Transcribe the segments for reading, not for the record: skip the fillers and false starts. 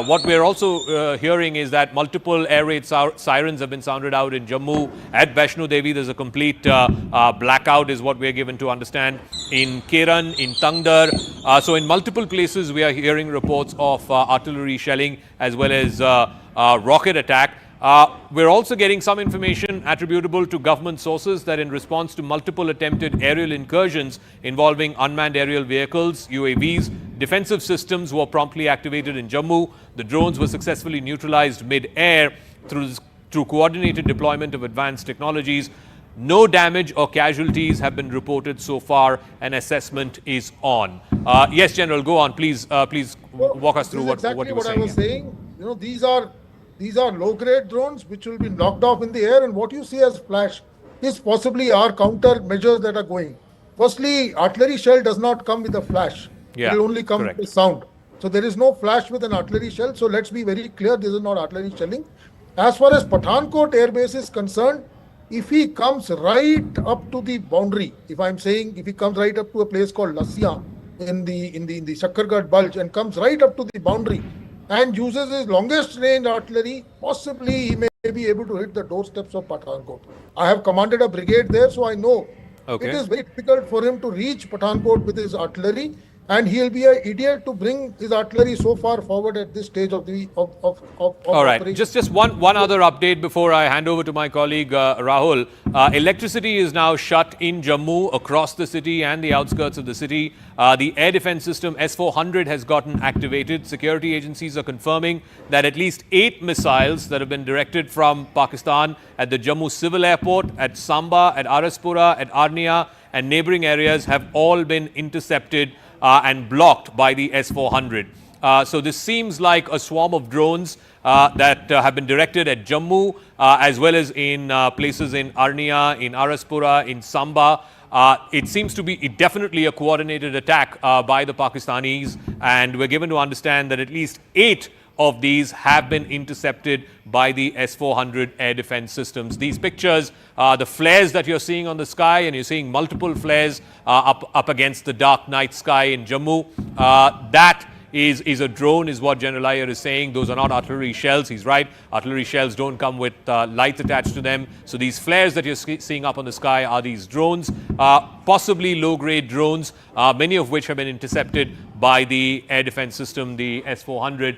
What we're also hearing is that multiple air raid sirens have been sounded out in Jammu. At Vaishno Devi, there's a complete blackout, is what we're given to understand. In Keran, in Tangdar. So in multiple places, we are hearing reports of artillery shelling as well as rocket attack. We're also getting some information attributable to government sources that in response to multiple attempted aerial incursions involving unmanned aerial vehicles, UAVs, defensive systems were promptly activated in Jammu. The drones were successfully neutralized mid-air through coordinated deployment of advanced technologies. No damage or casualties have been reported so far. An assessment is on. Yes, General, go on. Please walk us through what you were saying. I was saying. You know, these are low-grade drones which will be knocked off in the air, and what you see as flash is possibly our counter measures that are going. Firstly, artillery shell does not come with a flash. Yeah, it will only come correct. with sound. So there is no flash with an artillery shell. So let's be very clear, this is not artillery shelling. As far as Pathankot Air Base is concerned, if he comes right up to the boundary, if he comes right up to a place called Lassia in the Shakkargarh Bulge and comes right up to the boundary and uses his longest range artillery, possibly he may be able to hit the doorsteps of Pathankot. I have commanded a brigade there, so I know it is very difficult for him to reach Pathankot with his artillery, and he'll be an idiot to bring his artillery so far forward at this stage of the All right. operation. Just one other update before I hand over to my colleague Rahul. Electricity is now shut in Jammu, across the city and the outskirts of the city. The air defense system S-400 has gotten activated. Security agencies are confirming that at least 8 missiles that have been directed from Pakistan at the Jammu Civil Airport, at Samba, at Araspura, at Arnia and neighboring areas have all been intercepted and blocked by the S-400. So this seems like a swarm of drones that have been directed at Jammu as well as in places in Arnia, in Araspura, in Samba. It seems to be definitely a coordinated attack by the Pakistanis, and we're given to understand that at least 8 of these have been intercepted by the S-400 air defense systems. These pictures, the flares that you're seeing on the sky, and you're seeing multiple flares up against the dark night sky in Jammu, that is a drone, is what General Iyer is saying. Those are not artillery shells. He's right. Artillery shells don't come with lights attached to them. So these flares that you're seeing up on the sky are these drones, possibly low-grade drones, many of which have been intercepted by the air defense system, the S-400.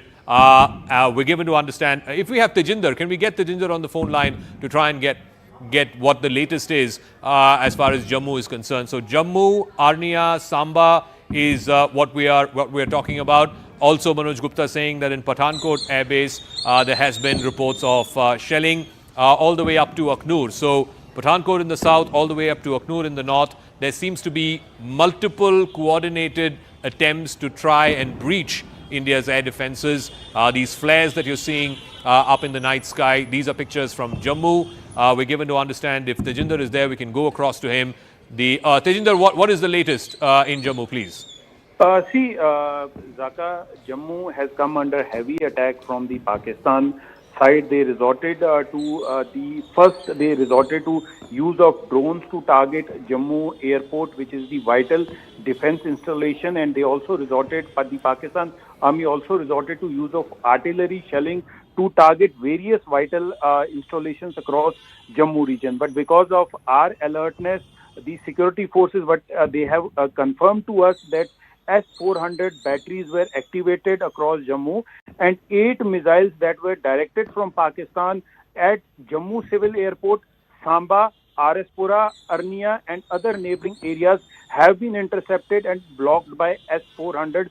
We're given to understand, if we have Tejinder, can we get Tejinder on the phone line to try and get what the latest is as far as Jammu is concerned? So Jammu, Arnia, Samba is what we are talking about. Also, Manoj Gupta saying that in Pathankot Air Base there has been reports of shelling all the way up to Aknoor. So Pathankot in the south, all the way up to Aknoor in the north. There seems to be multiple coordinated attempts to try and breach India's air defenses. These flares that you're seeing up in the night sky, these are pictures from Jammu. We're given to understand if Tejinder is there, we can go across to him. Tejinder, what is the latest in Jammu, please? Zaka, Jammu has come under heavy attack from the Pakistan side. They resorted they resorted to use of drones to target Jammu airport, which is the vital defense installation, and they also resorted, but the Pakistan Army also resorted to use of artillery shelling to target various vital installations across Jammu region. But because of our alertness, the security forces, they have confirmed to us that S-400 batteries were activated across Jammu, and 8 missiles that were directed from Pakistan at Jammu Civil Airport, Samba, Araspura, Arnia and other neighboring areas have been intercepted and blocked by S-400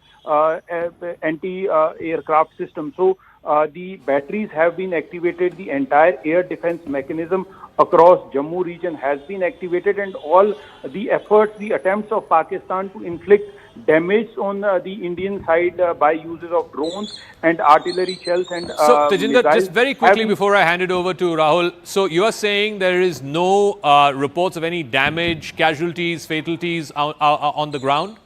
anti-aircraft system. So the batteries have been activated, the entire air defense mechanism across Jammu region has been activated, and all the efforts, the attempts of Pakistan to inflict damage on the Indian side by uses of drones and artillery shells and so Tejinder, just very quickly before I hand it over to Rahul, so you are saying there is no reports of any damage, casualties, fatalities on the ground?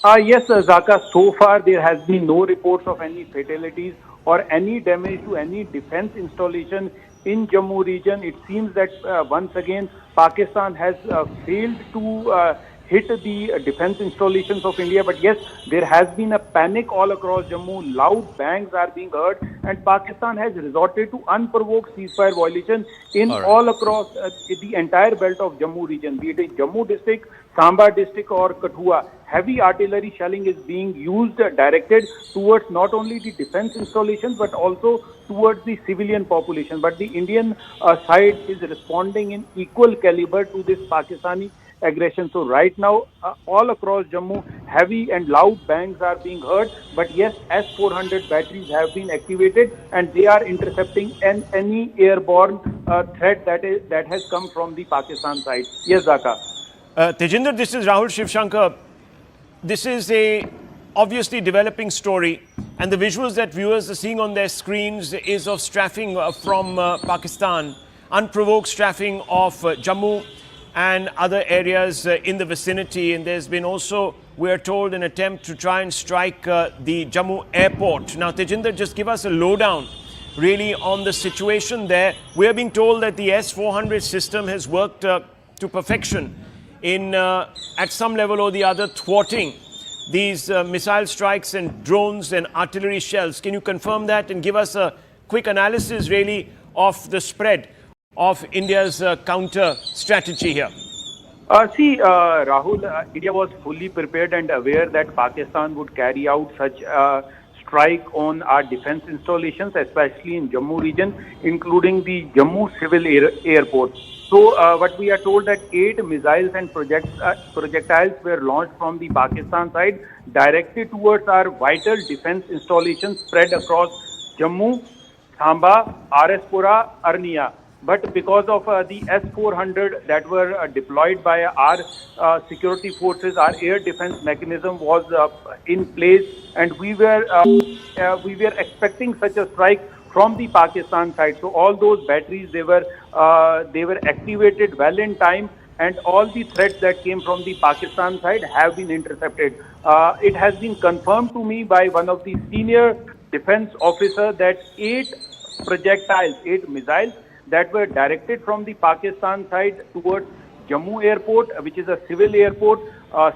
Yes, Zaka, so far there has been no reports of any fatalities or any damage to any defense installation in Jammu region. It seems that once again Pakistan has failed to hit the defense installations of India. But yes, there has been a panic all across Jammu. Loud bangs are being heard, and Pakistan has resorted to unprovoked ceasefire violation in all across the entire belt of Jammu region, be it in Jammu district, Samba district or Kathua. Heavy artillery shelling is being used, directed towards not only the defense installations but also towards the civilian population. But the Indian side is responding in equal caliber to this Pakistani aggression. So right now, all across Jammu, heavy and loud bangs are being heard. But yes, S-400 batteries have been activated, and they are intercepting any airborne threat that has come from the Pakistan side. Yes, Zaka. Tejinder, this is Rahul Shivshankar. This is a obviously developing story, and the visuals that viewers are seeing on their screens is of strafing from Pakistan, unprovoked strafing of Jammu and other areas in the vicinity. And there's been also, we are told, an attempt to try and strike the Jammu airport. Now, Tejinder, just give us a lowdown really on the situation there. We are being told that the S-400 system has worked to perfection in at some level or the other thwarting these missile strikes and drones and artillery shells. Can you confirm that and give us a quick analysis really of the spread of India's counter strategy here? Rahul, India was fully prepared and aware that Pakistan would carry out such strike on our defense installations, especially in Jammu region, including the Jammu Civil Airport. So what we are told that 8 missiles and projectiles were launched from the Pakistan side, directed towards our vital defense installations spread across Jammu, Samba, Araspura, Arnia. But because of the S-400 that were deployed by our security forces, our air defense mechanism was in place, and we were expecting such a strike from the Pakistan side. So all those batteries, they were activated well in time, and all the threats that came from the Pakistan side have been intercepted. It has been confirmed to me by one of the senior defense officer that 8 projectiles, 8 missiles that were directed from the Pakistan side towards Jammu airport, which is a civil airport,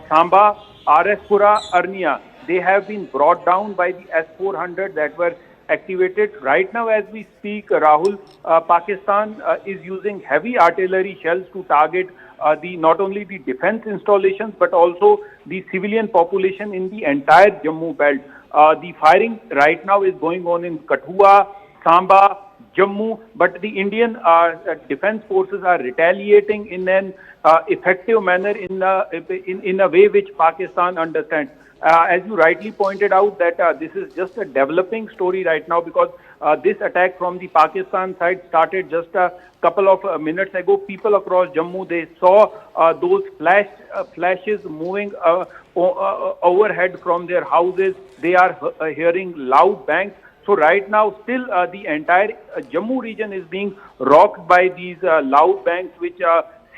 Samba, Araspura, Arnia, they have been brought down by the S-400 that were activated. Right now as we speak, Rahul, Pakistan is using heavy artillery shells to target not only the defense installations but also the civilian population in the entire Jammu belt. The firing right now is going on in Kathua, Samba, Jammu, but the Indian defense forces are retaliating in an effective manner in a way which Pakistan understands. As you rightly pointed out, that this is just a developing story right now, because this attack from the Pakistan side started just a couple of minutes ago. People across Jammu, they saw those flashes moving overhead from their houses. They are hearing loud bangs. So right now, still the entire Jammu region is being rocked by these loud bangs, which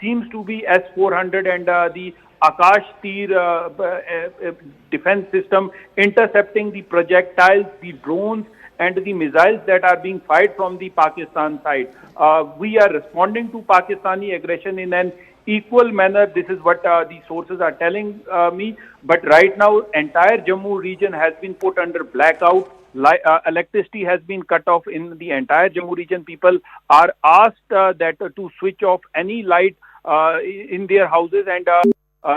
seems to be S-400 and the Akash Tir defense system intercepting the projectiles, the drones and the missiles that are being fired from the Pakistan side. We are responding to Pakistani aggression in an equal manner. This is what the sources are telling me. But right now, entire Jammu region has been put under blackout. Electricity has been cut off in the entire Jammu region. People are asked to switch off any light in their houses, and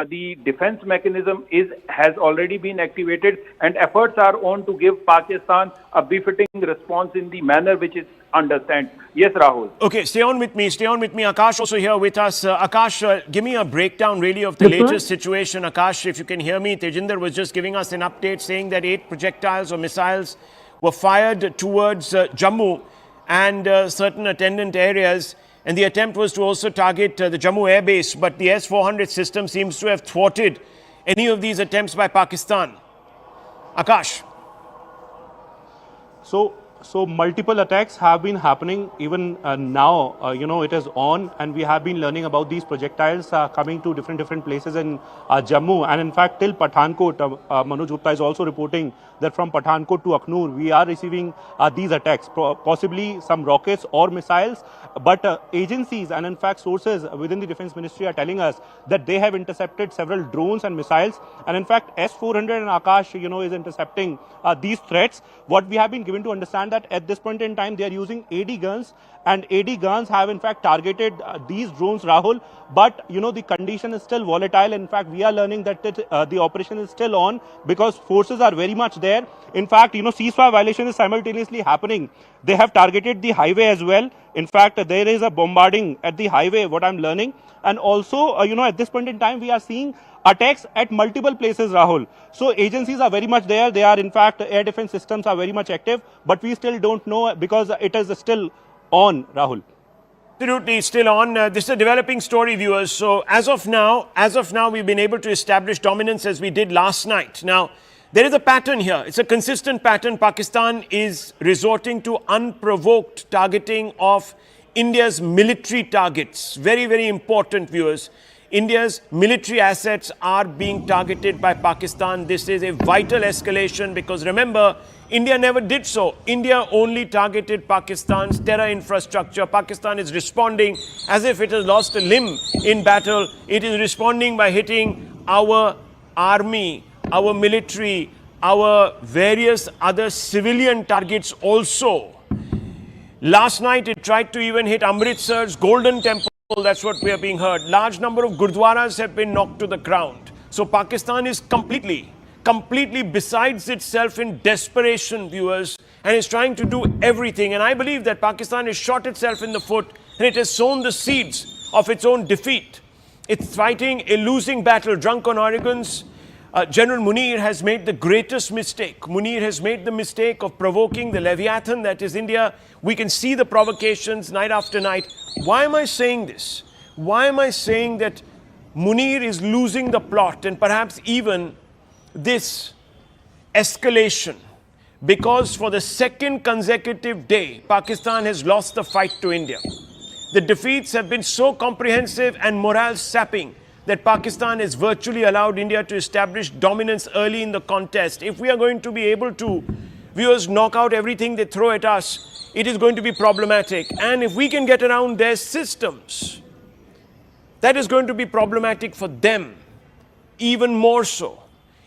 the defense mechanism has already been activated, and efforts are on to give Pakistan a befitting response in the manner which is understand. Yes, Rahul. Okay, stay on with me. Akash also here with us. Akash, give me a breakdown really of the latest situation. Akash, if you can hear me, Tejinder was just giving us an update saying that 8 projectiles or missiles were fired towards Jammu and certain attendant areas. And the attempt was to also target the Jammu air base. But the S-400 system seems to have thwarted any of these attempts by Pakistan. Akash. So, So multiple attacks have been happening even now. It is on, and we have been learning about these projectiles coming to different places in Jammu, and in fact till Pathankot. Manoj Gupta is also reporting that from Pathankot to Aknoor, we are receiving these attacks, possibly some rockets or missiles. But agencies and in fact sources within the Defence Ministry are telling us that they have intercepted several drones and missiles, and in fact S-400 and Akash, is intercepting these threats. What we have been given to understand that at this point in time they are using AD guns, and AD guns have in fact targeted these drones, Rahul. But the condition is still volatile. In fact, we are learning that the operation is still on because forces are very much there. In fact, ceasefire violation is simultaneously happening. They have targeted the highway as well. In fact, there is a bombarding at the highway, what I'm learning. And also, at this point in time, we are seeing attacks at multiple places, Rahul. So agencies are very much there. They are, in fact, air defense systems are very much active, but we still don't know because it is still on, Rahul. Absolutely, still on. This is a developing story, viewers. So as of now, we've been able to establish dominance as we did last night. Now, there is a pattern here. It's a consistent pattern. Pakistan is resorting to unprovoked targeting of India's military targets. Very, very important, viewers. India's military assets are being targeted by Pakistan. This is a vital escalation because remember, India never did so. India only targeted Pakistan's terror infrastructure. Pakistan is responding as if it has lost a limb in battle. It is responding by hitting our army, our military, our various other civilian targets also. Last night it tried to even hit Amritsar's Golden Temple. That's what we are being heard. Large number of gurdwaras have been knocked to the ground. So Pakistan is completely besides itself in desperation, viewers, and is trying to do everything. And I believe that Pakistan has shot itself in the foot and it has sown the seeds of its own defeat. It's fighting a losing battle, drunk on arrogance. General Munir has made the greatest mistake. Munir has made the mistake of provoking the Leviathan that is India. We can see the provocations night after night. Why am I saying this? Why am I saying that Munir is losing the plot and perhaps even this escalation? Because for the second consecutive day, Pakistan has lost the fight to India. The defeats have been so comprehensive and morale sapping that Pakistan has virtually allowed India to establish dominance early in the contest. If we are going to be able to, viewers, knock out everything they throw at us, it is going to be problematic. And if we can get around their systems, that is going to be problematic for them, even more so.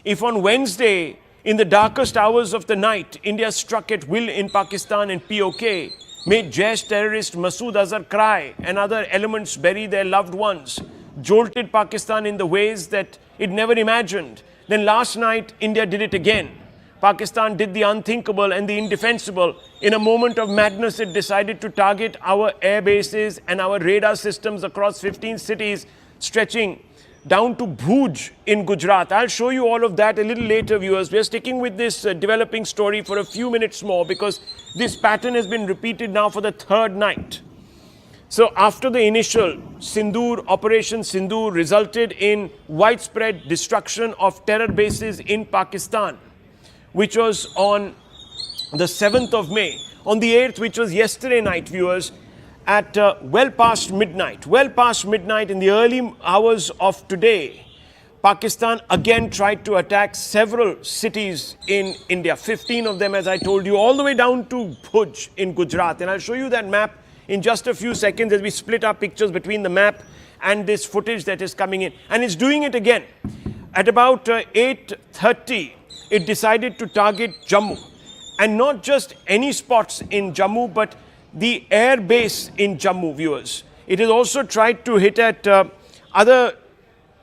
If on Wednesday, in the darkest hours of the night, India struck at will in Pakistan and POK, made Jaish terrorist Masood Azhar cry and other elements bury their loved ones, jolted Pakistan in the ways that it never imagined, then last night India did it again. Pakistan did the unthinkable and the indefensible. In a moment of madness, it decided to target our air bases and our radar systems across 15 cities, stretching down to Bhuj in Gujarat. I'll show you all of that a little later, viewers. We're sticking with this developing story for a few minutes more because this pattern has been repeated now for the third night. So after the initial Sindoor, Operation Sindoor resulted in widespread destruction of terror bases in Pakistan, which was on the 7th of May. On the 8th, which was yesterday night, viewers, at well past midnight in the early hours of today, Pakistan again tried to attack several cities in India, 15 of them, as I told you, all the way down to Bhuj in Gujarat. And I'll show you that map in just a few seconds as we split our pictures between the map and this footage that is coming in. And it's doing it again. At about 8:30, it decided to target Jammu. And not just any spots in Jammu, but the air base in Jammu, viewers. It has also tried to hit at other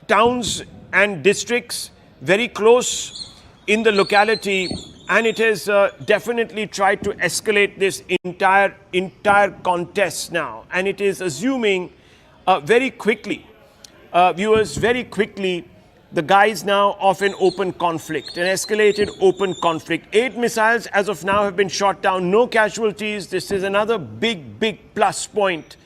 towns and districts very close in the locality, and it has definitely tried to escalate this entire contest now. And it is assuming very quickly, viewers, very quickly, the guise now of an open conflict, an escalated open conflict. 8 missiles as of now have been shot down, no casualties. This is another big plus point.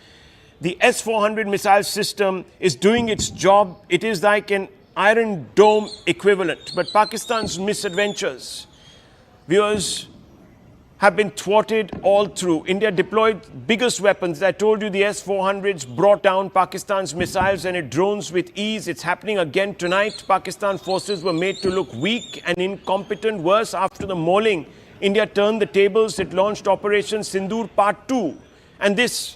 The S-400 missile system is doing its job. It is like an Iron Dome equivalent. But Pakistan's misadventures, viewers, have been thwarted all through. India deployed biggest weapons. I told you the S-400s brought down Pakistan's missiles and drones with ease. It's happening again tonight. Pakistan forces were made to look weak and incompetent. Worse, after the mauling, India turned the tables. It launched Operation Sindoor Part 2. And this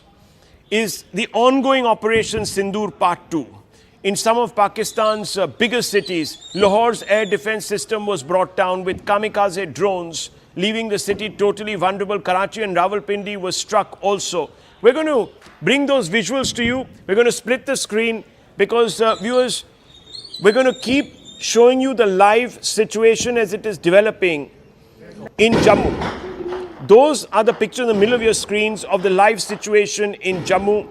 is the ongoing Operation Sindoor Part 2. In some of Pakistan's biggest cities, Lahore's air defense system was brought down with kamikaze drones, leaving the city totally vulnerable. Karachi and Rawalpindi was struck also. We're going to bring those visuals to you. We're going to split the screen because, viewers, we're going to keep showing you the live situation as it is developing in Jammu. Those are the pictures in the middle of your screens of the live situation in Jammu.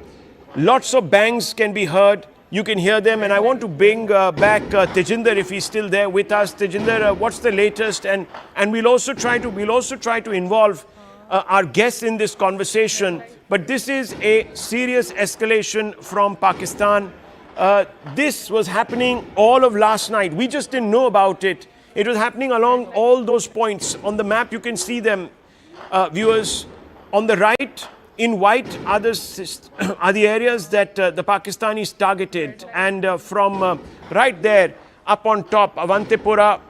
Lots of bangs can be heard. You can hear them, and I want to bring back Tejinder if he's still there with us. Tejinder, what's the latest? And we'll also try to involve our guests in this conversation. But this is a serious escalation from Pakistan. This was happening all of last night. We just didn't know about it. It was happening along all those points. On the map, you can see them, viewers. On the right, in white are the areas that the Pakistanis targeted. And from right there, up on top, Avantipura,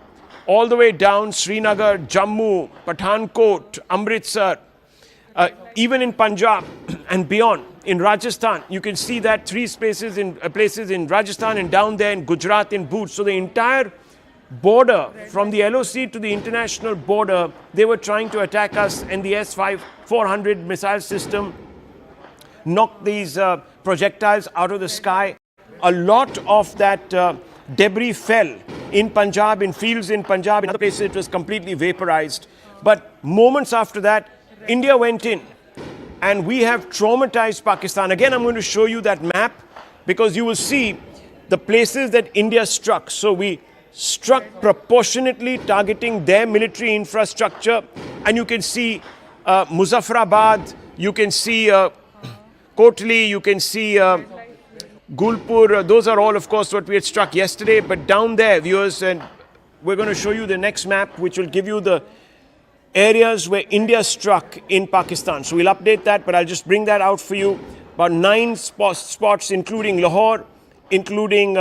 all the way down, Srinagar, Jammu, Pathankot, Amritsar, even in Punjab and beyond, in Rajasthan, you can see that three places in Rajasthan and down there in Gujarat in Bhuj. So the entire border, from the LOC to the international border, they were trying to attack us, and the S-400 missile system knocked these projectiles out of the sky. A lot of that debris fell in Punjab, in fields in Punjab. In other places, it was completely vaporized. But moments after that, India went in, and we have traumatized Pakistan. Again, I'm going to show you that map because you will see the places that India struck. So we struck proportionately, targeting their military infrastructure. And you can see Muzaffarabad, you can see Kotli, you can see Gulpur. Those are all, of course, what we had struck yesterday. But down there, viewers, and we're going to show you the next map, which will give you the areas where India struck in Pakistan. So we'll update that, but I'll just bring that out for you. About 9 spots, including Lahore, including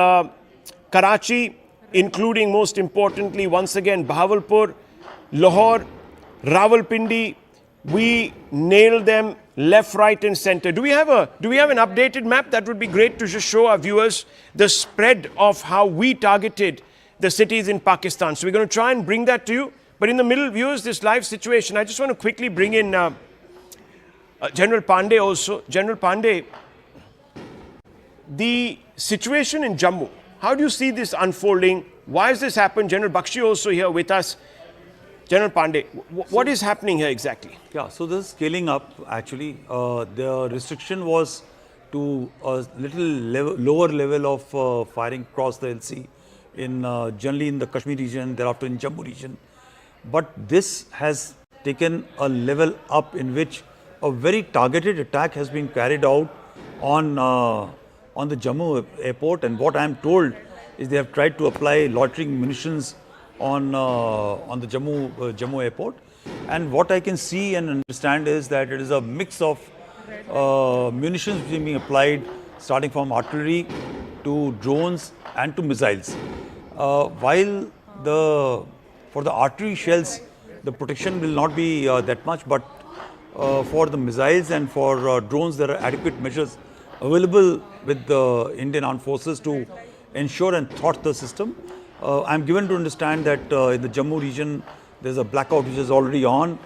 Karachi, including, most importantly, once again, Bahawalpur, Lahore, Rawalpindi. We nailed them left, right, and center. Do we have an updated map? That would be great to just show our viewers the spread of how we targeted the cities in Pakistan. So we're going to try and bring that to you. But in the middle, viewers, this live situation, I just want to quickly bring in General Pandey also. General Pandey, the situation in Jammu, how do you see this unfolding? Why has this happened? General Bakshi also here with us. General Pandey, what is happening here exactly? Yeah, so this is scaling up actually. The restriction was to a little lower level of firing across the LC generally in the Kashmir region, thereafter in Jammu region. But this has taken a level up in which a very targeted attack has been carried out on the Jammu airport. And what I am told is they have tried to apply loitering munitions on the Jammu airport. And what I can see and understand is that it is a mix of munitions being applied, starting from artillery to drones and to missiles. While for the artillery shells, the protection will not be that much, but for the missiles and for drones, there are adequate measures available with the Indian Armed Forces to ensure and thwart the system. I'm given to understand that in the Jammu region, there's a blackout which is already on,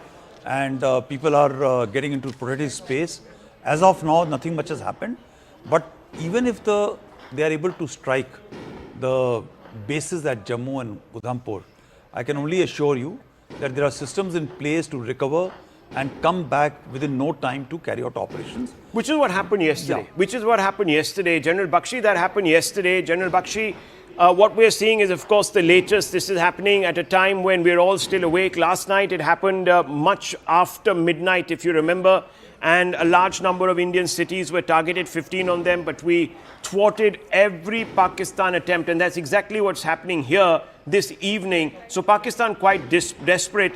and people are getting into protective space. As of now, nothing much has happened. But even if they are able to strike the bases at Jammu and Udhampur, I can only assure you that there are systems in place to recover and come back within no time to carry out operations. Which is what happened yesterday. Yeah. Which is what happened yesterday. General Bakshi, that happened yesterday. General Bakshi, what we're seeing is, of course, the latest. This is happening at a time when we're all still awake. Last night, it happened much after midnight, if you remember. And a large number of Indian cities were targeted, 15 on them, but we thwarted every Pakistan attempt. And that's exactly what's happening here this evening. So Pakistan quite desperate.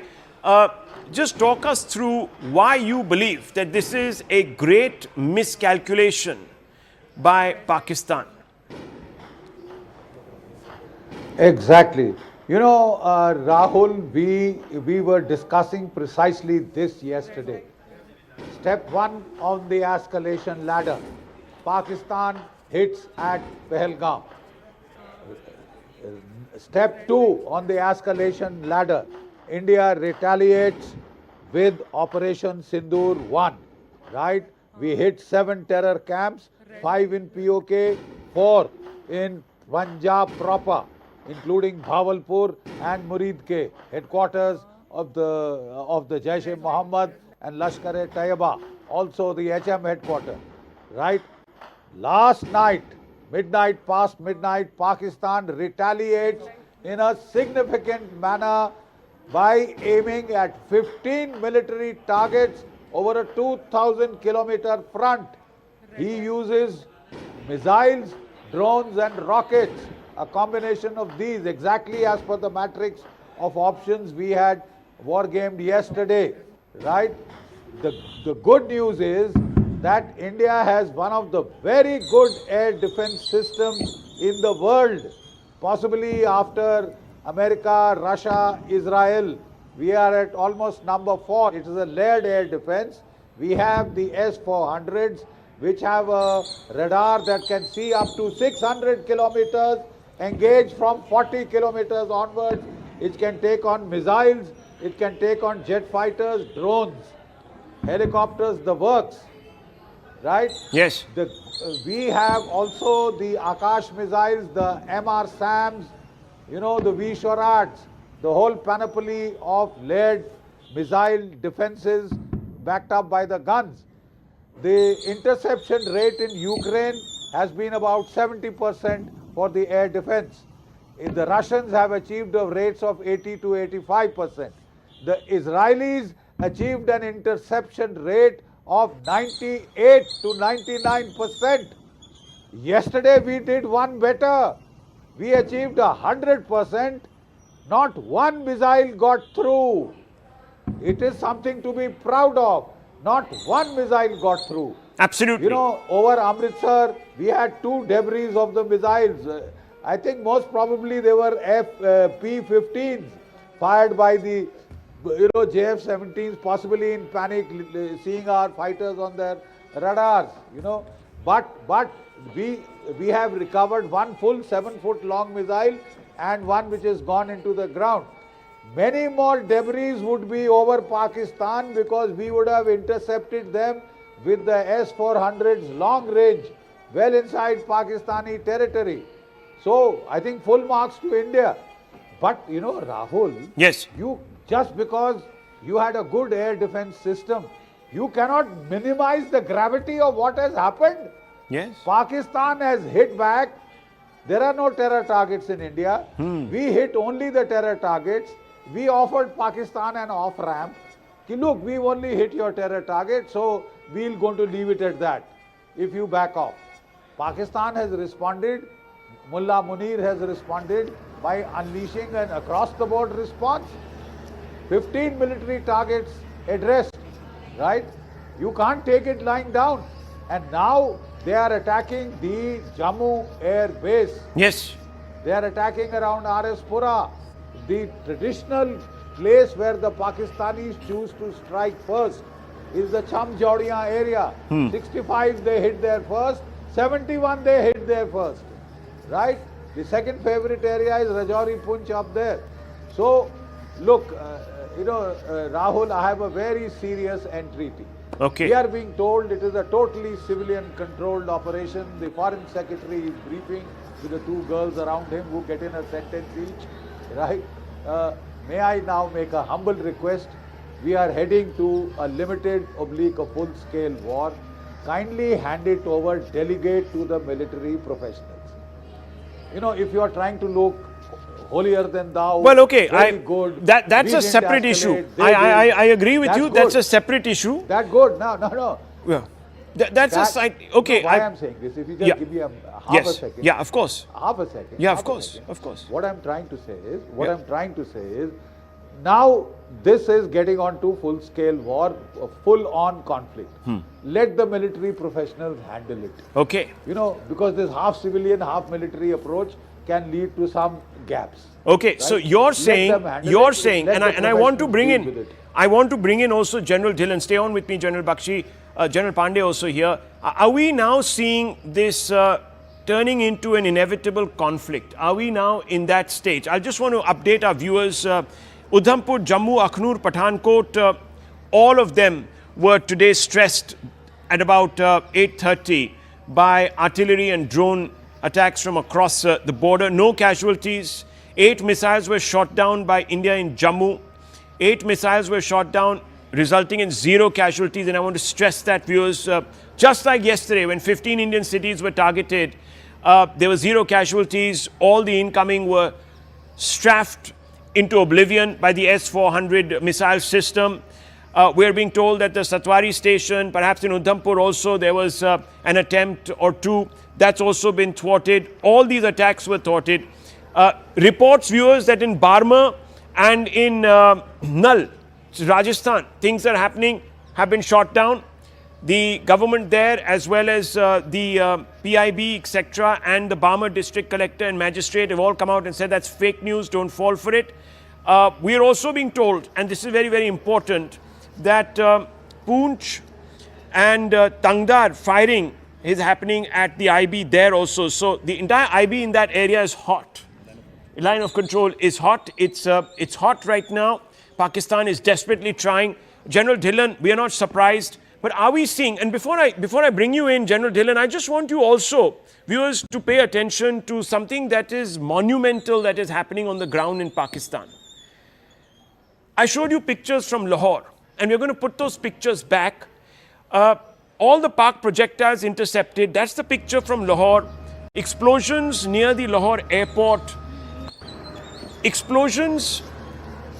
Just talk us through why you believe that this is a great miscalculation by Pakistan. Exactly. You know, Rahul, we were discussing precisely this yesterday. Step one on the escalation ladder. Pakistan hits at Pahalgam. Step two on the escalation ladder. India retaliates with Operation Sindoor 1. Right? We hit 7 terror camps, 5 in POK, 4 in Punjab proper, including Bhavalpur and Muridke, headquarters of the Jaish-e-Mohammed and Lashkar-e-Taiba, also the HM headquarters, right? Last night, past midnight, Pakistan retaliates in a significant manner by aiming at 15 military targets over a 2,000-kilometer front. He uses missiles, drones and rockets, a combination of these, exactly as per the matrix of options we had war-gamed yesterday, right? The good news is that India has one of the very good air defense systems in the world, possibly after America, Russia, Israel. We are at almost number 4. It is a layered air defense. We have the S-400s, which have a radar that can see up to 600 kilometers, engage from 40 kilometers onwards. It can take on missiles, it can take on jet fighters, drones, helicopters, the works, right? Yes. We have also the Akash missiles, the MR SAMs, you know, the V-Shorats, the whole panoply of layered missile defenses backed up by the guns. The interception rate in Ukraine has been about 70% for the air defense. The Russians have achieved rates of 80 to 85%. The Israelis achieved an interception rate of 98 to 99%. Yesterday we did one better. We achieved 100%. Not one missile got through. It is something to be proud of. Not one missile got through. Absolutely. You know, over Amritsar, we had 2 debris of the missiles. I think most probably they were P-15s fired by the JF-17s, possibly in panic, seeing our fighters on their radars. You know, but we have recovered one full 7-foot long missile and one which has gone into the ground. Many more debris would be over Pakistan because we would have intercepted them with the S-400s long range, well inside Pakistani territory. So I think full marks to India. But you know, Rahul, yes, you just because you had a good air defense system, you cannot minimize the gravity of what has happened. yes, Pakistan has hit back. There are no terror targets in India. We hit only the terror targets. We offered Pakistan an off-ramp. Look, we only hit your terror target, so we're going to leave it at that if you back off. Pakistan has responded. Mullah Munir has responded by unleashing an across-the-board response. 15 military targets addressed, right? You can't take it lying down. And now they are attacking the Jammu air base. yes, They are attacking around RS Pura, the traditional place where the Pakistanis choose to strike first is the Cham Jaudiya area. 65 they hit there first, 71 they hit there first, right? The second favorite area is Rajouri Punch up there. So, look, Rahul, I have a very serious entreaty. okay. We are being told it is a totally civilian controlled operation. The foreign secretary is briefing with the 2 girls around him who get in a sentence each, right? May I now make a humble request? We are heading to a limited / a full-scale war. Kindly hand it over, delegate to the military professionals. You know, if you are trying to look holier than thou, Well, okay, very good. that's We a didn't separate escalate, issue. they I did. agree with That's you. good. That's a separate issue. That good. No. Yeah. That's a That- side. Okay. No, why I'm saying this, if you just Yeah. give me a half a Yes. second. Yeah, of course. Half a second. Yeah, half of a course. second. Of course. What I'm trying to say is, Yeah. now this is getting on to full-scale war, full-on conflict. Let the military professionals handle it. Okay. You know, because this half civilian, half military approach can lead to some gaps. Okay, right? so you're saying, Let and I want to bring professionals deal in, with it. I want to bring in also General Dhillon. Stay on with me, General Bakshi. General Pandey also here. Are we now seeing this turning into an inevitable conflict? Are we now in that stage? I just want to update our viewers. Udhampur, Jammu, Akhnur, Pathankot, all of them were today stressed at about 8:30 by artillery and drone attacks from across the border. No casualties. 8 missiles were shot down by India in Jammu. 8 missiles were shot down, resulting in 0 casualties. And I want to stress that, viewers, just like yesterday when 15 Indian cities were targeted, there were 0 casualties. All the incoming were strafed into oblivion by the S-400 missile system. We are being told that the Satwari station, perhaps in Udhampur also, there was an attempt or two. That's also been thwarted. All these attacks were thwarted. Reports, viewers, that in Barmer and in Nal, Rajasthan, things are happening, have been shot down. The government there, as well as the PIB, etc., and the Barmer district collector and magistrate have all come out and said that's fake news, don't fall for it. We are also being told, and this is very, very important, that Poonch and Tangdar firing is happening at the IB there also. So the entire IB in that area is hot. The line of control is hot. It's hot right now. Pakistan is desperately trying. General Dhillon, we are not surprised. But are we seeing, and before I bring you in, General Dhillon, I just want you also, viewers, to pay attention to something that is monumental that is happening on the ground in Pakistan. I showed you pictures from Lahore, and we're going to put those pictures back. All the Pak projectiles intercepted. That's the picture from Lahore. Explosions near the Lahore airport. Explosions,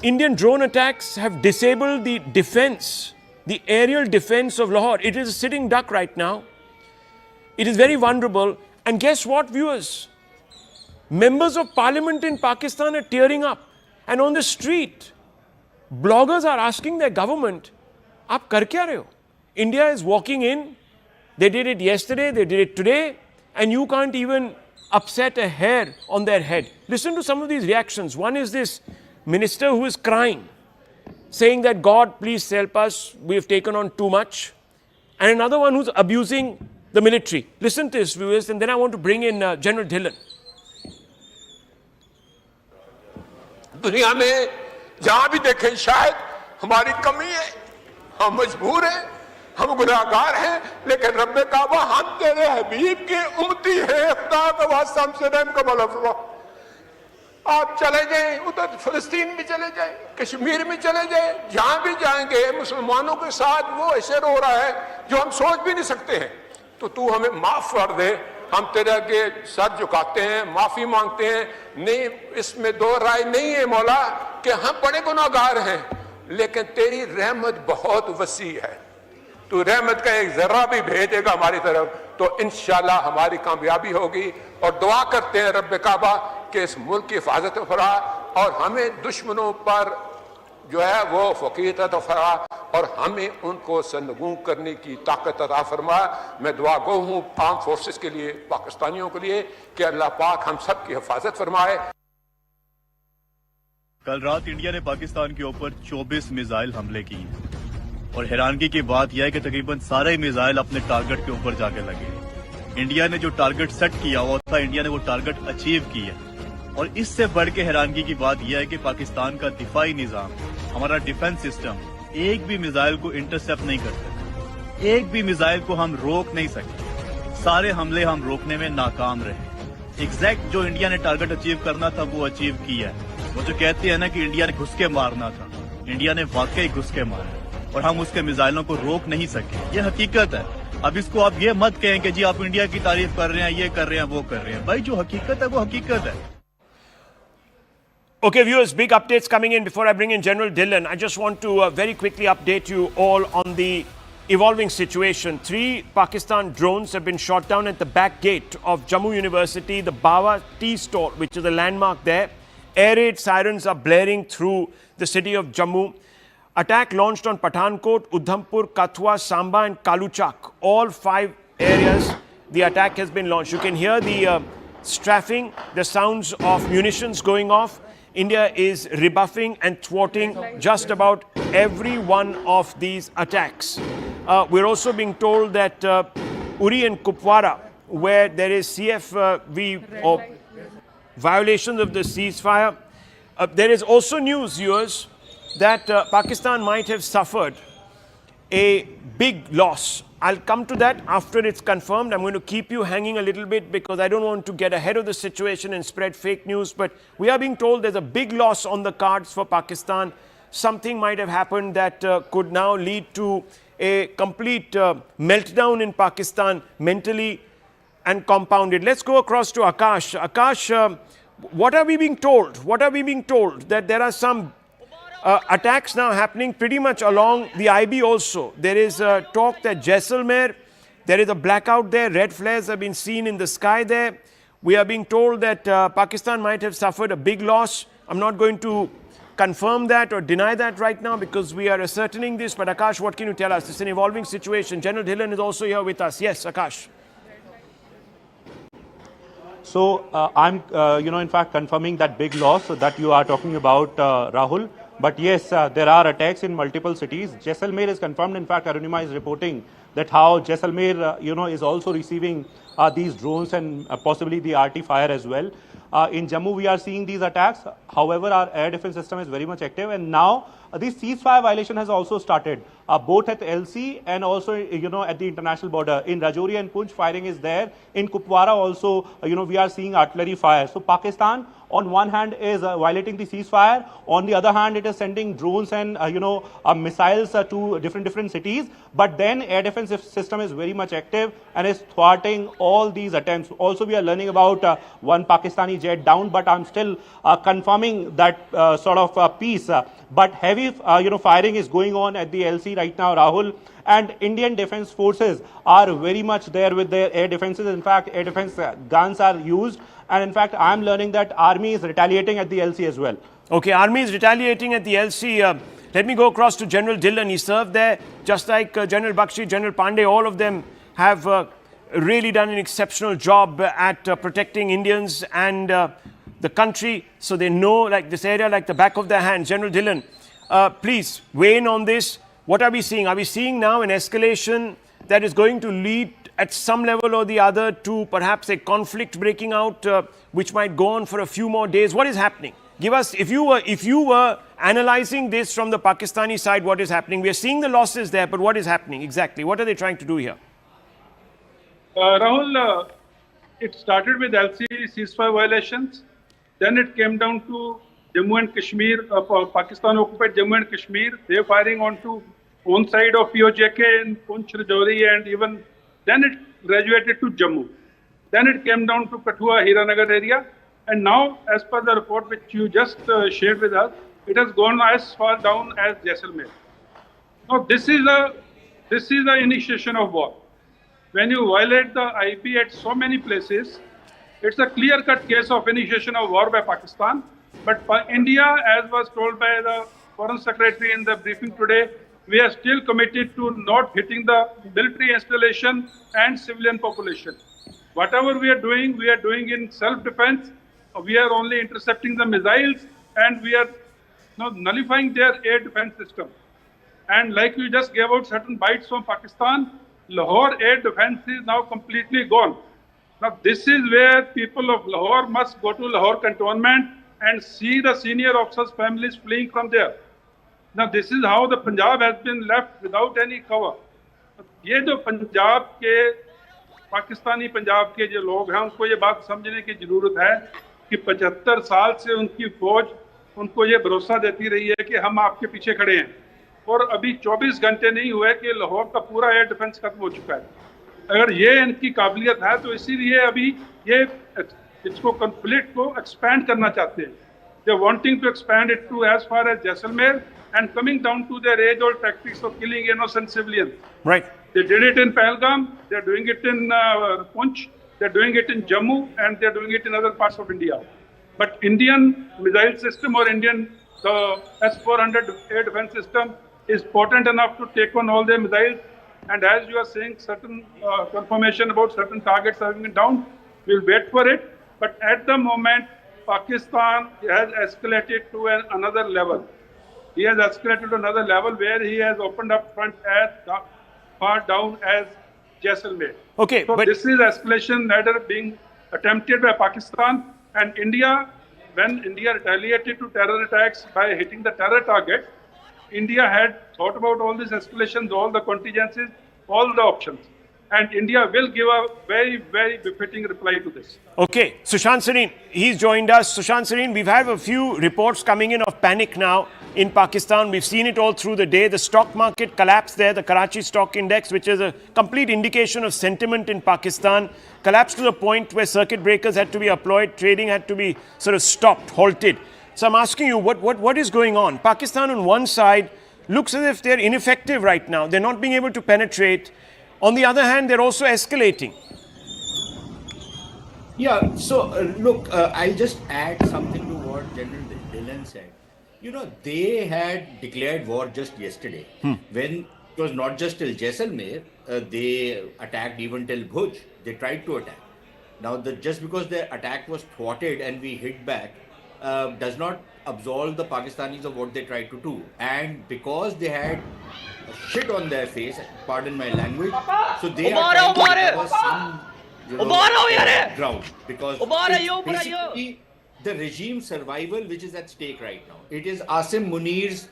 Indian drone attacks have disabled the defense, the aerial defense of Lahore. It is a sitting duck right now. It is very vulnerable. And guess what, viewers? Members of parliament in Pakistan are tearing up. And on the street, bloggers are asking their government, "Aap kar kya rahe ho?" India is walking in. They did it yesterday, they did it today, and you can't even upset a hair on their head. Listen to some of these reactions. One is this minister who is crying, saying that, "God, please help us, we have taken on too much." And another one who's abusing the military. Listen to this, viewers, and then I want to bring in General Dhillon. दुनिया में जहां भी देखें शायद हमारी कमी है, हम मजबूर हैं, हम गुनाहगार हैं, लेकिन रब्बे काबा हम तेरे हबीब के उम्मती हैं, खुदा का वास्ता हमसे रहम का मौला फरमा। आप चले जाएं, उधर फिलिस्तीन भी चले जाएं, कश्मीर में चले जाएं, जहां भी जाएंगे मुसलमानों के साथ वो ऐसे रो रहा है जो हम सोच भी नहीं सकते हैं। तो तू हमें माफ कर दे, हम तेरे आगे सर झुकाते हैं, माफी मांगते हैं। नहीं, इसमें दो राय नहीं है मौला कि हम बड़े गुनाहगार हैं, लेकिन तेरी रहमत बहुत वसी है। तू रहमत का एक जर्रा भी भेजेगा हमारी तरफ तो इंशाल्लाह हमारी कामयाबी होगी। और दुआ करते हैं रब्बे काबा कि इस मुल्क की हिफाजत फरा और हमें दुश्मनों पर जो है वो फकीर अता फरमा और हमें उनको सरनगू करने की ताकत अता फरमा। मैं दुआ गो हूँ आर्म फोर्सेस के लिए, पाकिस्तानियों के लिए कि अल्लाह पाक हम सब की हिफाजत फरमाए। कल रात इंडिया ने पाकिस्तान के ऊपर 24 मिसाइल हमले किए और हैरानगी की बात यह है कि तकरीबन सारे मिसाइल अपने टारगेट के ऊपर जाके लगे। इंडिया ने जो टारगेट सेट किया हुआ था, इंडिया ने वो टारगेट अचीव किया। और इससे बढ़ के हैरानगी की बात यह है कि पाकिस्तान का दिफाई निजाम, हमारा डिफेंस सिस्टम एक भी मिसाइल को इंटरसेप्ट नहीं कर सका, एक भी मिसाइल को हम रोक नहीं सके। सारे हमले हम रोकने में नाकाम रहे। एग्जैक्ट जो इंडिया ने टारगेट अचीव करना था वो अचीव किया है। वो जो कहते हैं ना कि इंडिया ने घुस के मारना था, इंडिया ने वाकई घुस के मारा और हम उसके मिसाइलों को रोक नहीं सके। ये हकीकत है। अब इसको आप ये मत कहें कि जी आप इंडिया की तारीफ कर रहे हैं, ये कर रहे हैं, वो कर रहे हैं। भाई जो हकीकत है वो हकीकत है। Okay, viewers, big updates coming in. Before I bring in General Dhillon, I just want to very quickly update you all on the evolving situation. 3 Pakistan drones have been shot down at the back gate of Jammu University, the Bawa Tea Store, which is a landmark there. Air raid sirens are blaring through the city of Jammu. Attack launched on Pathankot, Udhampur, Kathua, Samba and Kaluchak. All 5 areas the attack has been launched. You can hear the strafing, the sounds of munitions going off. India is rebuffing and thwarting just about every one of these attacks. We're also being told that Uri and Kupwara, where there is CFV or violations of the ceasefire, there is also news, viewers, that Pakistan might have suffered a big loss. I'll come to that after it's confirmed. I'm going to keep you hanging a little bit because I don't want to get ahead of the situation and spread fake news. But we are being told there's a big loss on the cards for Pakistan. Something might have happened that could now lead to a complete meltdown in Pakistan, mentally and compounded. Let's go across to Akash. Akash, what are we being told? What are we being told? That there are some attacks now happening pretty much along the IB also. There is talk that Jaisalmer, there is a blackout there. Red flares have been seen in the sky there. We are being told that Pakistan might have suffered a big loss. I'm not going to confirm that or deny that right now because we are ascertaining this. But Akash, what can you tell us? It's an evolving situation. General Dhillon is also here with us. Yes, Akash. So I'm, in fact, confirming that big loss that you are talking about, Rahul. But yes, there are attacks in multiple cities. Jaisalmer is confirmed. In fact, Arunima is reporting that how Jaisalmer, is also receiving these drones and possibly the RT fire as well. In Jammu, we are seeing these attacks. However, our air defense system is very much active. And now, this ceasefire violation has also started, both at LC and also, at the international border. In Rajouri and Poonch, firing is there. In Kupwara also, we are seeing artillery fire. So Pakistan, on one hand, is violating the ceasefire. On the other hand, it is sending drones and, missiles to different cities. But then air defense system is very much active and is thwarting all these attempts. Also, we are learning about one Pakistani jet down, but I'm still confirming that sort of piece. But heavy, firing is going on at the LC right now, Rahul. And Indian defense forces are very much there with their air defenses. In fact, air defense guns are used. And in fact, I'm learning that army is retaliating at the LC as well. Okay, army is retaliating at the LC. Let me go across to General Dhillon. He served there, just like General Bakshi, General Pandey. All of them have really done an exceptional job at protecting Indians and the country. So they know this area like the back of their hands. General Dhillon, please weigh in on this. What are we seeing? Are we seeing now an escalation that is going to lead at some level or the other to perhaps a conflict breaking out, which might go on for a few more days? What is happening? Give us, if you were analyzing this from the Pakistani side, what is happening? We are seeing the losses there, but what is happening exactly? What are they trying to do here? Rahul, it started with LC ceasefire violations. Then it came down to Jammu and Kashmir, Pakistan occupied Jammu and Kashmir. They're firing onto one side of POJK in Poonch, Rajouri, and even then it graduated to Jammu. Then it came down to Kathua, Hiranagar area. And now, as per the report which you just shared with us, it has gone as far down as Jaisalmer. Now, this is the initiation of war. When you violate the IP at so many places, it's a clear-cut case of initiation of war by Pakistan. But for India, as was told by the Foreign Secretary in the briefing today, we are still committed to not hitting the military installation and civilian population. Whatever we are doing in self-defense. We are only intercepting the missiles and we are nullifying their air defense system. And like you just gave out certain bites from Pakistan, Lahore air defense is now completely gone. Now this is where people of Lahore must go to Lahore cantonment and see the senior officers' families fleeing from there. Now this is how the Punjab has been left without any cover. ये जो पंजाब के पाकिस्तानी पंजाब के जो लोग हैं उनको ये बात समझने की जरूरत है कि 75 साल से उनकी फौज उनको ये भरोसा देती रही है कि हम आपके पीछे खड़े हैं और अभी 24 घंटे नहीं हुए कि लाहौर का पूरा एयर डिफेंस खत्म हो चुका है। अगर ये इनकी काबिलियत है तो इसीलिए अभी ये इसको कॉन्फ्लिक्ट को एक्सपैंड करना चाहते हैं। They are wanting to expand it to as far as Jaisalmer and coming down to their age-old tactics of killing innocent civilians. Right. They did it in Pahalgam, they are doing it in Poonch, they are doing it in Jammu, and they are doing it in other parts of India. But Indian missile system or Indian the S-400 air defense system is potent enough to take on all their missiles. And as you are saying, certain confirmation about certain targets having been down, we'll wait for it. But at the moment, Pakistan has escalated to another level. He has escalated to another level where he has opened up front as far down as Jaisalmer. Okay, so but this is escalation ladder being attempted by Pakistan and India. When India retaliated to terror attacks by hitting the terror target, India had thought about all these escalations, all the contingencies, all the options. And India will give a very, very befitting reply to this. Okay, Sushant Sareen, he's joined us. Sushant Sareen, we've had a few reports coming in of panic now in Pakistan. We've seen it all through the day. The stock market collapsed there. The Karachi Stock Index, which is a complete indication of sentiment in Pakistan, collapsed to the point where circuit breakers had to be applied, trading had to be sort of stopped, halted. So I'm asking you, what is going on? Pakistan on one side looks as if they're ineffective right now. They're not being able to penetrate. On the other hand, they're also escalating. Yeah, so look, I'll just add something to what General Dillon said. You know, they had declared war just yesterday. When it was not just till Jaisalmer, they attacked even till Bhuj. They tried to attack. Now, just because their attack was thwarted and we hit back, does not absolve the Pakistanis of what they tried to do. And because they had shit on their face, pardon my language, so they are trying to recover some ground. Because it's basically the regime survival which is at stake right now. It is Asim Munir's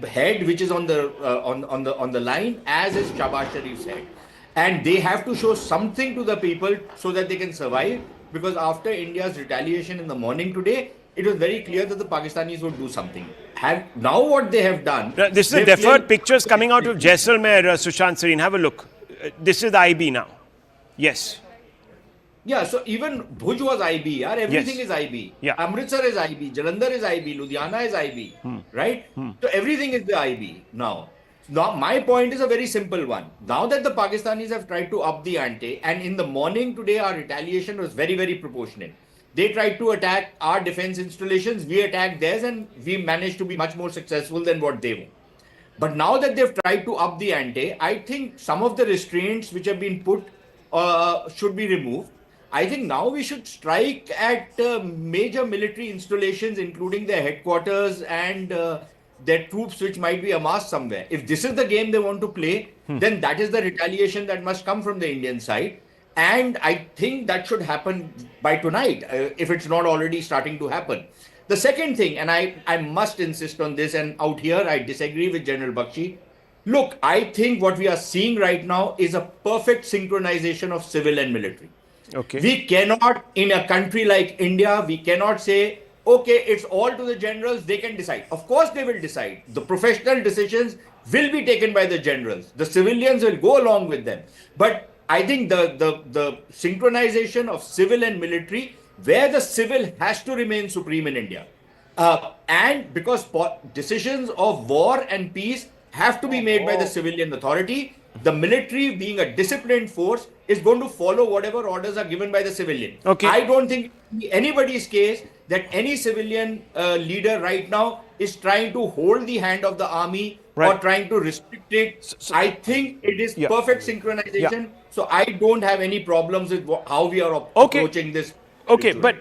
head which is on the line, as is Shahbaz Sharif's head. And they have to show something to the people so that they can survive. Because after India's retaliation in the morning today, it was very clear that the Pakistanis would do something. Now what they have done... This is the deferred pictures coming out of Jaisalmer, Sushant Sareen. Have a look. This is the IB now. Yes. Yeah, so even Bhuj was IB, everything is IB. Yeah. Amritsar is IB, Jalandhar is IB, Ludhiana is IB, right? So everything is the IB now. Now, my point is a very simple one. Now that the Pakistanis have tried to up the ante, and in the morning today, our retaliation was very, very proportionate. They tried to attack our defense installations, we attacked theirs, and we managed to be much more successful than what they were. But now that they've tried to up the ante, I think some of the restraints which have been put should be removed. I think now we should strike at major military installations, including their headquarters and their troops which might be amassed somewhere. If this is the game they want to play, then that is the retaliation that must come from the Indian side. And I think that should happen by tonight, if it's not already starting to happen. The second thing, and I must insist on this, and out here I disagree with General Bakshi. Look, I think what we are seeing right now is a perfect synchronization of civil and military. Okay. We cannot, in a country like India, we cannot say, okay, it's all to the generals, they can decide. Of course they will decide. The professional decisions will be taken by the generals. The civilians will go along with them. But I think the synchronization of civil and military, where the civil has to remain supreme in India. And because decisions of war and peace have to be made by the civilian authority, the military, being a disciplined force, is going to follow whatever orders are given by the civilian. Okay. I don't think in anybody's case that any civilian leader right now is trying to hold the hand of the army or trying to restrict it. I think it is perfect synchronization. So I don't have any problems with how we are approaching this. Okay, but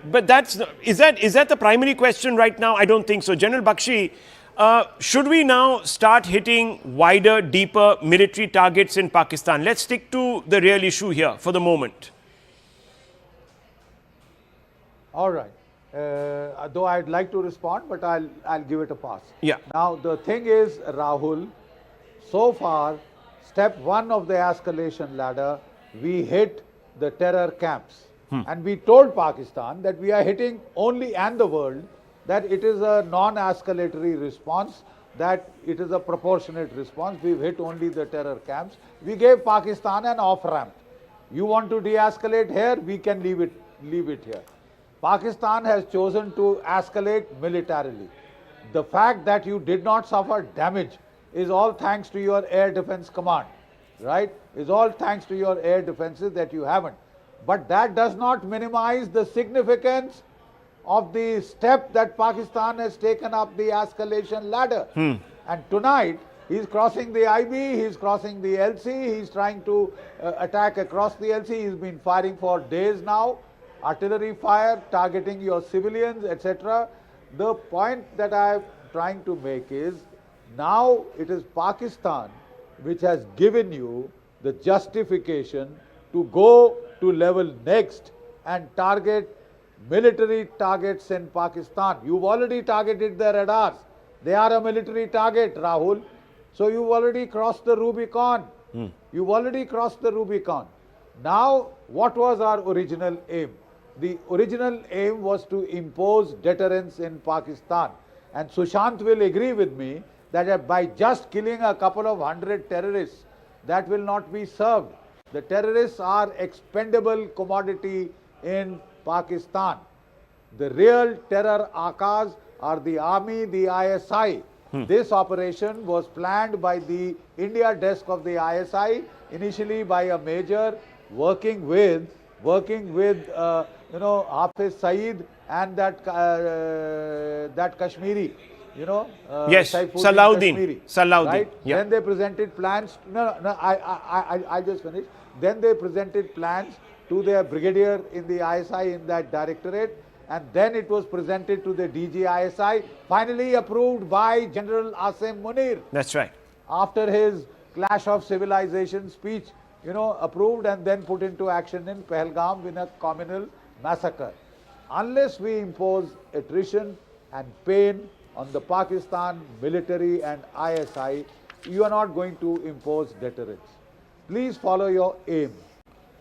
is that the primary question right now? I don't think so. General Bakshi, should we now start hitting wider, deeper military targets in Pakistan? Let's stick to the real issue here for the moment. All right. Though I'd like to respond, but I'll give it a pass. Yeah. Now the thing is, Rahul, so far, step one of the escalation ladder, we hit the terror camps. And we told Pakistan that we are hitting only, and the world, that it is a non-escalatory response, that it is a proportionate response. We've hit only the terror camps. We gave Pakistan an off-ramp. You want to de-escalate here, we can leave it here. Pakistan has chosen to escalate militarily. The fact that you did not suffer damage is all thanks to your air defense command, right? Is all thanks to your air defenses that you haven't. But that does not minimize the significance of the step that Pakistan has taken up the escalation ladder. And tonight, he's crossing the IB, he's crossing the LC, he's trying to attack across the LC. He's been firing for days now, artillery fire, targeting your civilians, etc. The point that I'm trying to make is, now it is Pakistan which has given you the justification to go to level next and target military targets in Pakistan. You've already targeted their radars. They are a military target, Rahul. So you've already crossed the Rubicon. You've already crossed the Rubicon. Now, what was our original aim? The original aim was to impose deterrence in Pakistan. And Sushant will agree with me that by just killing a couple of 100 terrorists, that will not be served. The terrorists are expendable commodity in Pakistan. The real terror akas are the army, the ISI. This operation was planned by the India desk of the ISI, initially by a major working with Hafiz Saeed and that Kashmiri, yes, Salahuddin. Salahuddin. Right? Yeah. Then they presented plans. I just finished. Then they presented plans to their brigadier in the ISI in that directorate, and then it was presented to the DG ISI, finally approved by General Asim Munir. That's right. After his Clash of Civilization speech, approved and then put into action in Pahalgam in a communal massacre. Unless we impose attrition and pain on the Pakistan military and ISI, you are not going to impose deterrence. Please follow your aim.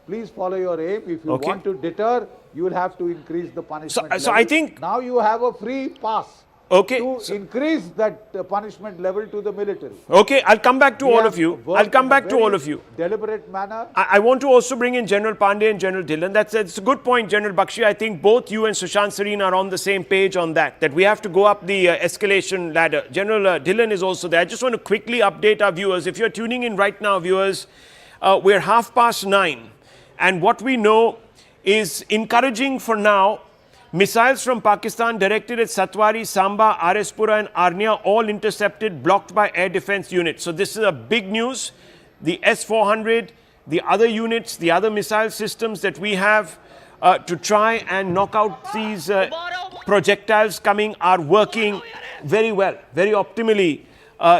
Please follow your aim. If you want to deter, you will have to increase the punishment level. So I think now you have a free pass to increase that punishment level to the military. Okay, I'll come back to all of you. I'll come back to all of you. Deliberate manner. I want to also bring in General Pandey and General Dhillon. That's a good point, General Bakshi. I think both you and Sushant Sareen are on the same page on that we have to go up the escalation ladder. General Dhillon is also there. I just want to quickly update our viewers. If you're tuning in right now, viewers, we're 9:30. And what we know is encouraging for now. Missiles from Pakistan directed at Satwari, Samba, Arispura and Arnia, all intercepted, blocked by air defense units. So this is a big news. The S-400, the other units, the other missile systems that we have to try and knock out these projectiles coming are working very well, very optimally,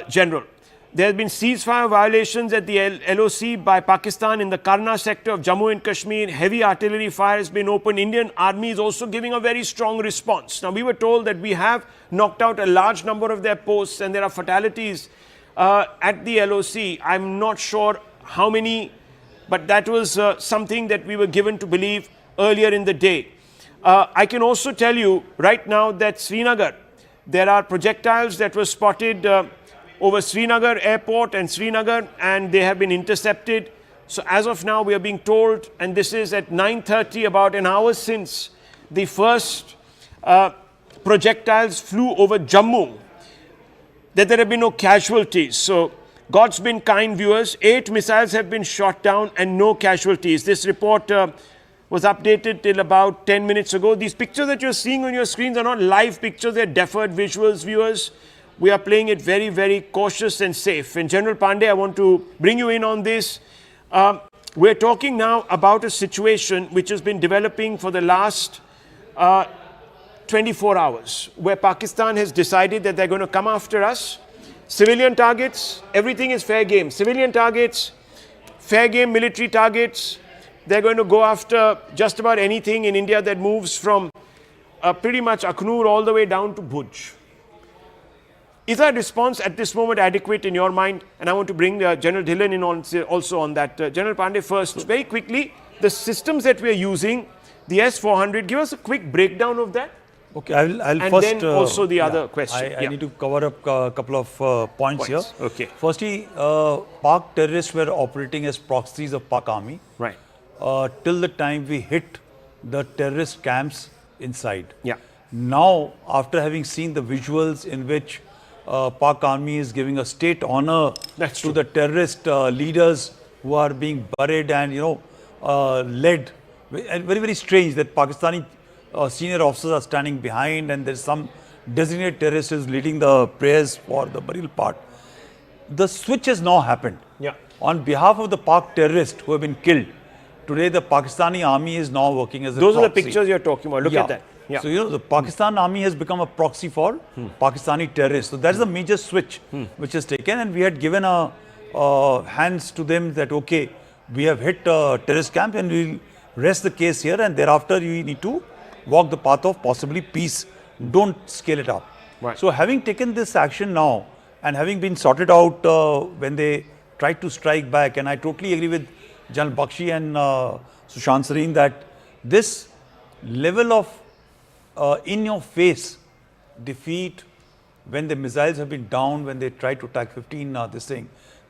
General. There have been ceasefire violations at the LOC by Pakistan in the Karna sector of Jammu and Kashmir. Heavy artillery fire has been opened. Indian Army is also giving a very strong response. Now, we were told that we have knocked out a large number of their posts and there are fatalities at the LOC. I'm not sure how many, but that was something that we were given to believe earlier in the day. I can also tell you right now that Srinagar, there are projectiles that were spotted over Srinagar airport and Srinagar, and they have been intercepted. So as of now, we are being told, and this is at 9:30, about an hour since the first projectiles flew over Jammu, that there have been no casualties. So God's been kind, viewers. 8 missiles have been shot down and no casualties. This report was updated till about 10 minutes ago. These pictures that you're seeing on your screens are not live pictures, they're deferred visuals, viewers. We are playing it very, very cautious and safe. And General Pandey, I want to bring you in on this. We're talking now about a situation which has been developing for the last 24 hours, where Pakistan has decided that they're going to come after us. Civilian targets, everything is fair game. Civilian targets, fair game military targets. They're going to go after just about anything in India that moves from pretty much Akhnur all the way down to Bhuj. Is our response at this moment adequate in your mind? And I want to bring General Dhillon in also on that. General Pandey, first, very quickly, the systems that we are using, the S-400, give us a quick breakdown of that. Okay, I'll and first... then also the other question. I need to cover up a couple of points here. Okay. Firstly, Pak terrorists were operating as proxies of Pak army. Right. Till the time we hit the terrorist camps inside. Yeah. Now, after having seen the visuals in which Pak army is giving a state honor to the terrorist leaders who are being buried and, led. And very, very strange that Pakistani senior officers are standing behind, and there's some designated terrorist is leading the prayers for the burial part. The switch has now happened. Yeah. On behalf of the Pak terrorists who have been killed, today the Pakistani army is now working as a Those are the proxy. pictures you're talking about. Look at that. Yeah. So, you know, the Pakistan army has become a proxy for Pakistani terrorists. So, that's the major switch which is taken, and we had given a hands to them that, okay, we have hit a terrorist camp and we'll rest the case here, and thereafter we need to walk the path of possibly peace. Don't scale it up. Right. So, having taken this action now and having been sorted out when they tried to strike back, and I totally agree with General Bakshi and Sushant Sareen that this level of in your face defeat, when the missiles have been down, when they tried to attack 15,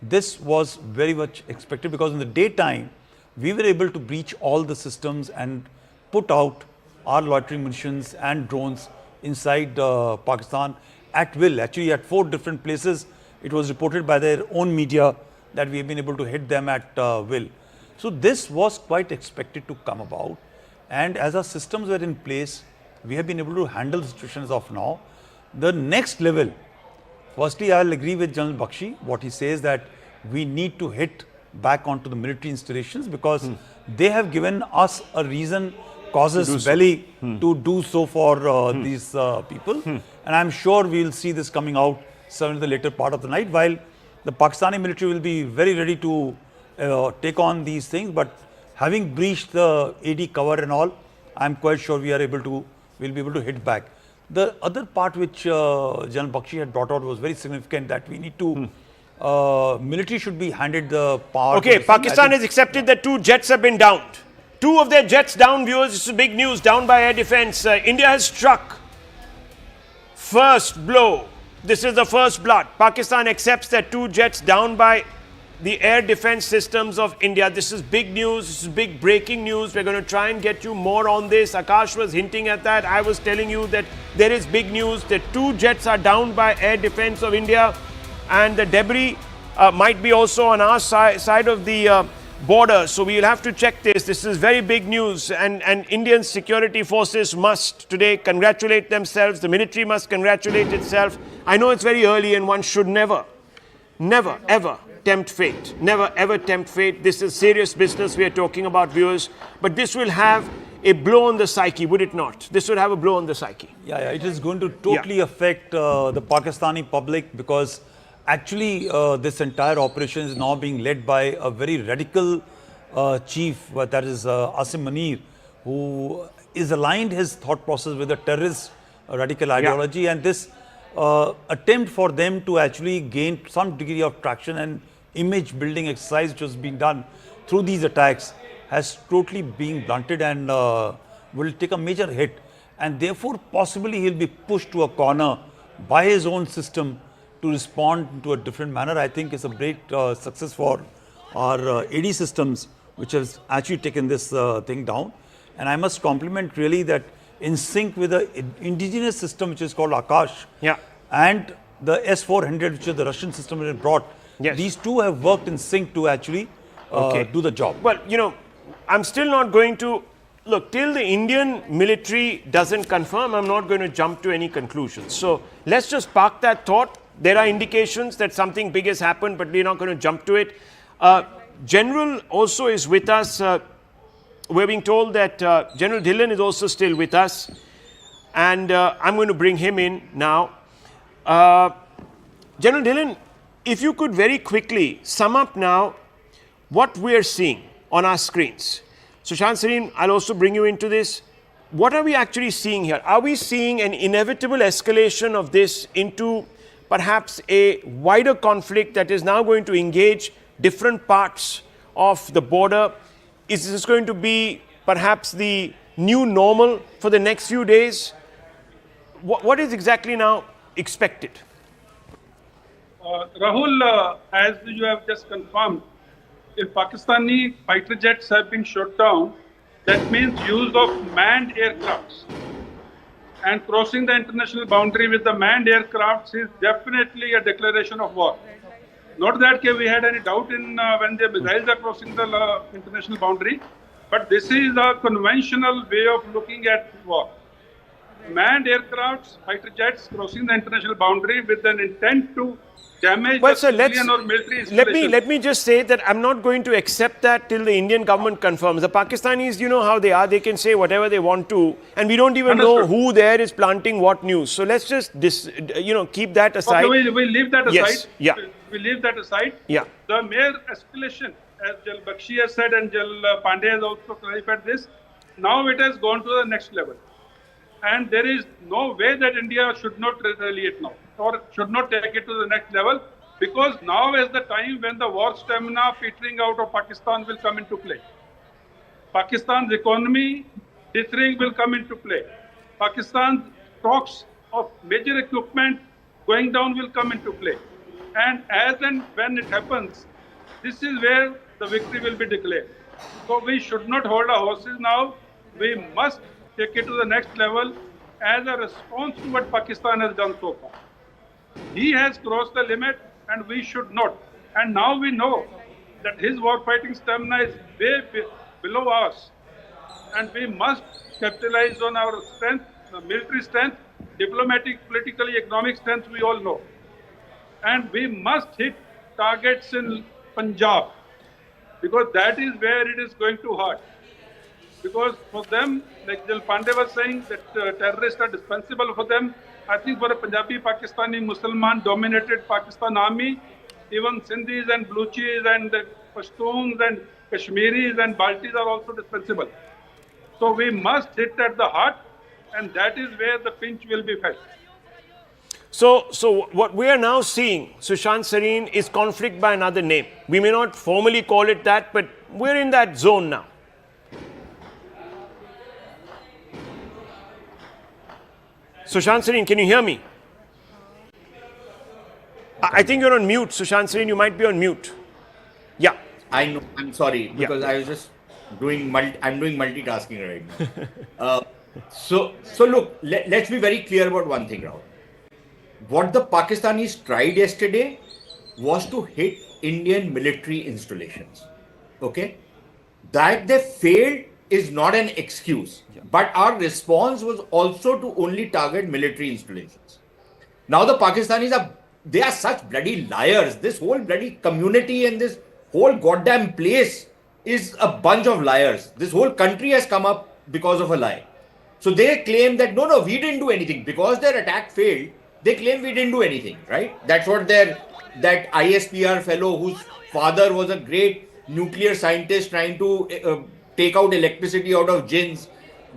this was very much expected, because in the daytime we were able to breach all the systems and put out our loitering munitions and drones inside Pakistan at will. Actually, at 4 different places, it was reported by their own media that we have been able to hit them at will. So this was quite expected to come about, and as our systems were in place, we have been able to handle the situation as of now. The next level, firstly, I will agree with General Bakshi, what he says, that we need to hit back onto the military installations, because they have given us a reason, casus belli, to do so for these people. And I am sure we will see this coming out certainly in the later part of the night, while the Pakistani military will be very ready to take on these things. But having breached the AD cover and all, I am quite sure we are able to, we'll be able to hit back. The other part which General Bakshi had brought out was very significant, that we need to, military should be handed the power. Okay, Pakistan has accepted that 2 jets have been downed. 2 of their jets down, viewers. This is big news, down by air defense. India has struck. First blow. This is the first blood. Pakistan accepts that 2 jets down by the air defense systems of India. This is big news. This is big breaking news. We're going to try and get you more on this. Akash was hinting at that. I was telling you that there is big news that 2 jets are down by air defense of India, and the debris might be also on our side of the border. So we will have to check this. This is very big news, and Indian security forces must today congratulate themselves. The military must congratulate itself. I know it's very early, and one should never, ever tempt fate. Never ever tempt fate. This is serious business we are talking about, viewers. But this will have a blow on the psyche, would it not? This would have a blow on the psyche. Yeah, it is going to totally affect the Pakistani public, because actually this entire operation is now being led by a very radical chief, that is Asim Munir, who is aligned his thought process with the terrorist radical ideology, and this attempt for them to actually gain some degree of traction and image building exercise which was being done through these attacks has totally been blunted, and will take a major hit, and therefore possibly he'll be pushed to a corner by his own system to respond to a different manner. I think it's a great success for our AD systems, which has actually taken this thing down. And I must compliment really that in sync with the indigenous system which is called Akash, and the S-400, which is the Russian system that it brought, these two have worked in sync to actually do the job. Well, you know, I'm still not going to, look, till the Indian military doesn't confirm, I'm not going to jump to any conclusions. So let's just park that thought. There are indications that something big has happened, but we're not going to jump to it. General also is with us. We're being told that General Dhillon is also still with us, and I'm going to bring him in now. General Dhillon, if you could very quickly sum up now what we're seeing on our screens. Sushant Sareen, I'll also bring you into this. What are we actually seeing here? Are we seeing an inevitable escalation of this into perhaps a wider conflict that is now going to engage different parts of the border? Is this going to be perhaps the new normal for the next few days? What is exactly now expected? Rahul, as you have just confirmed, if Pakistani fighter jets have been shot down, that means use of manned aircrafts. And crossing the international boundary with the manned aircrafts is definitely a declaration of war. Not that we had any doubt in when the missiles are crossing the international boundary, But this is a conventional way of looking at war. Manned aircrafts, fighter jets crossing the international boundary with an intent to damage Well, the sir, civilian or military installations. let me just say that I'm not going to accept that till the Indian government confirms. The Pakistanis, you know how they are; they can say whatever they want to, and we don't even know who there is planting what news. So let's just keep that aside. Okay, we leave that aside. Yes, yeah. We leave that aside. Yeah. The mere escalation, as Jal Bakshi has said and Jal Pandey has also clarified this, now it has gone to the next level. And there is no way that India should not retaliate now or should not take it to the next level, because now is the time when the war stamina petering out of Pakistan will come into play. Pakistan's economy dithering will come into play. Pakistan's stocks of major equipment going down will come into play. And as and when it happens, this is where the victory will be declared. So we should not hold our horses now. We must take it to the next level as a response to what Pakistan has done so far. He has crossed the limit and we should not. And now we know that his war fighting stamina is way below ours. And we must capitalize on our strength, the military strength, diplomatic, politically, economic strength, we all know. And we must hit targets in Punjab, because that is where it is going to hurt. Because for them, like Jal Pandey was saying, that terrorists are dispensable for them. I think for a Punjabi, Pakistani, Musliman dominated Pakistan army, even Sindhis and Baluchis and Pashtuns and Kashmiris and Baltis are also dispensable. So we must hit at the heart, and that is where the pinch will be felt. So what we are now seeing, Sushant Sareen, is conflict by another name. We may not formally call it that, but we're in that zone now. Sushant Sareen, can you hear me? I think you're on mute, Sushant Sareen. You might be on mute. Yeah. I know. I'm sorry because I was just doing I'm doing multitasking right now. So look, let's be very clear about one thing, Rahul. What the Pakistanis tried yesterday was to hit Indian military installations. Okay? That they failed is not an excuse. But our response was also to only target military installations. Now the Pakistanis they are such bloody liars. This whole bloody community and this whole goddamn place is a bunch of liars. This whole country has come up because of a lie. So they claim that no, we didn't do anything. Because their attack failed, they claim we didn't do anything, right? That's what that ISPR fellow whose father was a great nuclear scientist trying to take out electricity out of jinns,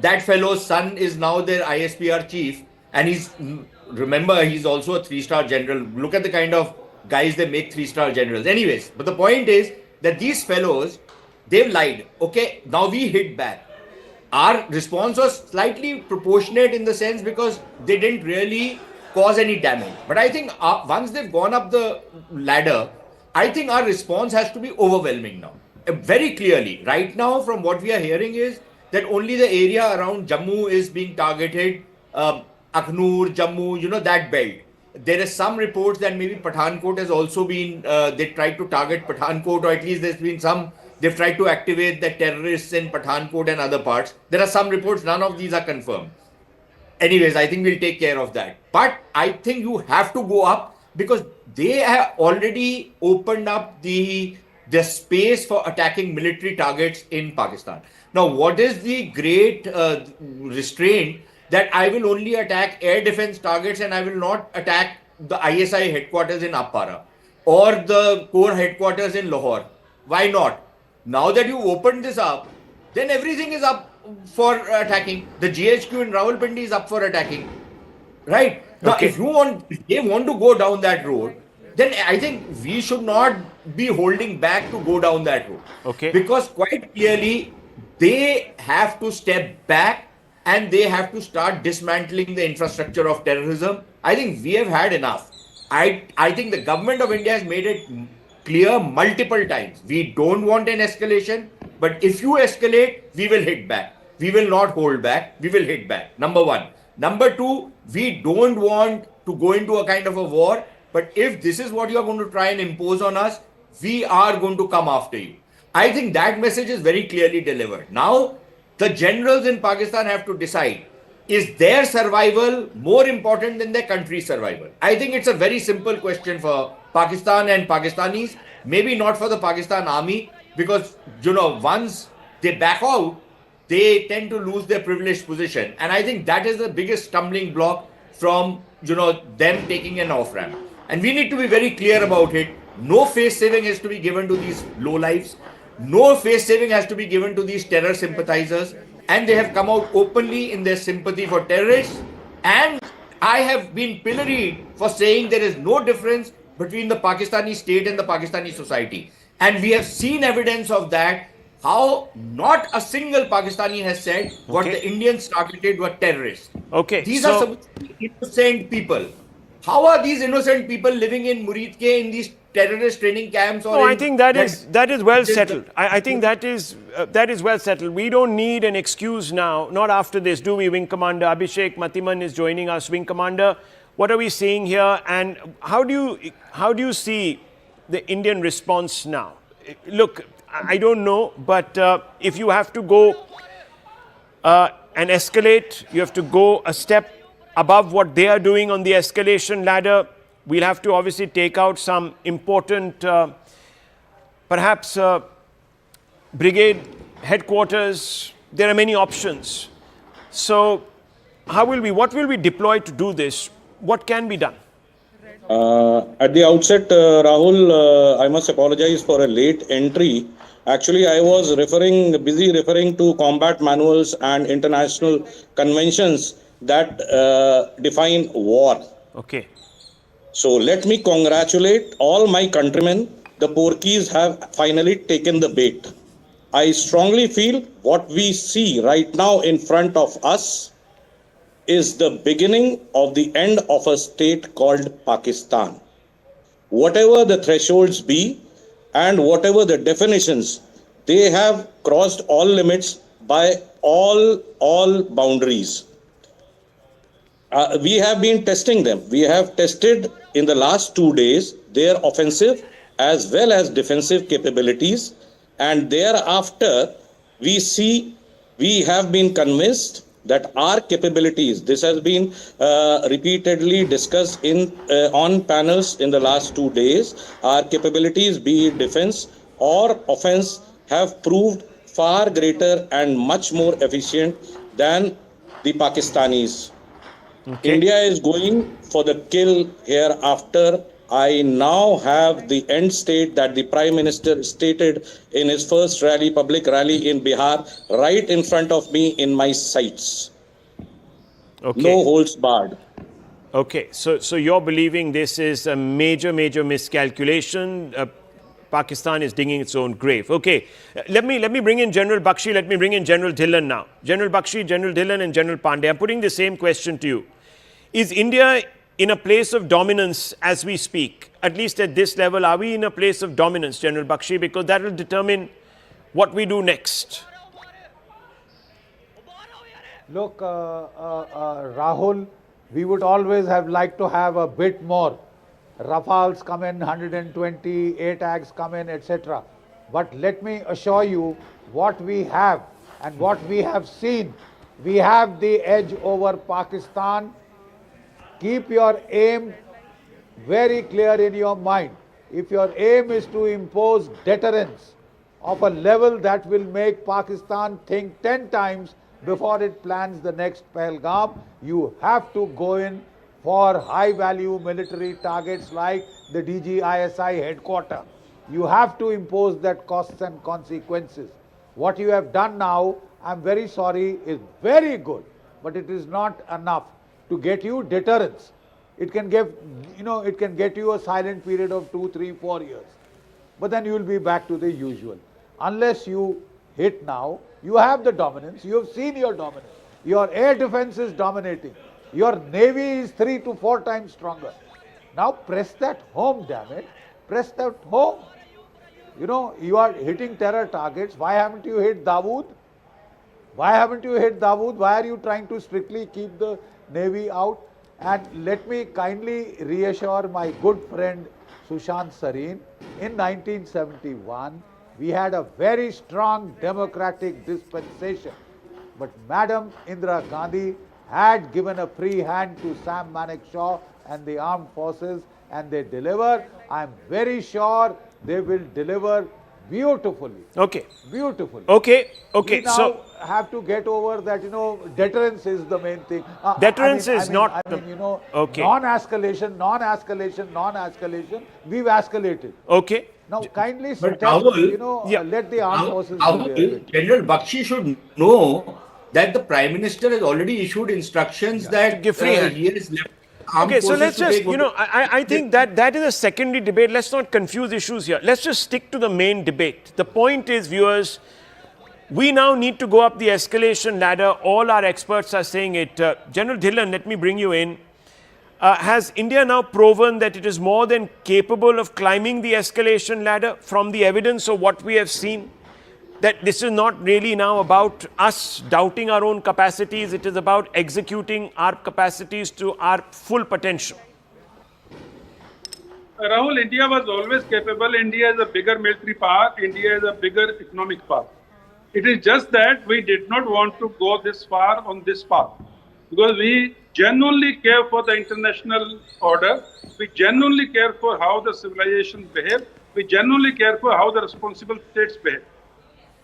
that fellow's son is now their ISPR chief, and remember, he's also a 3-star general. Look at the kind of guys they make 3-star generals. Anyways, but the point is that these fellows, they've lied. Okay, now we hit back. Our response was slightly proportionate in the sense because they didn't really cause any damage. But I think once they've gone up the ladder, I think our response has to be overwhelming now. Very clearly, right now, from what we are hearing is that only the area around Jammu is being targeted, Akhnur, Jammu, that belt. There is some reports that maybe Pathankot has also been, they tried to target Pathankot, or at least there's been they've tried to activate the terrorists in Pathankot and other parts. There are some reports, none of these are confirmed. Anyways, I think we'll take care of that. But I think you have to go up because they have already opened up the space for attacking military targets in Pakistan. Now, what is the great restraint that I will only attack air defense targets and I will not attack the ISI headquarters in Appara or the core headquarters in Lahore? Why not? Now that you opened this up, then everything is up for attacking. The GHQ in Rawalpindi is up for attacking. Right? Now, if they want to go down that road, then I think we should not be holding back to go down that road. Okay. Because quite clearly, they have to step back and they have to start dismantling the infrastructure of terrorism. I think we have had enough. I think the government of India has made it clear multiple times. We don't want an escalation, but if you escalate, we will hit back. We will not hold back. We will hit back. Number one. Number two, we don't want to go into a kind of a war, but if this is what you are going to try and impose on us, we are going to come after you. I think that message is very clearly delivered. Now, the generals in Pakistan have to decide, is their survival more important than their country's survival? I think it's a very simple question for Pakistan and Pakistanis, maybe not for the Pakistan army, because, once they back out, they tend to lose their privileged position. And I think that is the biggest stumbling block from, them taking an off-ramp. And we need to be very clear about it. No face saving has to be given to these lowlifes. No face saving has to be given to these terror sympathizers. And they have come out openly in their sympathy for terrorists. And I have been pilloried for saying there is no difference between the Pakistani state and the Pakistani society. And we have seen evidence of that, how not a single Pakistani has said what the Indians targeted were terrorists. Okay. These are some innocent people. How are these innocent people living in Muridke in these terrorist training camps? Or I think that is well settled. I think that is well settled. We don't need an excuse now. Not after this, do we, Wing Commander Abhishek Matiman is joining us. Wing Commander, what are we seeing here, and how do you see the Indian response now? Look, I don't know, but if you have to go and escalate, you have to go a step above what they are doing on the escalation ladder. We'll have to obviously take out some important, perhaps brigade headquarters. There are many options. So what will we deploy to do this? What can be done? At the outset, Rahul, I must apologize for a late entry. Actually, I was busy referring to combat manuals and international conventions that define war. Okay. So let me congratulate all my countrymen. The Porkies have finally taken the bait. I strongly feel what we see right now in front of us is the beginning of the end of a state called Pakistan. Whatever the thresholds be and whatever the definitions, they have crossed all limits by all boundaries. We have been testing them. We have tested in the last 2 days their offensive as well as defensive capabilities, and thereafter we have been convinced that our capabilities, this has been repeatedly discussed on panels in the last 2 days, our capabilities, be it defense or offense, have proved far greater and much more efficient than the Pakistanis. Okay. India is going for the kill hereafter. I now have the end state that the Prime Minister stated in his first public rally in Bihar, right in front of me in my sights. Okay. No holds barred. Okay, so you're believing this is a major miscalculation. Pakistan is digging its own grave. Okay, let me bring in General Bakshi. Let me bring in General Dhillon now. General Bakshi, General Dhillon, and General Pandey. I'm putting the same question to you. Is India in a place of dominance as we speak? At least at this level, are we in a place of dominance, General Bakshi? Because that will determine what we do next. Look, Rahul, we would always have liked to have a bit more. Rafales come in, 120, ATAGs come in, etc. But let me assure you, what we have and what we have seen, we have the edge over Pakistan. Keep your aim very clear in your mind. If your aim is to impose deterrence of a level that will make Pakistan think 10 times before it plans the next Pahalgam, you have to go in for high-value military targets like the DGISI headquarters. You have to impose that costs and consequences. What you have done now, I'm very sorry, is very good, but it is not enough to get you deterrence. It can get you a silent period of 2, 3, 4 years. But then you will be back to the usual. Unless you hit now, you have the dominance. You have seen your dominance. Your air defense is dominating. Your navy is 3 to 4 times stronger. Now press that home, damn it. Press that home. You are hitting terror targets. Why haven't you hit Dawood? Why haven't you hit Dawood? Why are you trying to strictly keep the navy out? And let me kindly reassure my good friend Sushant Sareen. In 1971, We had a very strong democratic dispensation. But Madam Indira Gandhi had given a free hand to Sam Manekshaw and the armed forces, and they deliver. I'm very sure they will deliver beautifully. Okay. Beautifully. Okay. Okay. We now So have to get over that, deterrence is the main thing. Deterrence is not I the- mean, Okay. non-escalation, we've escalated. okay. Now, kindly But step, Rahul, Yeah. let the armed forces do their Rahul, bit. General Bakshi should know that the Prime Minister has already issued instructions that Give free hand. he has left armed Okay, so forces let's to just, take I think that is a secondary debate. Let's not confuse issues here. Let's just stick to the main debate. The point is, viewers, we now need to go up the escalation ladder. All our experts are saying it. General Dhillon, let me bring you in. Has India now proven that it is more than capable of climbing the escalation ladder from the evidence of what we have seen? That this is not really now about us doubting our own capacities, it is about executing our capacities to our full potential. Rahul, India was always capable. India is a bigger military power. India is a bigger economic power. It is just that we did not want to go this far on this path because we genuinely care for the international order. We genuinely care for how the civilizations behave. We genuinely care for how the responsible states behave.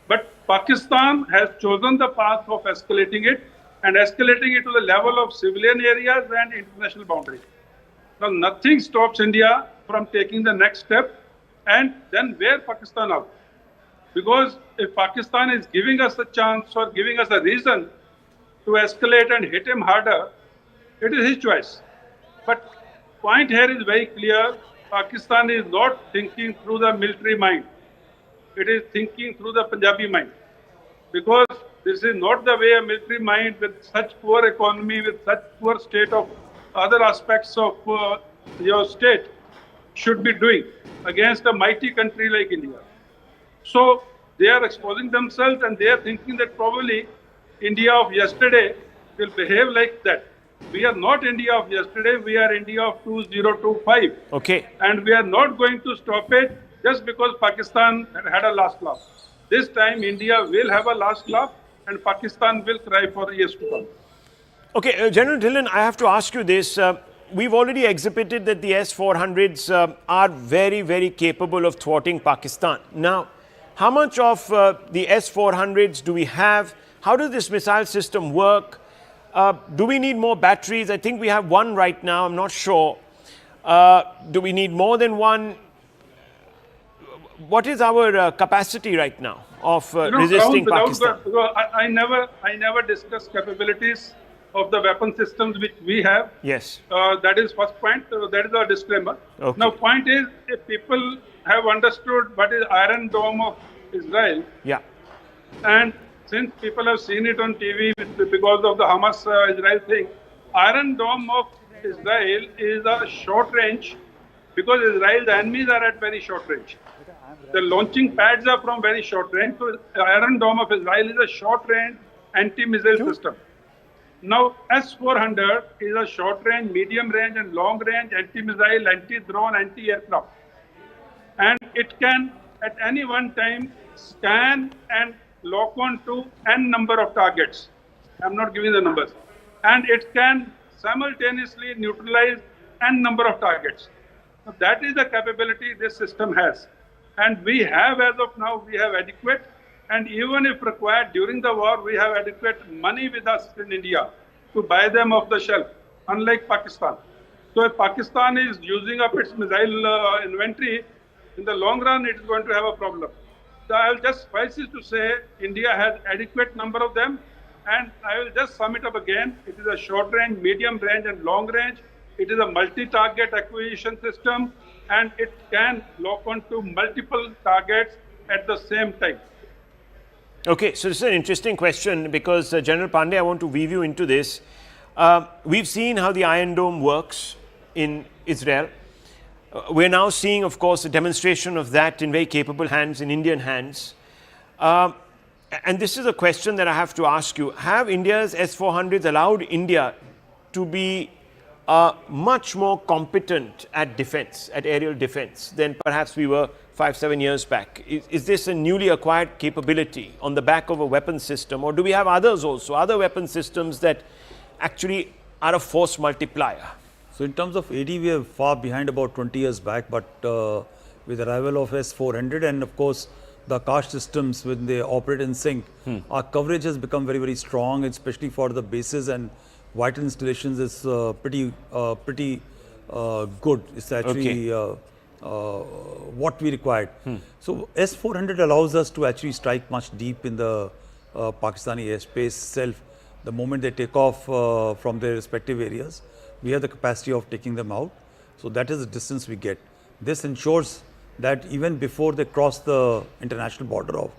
But Pakistan has chosen the path of escalating it and escalating it to the level of civilian areas and international boundaries. Now, nothing stops India from taking the next step and then wear Pakistan out. Because if Pakistan is giving us a chance or giving us a reason to escalate and hit him harder, it is his choice. But point here is very clear. Pakistan is not thinking through the military mind. It is thinking through the Punjabi mind. Because this is not the way a military mind with such poor economy, with such poor state of other aspects of your state should be doing against a mighty country like India. So they are exposing themselves and they are thinking that probably India of yesterday will behave like that. We are not India of yesterday, we are India of 2025. Okay. And we are not going to stop it just because Pakistan had a last laugh. This time India will have a last laugh and Pakistan will cry for years to come. Okay, General Dhillon, I have to ask you this. We've already exhibited that the S-400s are very, very capable of thwarting Pakistan. Now, how much of the S-400s do we have? How does this missile system work? Do we need more batteries? I think we have one right now, I'm not sure. Do we need more than one? What is our capacity right now of resisting Pakistan? I never discuss capabilities of the weapon systems which we have. Yes. That is first point. That is our disclaimer. Okay. Now, point is, if people have understood what is Iron Dome of Israel, Yeah. and since people have seen it on TV because of the Hamas-Israel thing, Iron Dome of Israel is a short range because Israel's enemies are at very short range. The launching pads are from very short range. So Iron Dome of Israel is a short range anti-missile system. Now S-400 is a short range, medium range and long range anti-missile, anti-drone, anti-aircraft. And it can at any one time scan and lock on to n number of targets. I'm not giving the numbers. And it can simultaneously neutralize n number of targets. So that is the capability this system has. And we have, as of now, we have adequate, and even if required during the war, we have adequate money with us in India to buy them off the shelf, unlike Pakistan. So if Pakistan is using up its missile inventory, in the long run, it is going to have a problem. So I will just suffice it to say India has adequate number of them, and I will just sum it up again. It is a short range, medium range, and long range. It is a multi-target acquisition system, and it can lock onto multiple targets at the same time. Okay, so this is an interesting question because General Pandey, I want to weave you into this. We've seen how the Iron Dome works in Israel. We're now seeing, of course, a demonstration of that in very capable hands, in Indian hands. And this is a question that I have to ask you. Have India's S-400s allowed India to be much more competent at defense, at aerial defense, than perhaps we were 5-7 years back. Is this a newly acquired capability on the back of a weapon system, or do we have others also, other weapon systems that actually are a force multiplier? So in terms of AD, we are far behind about 20 years back, but with the arrival of S-400 and of course the Akash systems, when they operate in sync, our coverage has become very, very strong, especially for the bases and vital installations is pretty good. It's actually what we required. So S-400 allows us to actually strike much deep in the Pakistani airspace itself. The moment they take off from their respective areas, we have the capacity of taking them out. So that is the distance we get. This ensures that even before they cross the international border of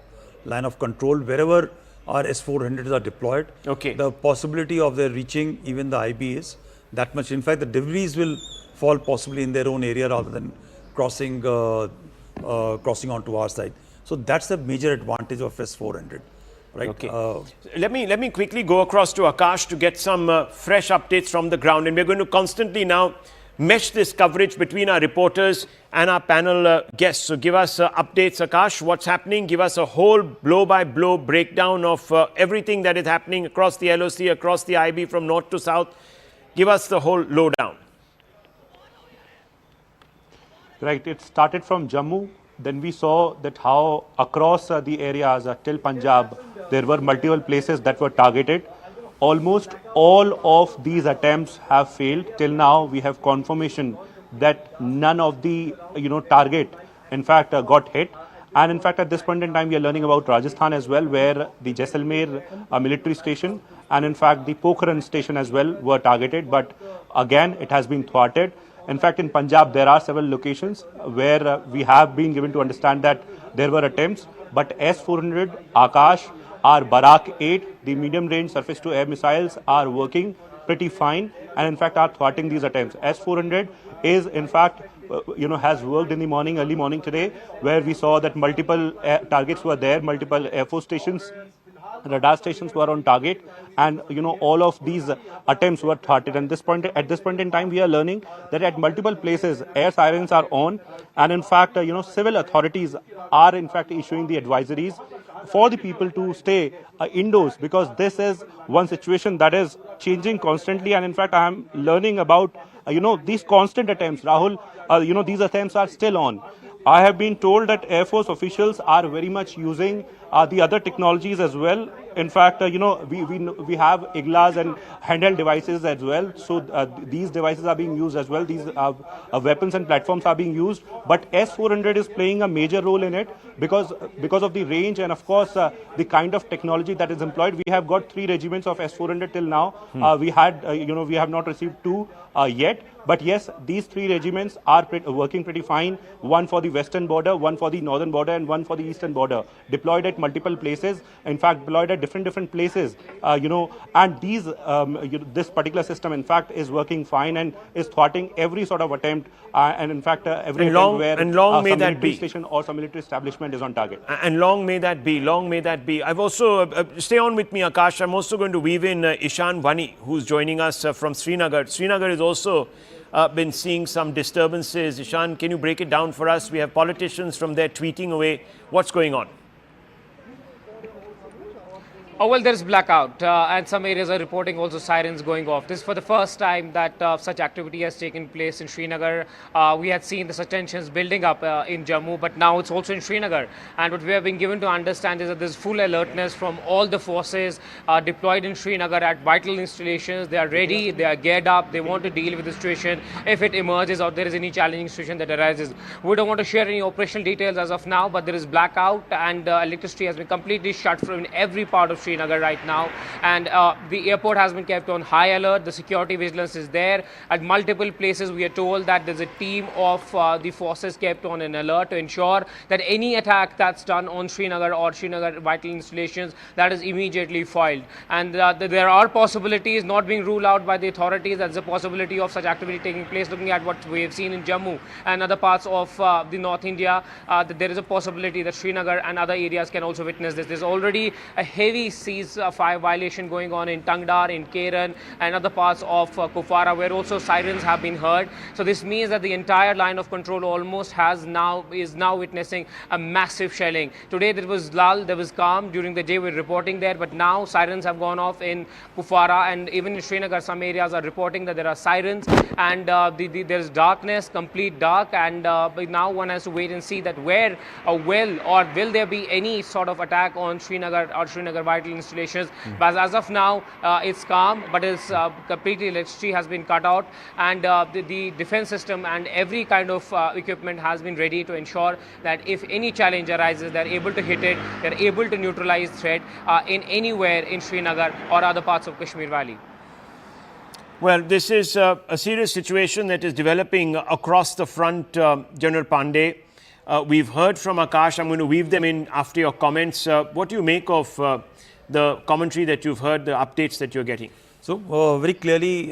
line of control, wherever our S-400s are deployed, the possibility of their reaching even the IB is that much. In fact, the debris will fall possibly in their own area rather than crossing onto our side. So that's the major advantage of S-400. Right. Let me quickly go across to Akash to get some fresh updates from the ground, and we're going to constantly now mesh this coverage between our reporters and our panel guests. So give us updates, Akash, what's happening. Give us a whole blow-by-blow breakdown of everything that is happening across the LOC, across the IB from north to south. Give us the whole lowdown. Right, it started from Jammu. Then we saw that how across the areas till Punjab, there were multiple places that were targeted. Almost all of these attempts have failed. Till now, we have confirmation that none of the target, in fact, got hit. And in fact, at this point in time, we are learning about Rajasthan as well, where the Jaisalmer military station and in fact the Pokhran station as well were targeted. But again, it has been thwarted. In fact, in Punjab, there are several locations where we have been given to understand that there were attempts, but S-400, Akash, our Barak 8, the medium-range surface-to-air missiles are working pretty fine and in fact are thwarting these attempts. S-400 is in fact, has worked in the morning, early morning today, where we saw that multiple targets were there, multiple Air Force stations, radar stations were on target, and all of these attempts were thwarted. And at this point in time, we are learning that at multiple places air sirens are on, and in fact civil authorities are in fact issuing the advisories for the people to stay indoors, because this is one situation that is changing constantly. And in fact, I am learning about these constant attempts, Rahul. These attempts are still on. I have been told that Air Force officials are very much using the other technologies as well. In fact, we have IGLAs and handheld devices as well. So these devices are being used as well. These weapons and platforms are being used. But S-400 is playing a major role in it because of the range and of course the kind of technology that is employed. We have got 3 regiments of S-400 till now. We have not received 2 yet. But yes, these 3 regiments are working pretty fine. One for the western border, one for the northern border, and one for the eastern border. Deployed at multiple places. In fact, deployed at different places. And this particular system, in fact, is working fine and is thwarting every sort of attempt. And in fact, every attempt where some military station or some military establishment is on target. And long may that be. Long may that be. I've also stay on with me, Akash. I'm also going to weave in Ishan Vani, who's joining us from Srinagar. Srinagar is also been seeing some disturbances. Ishan, can you break it down for us? We have politicians from there tweeting away. What's going on? Oh, well, there's blackout and some areas are reporting also sirens going off. This is for the first time that such activity has taken place in Srinagar. We had seen such tensions building up in Jammu, but now it's also in Srinagar. And what we have been given to understand is that there's full alertness from all the forces deployed in Srinagar at vital installations. They are ready, they are geared up, they want to deal with the situation if it emerges or there is any challenging situation that arises. We don't want to share any operational details as of now, but there is blackout and electricity has been completely shut from every part of Srinagar right now, and the airport has been kept on high alert. The security vigilance is there at multiple places. We are told that there's a team of the forces kept on an alert to ensure that any attack that's done on Srinagar or Srinagar vital installations, that is immediately foiled. And there are possibilities not being ruled out by the authorities. That's a possibility of such activity taking place. Looking at what we have seen in Jammu and other parts of the North India, that there is a possibility that Srinagar and other areas can also witness this. There's already a heavy ceasefire violation going on in Tangdar, in Keren, and other parts of Kupwara, where also sirens have been heard. So this means that the entire line of control almost is now witnessing a massive shelling. Today there was lull, there was calm during the day. We're reporting there, but now sirens have gone off in Kupwara, and even in Srinagar, some areas are reporting that there are sirens, and there's darkness, complete dark, and but now one has to wait and see that where will there be any sort of attack on Srinagar or Srinagar vital installations. But as of now, it's calm, but it's completely electricity has been cut out, and the defense system and every kind of equipment has been ready to ensure that if any challenge arises, they're able to hit it, they're able to neutralize threat in anywhere in Srinagar or other parts of Kashmir Valley. Well, this is a serious situation that is developing across the front, General Pandey. We've heard from Akash. I'm going to weave them in after your comments. What do you make of the commentary that you've heard, the updates that you're getting? So, very clearly,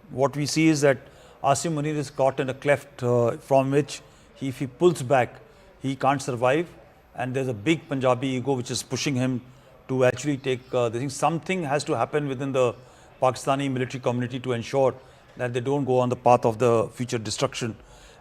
what we see is that Asim Munir is caught in a cleft from which if he pulls back, he can't survive. And there's a big Punjabi ego which is pushing him to actually take the thing. Something has to happen within the Pakistani military community to ensure that they don't go on the path of the future destruction.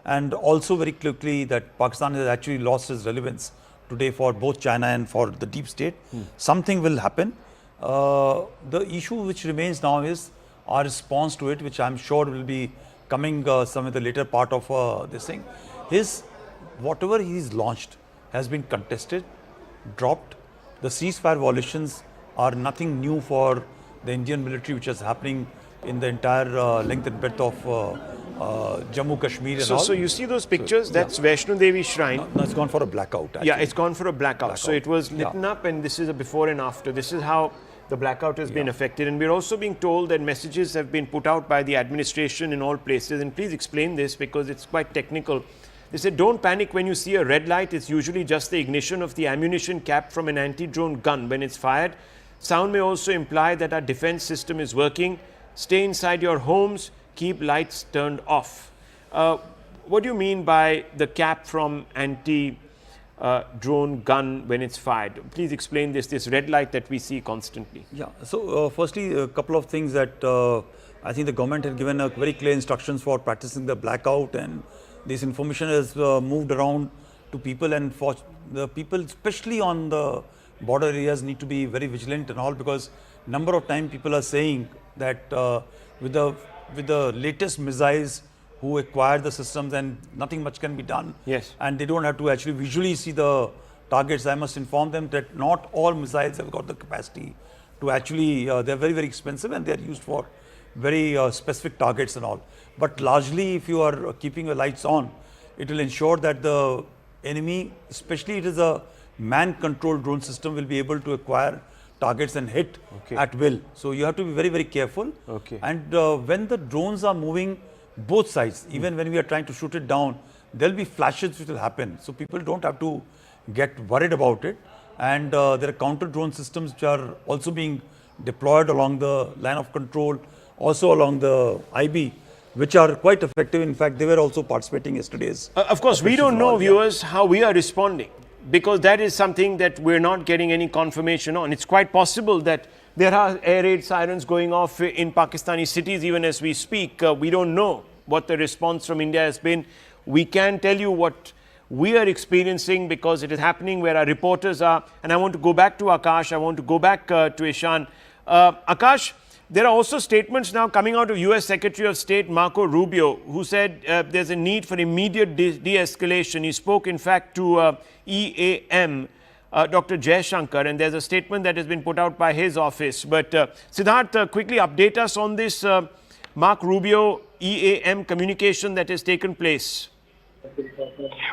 And also very quickly that Pakistan has actually lost its relevance today for both China and for the deep state. Something will happen. The issue which remains now is our response to it, which I'm sure will be coming some in the later part of this thing. Whatever he's launched has been contested, dropped. The ceasefire violations are nothing new for the Indian military, which is happening in the entire length and breadth of Jammu, Kashmir and all. So you see those pictures? That's Vaishno Devi Shrine. No, it's gone for a blackout. Actually. Yeah, it's gone for a blackout. So it was lit up, and this is a before and after. This is how the blackout has been affected. And we're also being told that messages have been put out by the administration in all places. And please explain this because it's quite technical. They said, don't panic when you see a red light. It's usually just the ignition of the ammunition cap from an anti-drone gun when it's fired. Sound may also imply that our defense system is working. Stay inside your homes. Keep lights turned off. What do you mean by the cap from anti-drone gun when it's fired? Please explain this red light that we see constantly. Yeah, so firstly, a couple of things that I think the government had given a very clear instructions for practicing the blackout, and this information has moved around to people, and for the people, especially on the border areas, need to be very vigilant and all, because number of times people are saying that with the latest missiles who acquire the systems and nothing much can be done. Yes. And they don't have to actually visually see the targets. I must inform them that not all missiles have got the capacity to actually, they're very, very expensive and they're used for very specific targets and all. But largely, if you are keeping your lights on, it will ensure that the enemy, especially it is a man-controlled drone system, will be able to acquire targets and hit at will. So you have to be very, very careful. And when the drones are moving both sides, even when we are trying to shoot it down, there will be flashes which will happen. So people don't have to get worried about it. And there are counter drone systems which are also being deployed along the line of control, also along the IB, which are quite effective. In fact, they were also participating yesterday's. Of course, we don't know, viewers, how we are responding, because that is something that we're not getting any confirmation on. It's quite possible that there are air raid sirens going off in Pakistani cities even as we speak. We don't know what the response from India has been. We can tell you what we are experiencing because it is happening where our reporters are. And I want to go back to Akash. I want to go back to Ishan. Akash, there are also statements now coming out of US Secretary of State Marco Rubio, who said there's a need for immediate de-escalation. He spoke, in fact, to EAM, Dr. Jaishankar, and there's a statement that has been put out by his office. But Siddharth, quickly update us on this Mark Rubio EAM communication that has taken place.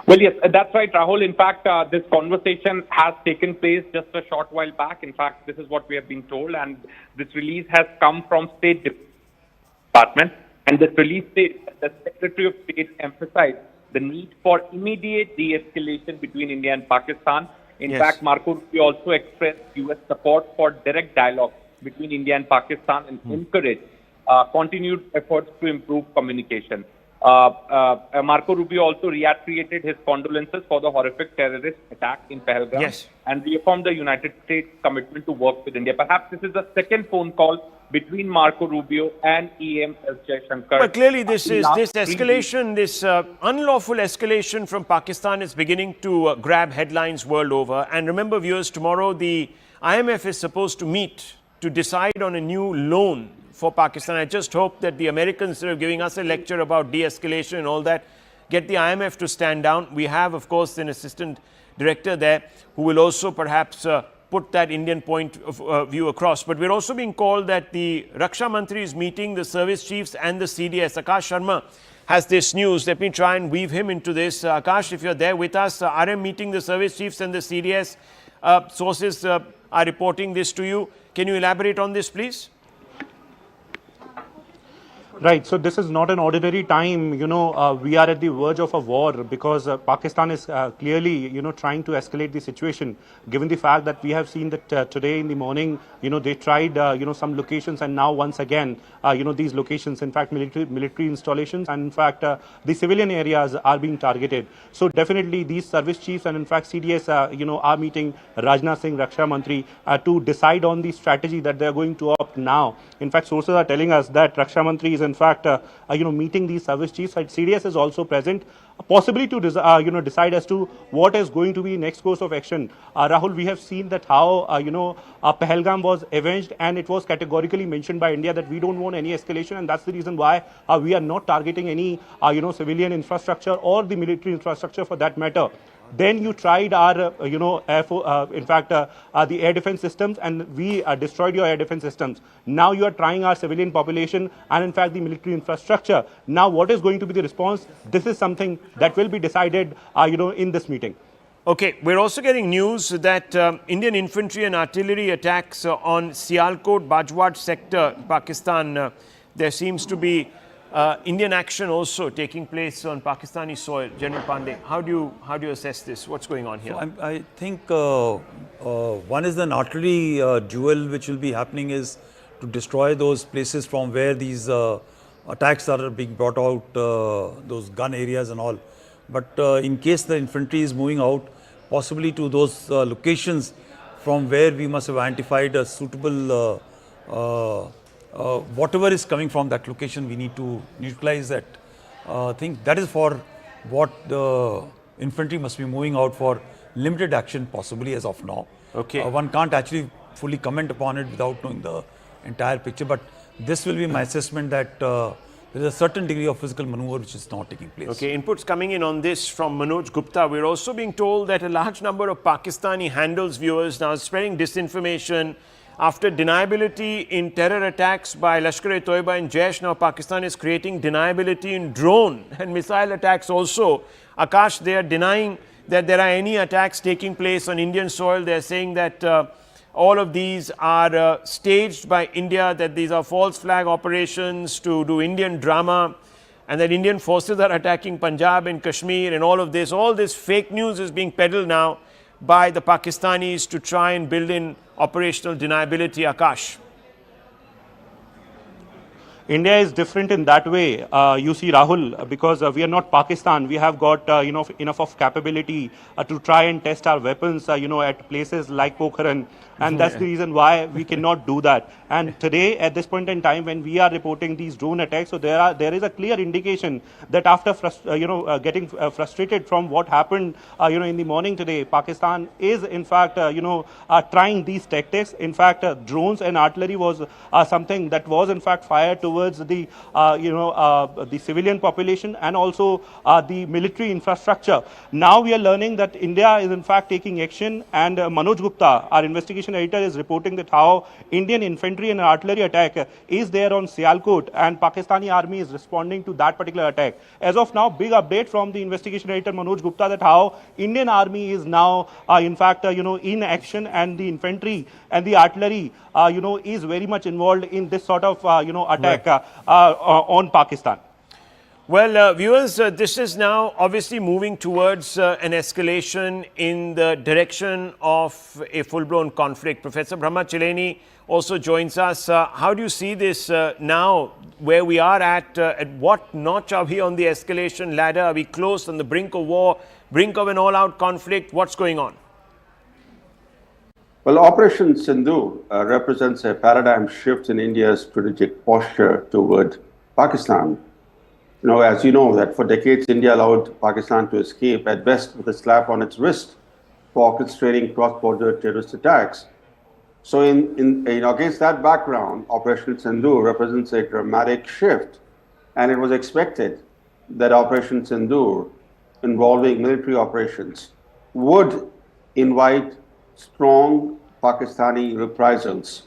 Well, yes, that's right, Rahul. In fact, this conversation has taken place just a short while back. In fact, this is what we have been told, and this release has come from State Department. And this release states that the Secretary of State emphasized the need for immediate de-escalation between India and Pakistan. In fact, Marco Rubio also expressed U.S. support for direct dialogue between India and Pakistan and encouraged continued efforts to improve communication. Marco Rubio also reiterated his condolences for the horrific terrorist attack in Pahalgam, Yes. and reaffirmed the United States' commitment to work with India. Perhaps this is the second phone call between Marco Rubio and EM S. Jaishankar. But clearly this in last 3 weeks. escalation, this unlawful escalation from Pakistan is beginning to grab headlines world over. And remember, viewers, tomorrow the IMF is supposed to meet to decide on a new loan for Pakistan. I just hope that the Americans, instead of giving us a lecture about de-escalation and all that, get the IMF to stand down. We have, of course, an assistant director there who will also perhaps put that Indian point of view across. But we're also being called that the Raksha Mantri is meeting the service chiefs and the CDS. Akash Sharma has this news. Let me try and weave him into this. Akash, if you're there with us, RM meeting the service chiefs and the CDS. Sources are reporting this to you. Can you elaborate on this, please? Right. So this is not an ordinary time. We are at the verge of a war because Pakistan is clearly, trying to escalate the situation. Given the fact that we have seen that today in the morning, they tried, some locations, and now once again, these locations, in fact, military installations, and in fact, the civilian areas are being targeted. So definitely these service chiefs and in fact CDS, are meeting Rajnath Singh, Raksha Mantri, to decide on the strategy that they are going to opt now. In fact, sources are telling us that Raksha Mantri is in fact, meeting these service chiefs. CDS is also present, possibly to decide as to what is going to be next course of action. Rahul, we have seen that how Pahalgam was avenged, and it was categorically mentioned by India that we don't want any escalation, and that's the reason why we are not targeting any civilian infrastructure or the military infrastructure for that matter. Then you tried our, the air defense systems, and we destroyed your air defense systems. Now you are trying our civilian population and in fact the military infrastructure. Now what is going to be the response? This is something that will be decided, in this meeting. Okay, we're also getting news that Indian infantry and artillery attacks on Sialkot, Bajwat sector, Pakistan, there seems to be Indian action also taking place on Pakistani soil. General Pandey, how do you assess this? What's going on here? So I think one is an artillery duel which will be happening is to destroy those places from where these attacks are being brought out, those gun areas and all. But in case the infantry is moving out, possibly to those locations from where we must have identified a suitable whatever is coming from that location, we need to neutralize that. I think that is for what the infantry must be moving out for limited action, possibly as of now. Okay. One can't actually fully comment upon it without knowing the entire picture, but this will be my assessment that there is a certain degree of physical maneuver which is not taking place. Okay, inputs coming in on this from Manoj Gupta. We're also being told that a large number of Pakistani handles, viewers, now spreading disinformation after deniability in terror attacks by Lashkar-e-Toiba and Jaish. Now Pakistan is creating deniability in drone and missile attacks also. Akash, they are denying that there are any attacks taking place on Indian soil. They are saying that all of these are staged by India, that these are false flag operations to do Indian drama, and that Indian forces are attacking Punjab and Kashmir and all of this. All this fake news is being peddled now by the Pakistanis to try and build in operational deniability. Akash. India is different in that way, you see, Rahul, because we are not Pakistan. We have got enough of capability to try and test our weapons, at places like Pokhran, and that's the reason why we cannot do that. And today, at this point in time, when we are reporting these drone attacks, so there is a clear indication that after getting frustrated from what happened, in the morning today, Pakistan is in fact trying these tactics. In fact, drones and artillery was something that was in fact fired towards the the civilian population and also the military infrastructure. Now we are learning that India is in fact taking action, and Manoj Gupta, our investigation editor, is reporting that how Indian infantry and artillery attack is there on Sialkot, and Pakistani army is responding to that particular attack. As of now, big update from the investigation editor Manoj Gupta that how Indian army is now in fact in action, and the infantry and the artillery is very much involved in this sort of attack on Pakistan. Well, viewers, this is now obviously moving towards an escalation in the direction of a full-blown conflict. Professor Brahma Chileni also joins us. How do you see this now, where we are at what notch are we on the escalation ladder? Are we close on the brink of war, brink of an all-out conflict? What's going on? Well, Operation Sindoor represents a paradigm shift in India's strategic posture toward Pakistan. As you know, that for decades, India allowed Pakistan to escape, at best with a slap on its wrist, for orchestrating cross-border terrorist attacks. So against that background, Operation Sindoor represents a dramatic shift. And it was expected that Operation Sindoor, involving military operations, would invite strong Pakistani reprisals.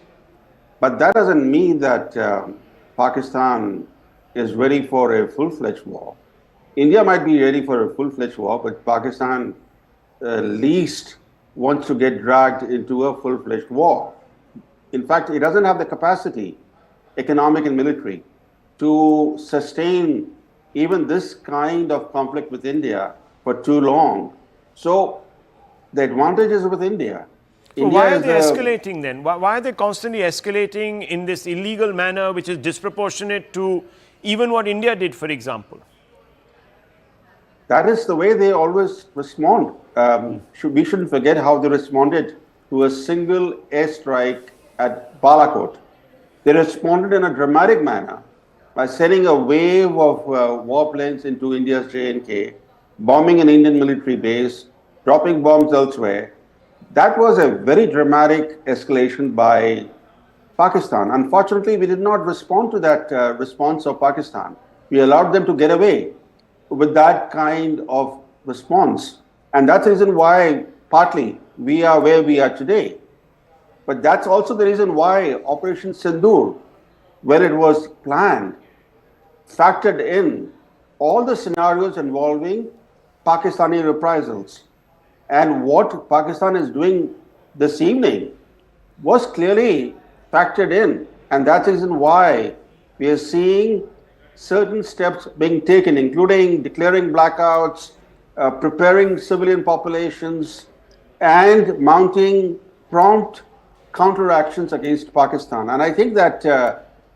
But that doesn't mean that Pakistan is ready for a full-fledged war. India might be ready for a full-fledged war, but Pakistan least wants to get dragged into a full-fledged war. In fact, it doesn't have the capacity, economic and military, to sustain even this kind of conflict with India for too long. So the advantage is with India. So why are they escalating then? Why are they constantly escalating in this illegal manner, which is disproportionate to even what India did, for example? That is the way they always respond. We shouldn't forget how they responded to a single airstrike at Balakot. They responded in a dramatic manner by sending a wave of warplanes into India's J&K, bombing an Indian military base, dropping bombs elsewhere. That was a very dramatic escalation by Pakistan. Unfortunately, we did not respond to that response of Pakistan. We allowed them to get away with that kind of response. And that's the reason why, partly, we are where we are today. But that's also the reason why Operation Sindoor, when it was planned, factored in all the scenarios involving Pakistani reprisals. And what Pakistan is doing this evening was clearly factored in, and that's the reason why we are seeing certain steps being taken, including declaring blackouts, preparing civilian populations, and mounting prompt counteractions against Pakistan. And I think that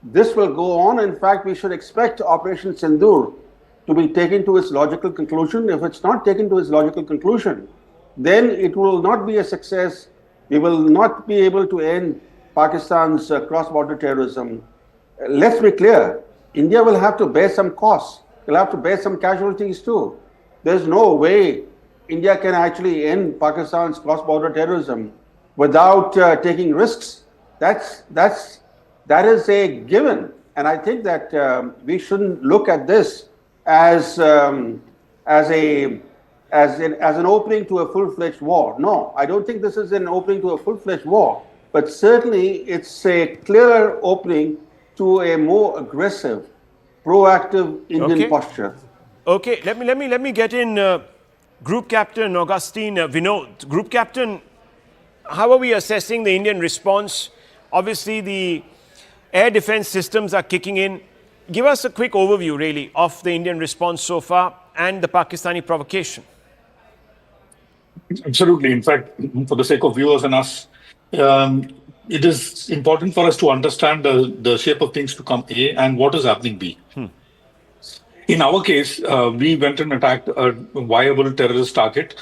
this will go on. In fact, we should expect Operation Sindoor to be taken to its logical conclusion. If it's not taken to its logical conclusion, then it will not be a success. We will not be able to end Pakistan's cross-border terrorism. Let's be clear, India will have to bear some costs. Will have to bear some casualties too. There's no way India can actually end Pakistan's cross-border terrorism without taking risks. That is a given. And I think that we shouldn't look at this as an opening to a full-fledged war. No, I don't think this is an opening to a full-fledged war. But certainly, it's a clearer opening to a more aggressive, proactive Indian posture. Okay, let me get in Group Captain Augustine Vinod. Group Captain, how are we assessing the Indian response? Obviously, the air defense systems are kicking in. Give us a quick overview, really, of the Indian response so far and the Pakistani provocation. Absolutely. In fact, for the sake of viewers and us, it is important for us to understand the shape of things to come A and what is happening B. In our case, we went and attacked a viable terrorist target.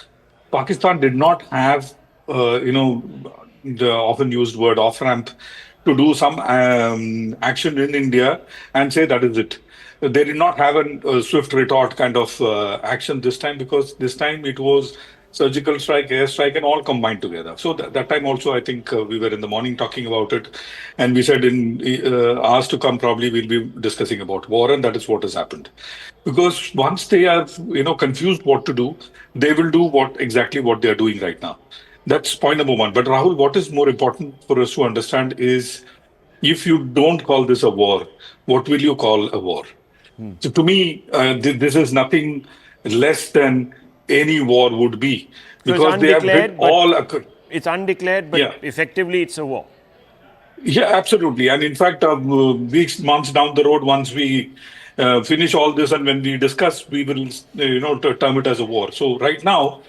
Pakistan did not have, the often used word off-ramp to do some action in India and say that is it. They did not have a swift retort kind of action this time, because this time it was surgical strike, airstrike, and all combined together. So that time also, I think we were in the morning talking about it, and we said in hours to come, probably we'll be discussing about war, and that is what has happened. Because once they are, confused what to do, they will do exactly what they are doing right now. That's point number one. But Rahul, what is more important for us to understand is, if you don't call this a war, what will you call a war? So to me, this is nothing less than any war would be, because they have been all. It's undeclared, but effectively it's a war. Yeah, absolutely. And in fact, weeks, months down the road, once we finish all this, and when we discuss, we will, term it as a war. So right now,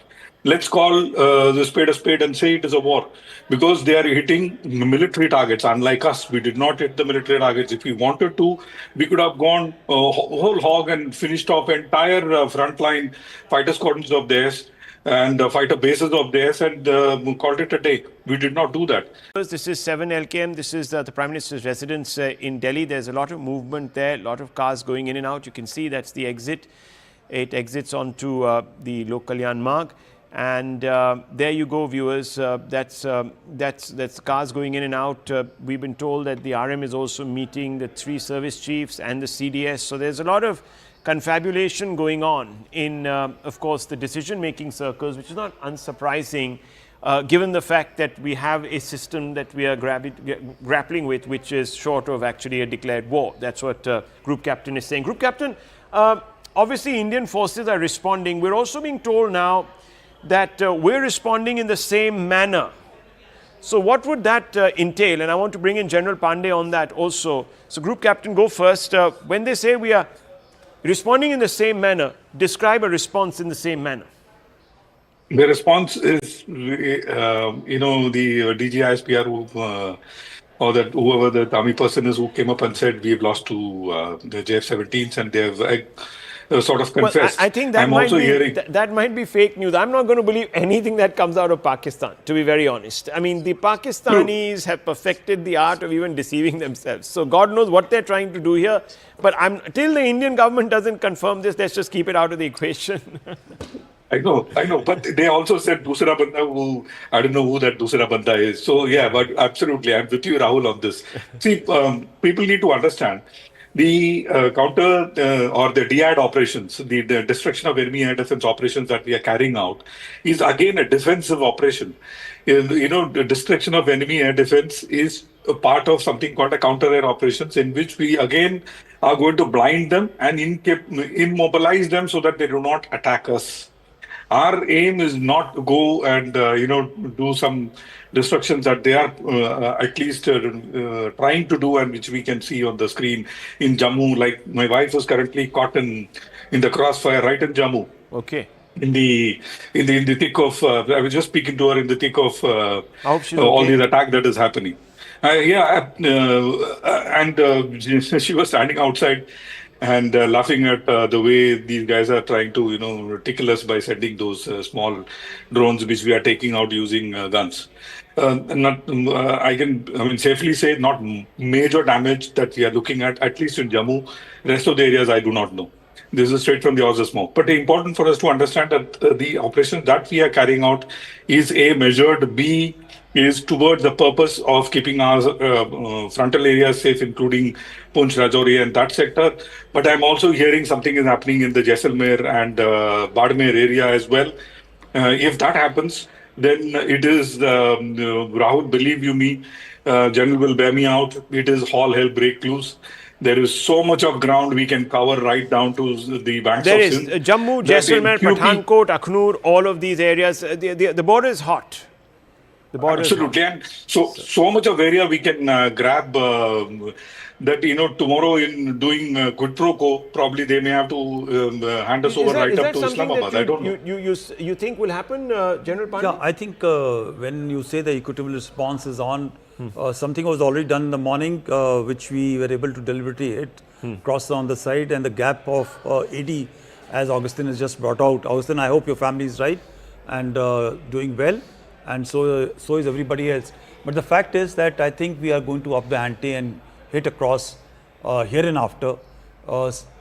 let's call the spade and say it is a war, because they are hitting military targets. Unlike us, we did not hit the military targets. If we wanted to, we could have gone whole hog and finished off entire frontline fighter squadrons of theirs and fighter bases of theirs and called it a day. We did not do that. This is 7 LKM. This is the Prime Minister's residence in Delhi. There's a lot of movement there, a lot of cars going in and out. You can see that's the exit. It exits onto the Lok Kalyan Marg. And there you go, viewers. That's cars going in and out. We've been told that the RM is also meeting the 3 service chiefs and the CDS. So there's a lot of confabulation going on in, of course, the decision-making circles, which is not unsurprising, given the fact that we have a system that we are grappling with, which is short of actually a declared war. That's what Group Captain is saying. Group Captain, obviously Indian forces are responding. We're also being told now that we're responding in the same manner. So what would that entail? And I want to bring in General Pandey on that also. So Group Captain, go first. When they say we are responding in the same manner, describe a response in the same manner. The response is, the DGISPR or that whoever the army person is who came up and said we've lost to the JF-17s, and they've sort of confessed. Well, I think that that might be fake news. I'm not going to believe anything that comes out of Pakistan, to be very honest. I mean, the Pakistanis have perfected the art of even deceiving themselves. So God knows what they're trying to do here. But till the Indian government doesn't confirm this, let's just keep it out of the equation. I know. But they also said Dusra Banda, who, I don't know who that Dusra Banda is. So yeah, but absolutely, I'm with you, Rahul, on this. See, people need to understand the counter or the DIAD operations, the destruction of enemy air defense operations that we are carrying out is again a defensive operation. The destruction of enemy air defense is a part of something called a counter air operations, in which we again are going to blind them and immobilize them so that they do not attack us. Our aim is not to go and do some destructions that they are at least trying to do, and which we can see on the screen in Jammu. Like my wife is currently caught in the crossfire right in Jammu. Okay. In the thick of, I was just speaking to her in the thick of all these attack that is happening. She was standing outside and laughing at the way these guys are trying to, tickle us by sending those small drones, which we are taking out using guns. I can safely say not major damage that we are looking at least in Jammu. Rest of the areas, I do not know. This is straight from the horse's mouth. But important for us to understand that the operation that we are carrying out is A, measured, B, is towards the purpose of keeping our frontal areas safe, including Poonch, Rajouri and that sector. But I'm also hearing something is happening in the Jaisalmer and Badmer area as well. If that happens, then it is, Rahul, believe you me, General will bear me out, it is all hell break loose. There is so much of ground we can cover right down to the banks of Sindh. There is Jammu, Jaisalmer, Pathankot, Akhnur, all of these areas. The border is hot. The border absolutely, and so much of area we can grab that tomorrow in doing quid pro quo, probably they may have to hand us over right up to Islamabad. I don't know. You think will happen, General Pandey? Yeah, I think when you say the equitable response is on, something was already done in the morning, which we were able to deliberately hit, cross on the side, and the gap of 80, as Augustine has just brought out. Augustine, I hope your family is right and doing well. And so is everybody else. But the fact is that I think we are going to up the ante and hit across here and after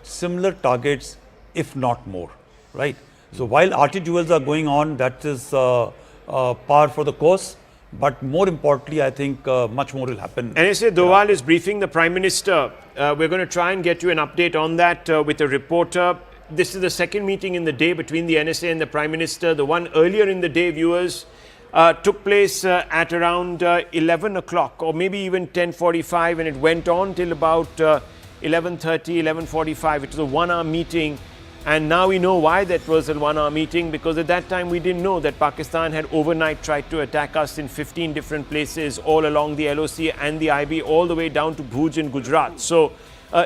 similar targets, if not more, right? So while RT duels are going on, that is par for the course. But more importantly, I think much more will happen. NSA Doval is briefing the Prime Minister. We're going to try and get you an update on that with a reporter. This is the second meeting in the day between the NSA and the Prime Minister. The one earlier in the day, viewers, took place at around 11 o'clock or maybe even 10:45, and it went on till about 11:30, 11:45. It was a 1-hour meeting, and now we know why that was a 1-hour meeting, because at that time we didn't know that Pakistan had overnight tried to attack us in 15 different places all along the LOC and the IB, all the way down to Bhuj in Gujarat. So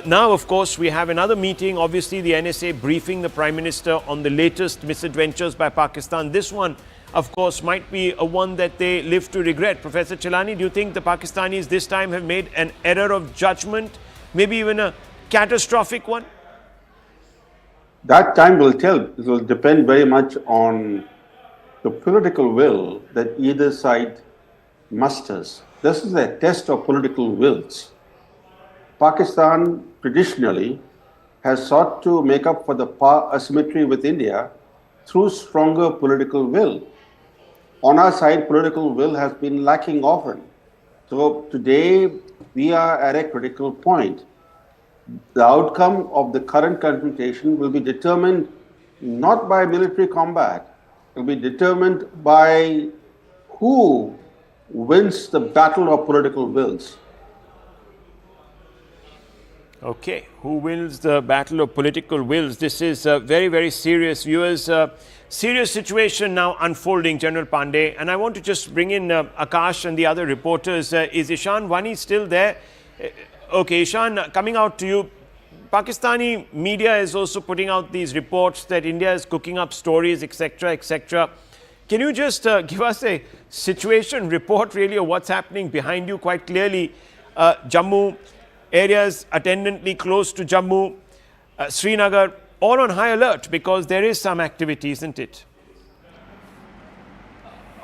Now, of course, we have another meeting. Obviously, the NSA briefing the Prime Minister on the latest misadventures by Pakistan. This one, of course, might be a one that they live to regret. Professor Chilani, do you think the Pakistanis this time have made an error of judgment, maybe even a catastrophic one? That time will tell. It will depend very much on the political will that either side musters. This is a test of political wills. Pakistan traditionally has sought to make up for the power asymmetry with India through stronger political will. On our side, political will has been lacking often. So today, we are at a critical point. The outcome of the current confrontation will be determined not by military combat, it will be determined by who wins the battle of political wills. Okay, who wins the battle of political wills? This is very, very serious, viewers. Serious situation now unfolding, General Pandey. And I want to just bring in Akash and the other reporters. Is Ishan Wani still there? Okay, Ishan, coming out to you. Pakistani media is also putting out these reports that India is cooking up stories, etc., etc. Can you just give us a situation report, really, of what's happening behind you quite clearly? Jammu, areas attendantly close to Jammu, Srinagar, all on high alert because there is some activity, isn't it?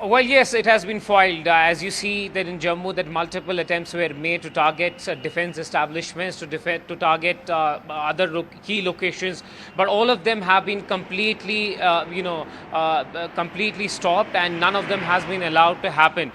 Well, yes, it has been foiled. As you see that in Jammu, that multiple attempts were made to target defense establishments, to target other key locations, but all of them have been completely, completely stopped, and none of them has been allowed to happen.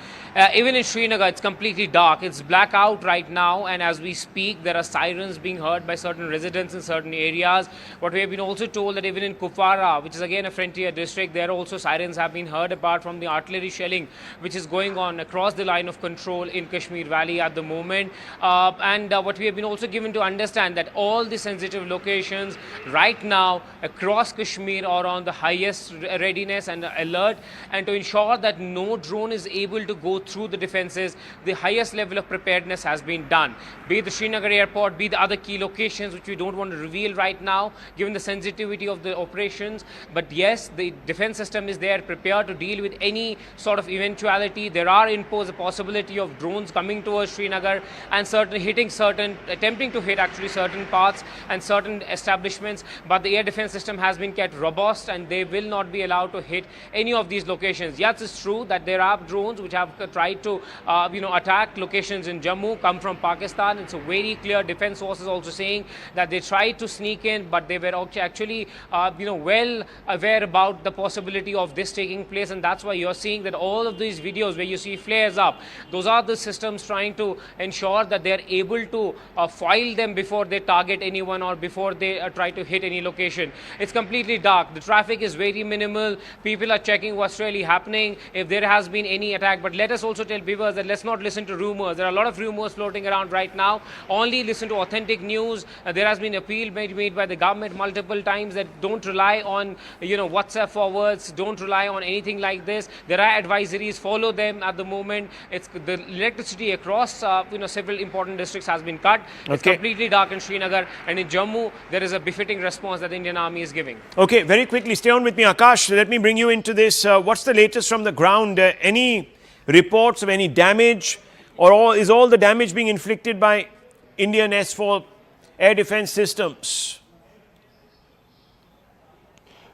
Even in Srinagar, it's completely dark. It's blackout right now, and as we speak, there are sirens being heard by certain residents in certain areas. But we have been also told that even in Kupwara, which is again a frontier district, there also sirens have been heard, apart from the artillery shelling which is going on across the line of control in Kashmir Valley at the moment. What we have been also given to understand that all the sensitive locations right now across Kashmir are on the highest readiness and alert, and to ensure that no drone is able to go through the defenses, the highest level of preparedness has been done. Be it the Srinagar airport, be the other key locations which we don't want to reveal right now given the sensitivity of the operations. But yes, the defense system is there prepared to deal with any sort of eventuality. There are imposed a possibility of drones coming towards Srinagar and attempting to hit actually certain parts and certain establishments, but the air defense system has been kept robust and they will not be allowed to hit any of these locations. Yes, it's true that there are drones which have tried to attack locations in Jammu, come from Pakistan. It's a very clear. Defense sources also saying that they tried to sneak in, but they were actually well aware about the possibility of this taking place, and that's why you're seeing that all of these videos where you see flares up, those are the systems trying to ensure that they're able to foil them before they target anyone or before they try to hit any location. It's completely dark. The traffic is very minimal. People are checking what's really happening, if there has been any attack. But let us also tell viewers that let's not listen to rumors. There are a lot of rumors floating around right now. Only listen to authentic news. There has been appeal made by the government multiple times that don't rely on WhatsApp forwards, don't rely on anything like this. There are advisories, follow them at the moment. It's the electricity across several important districts has been cut. It's completely dark in Srinagar, and in Jammu there is a befitting response that the Indian Army is giving. Okay, very quickly, stay on with me, Akash. Let me bring you into this. What's the latest from the ground? Any reports of any damage, or is all the damage being inflicted by Indian S-4 air defense systems?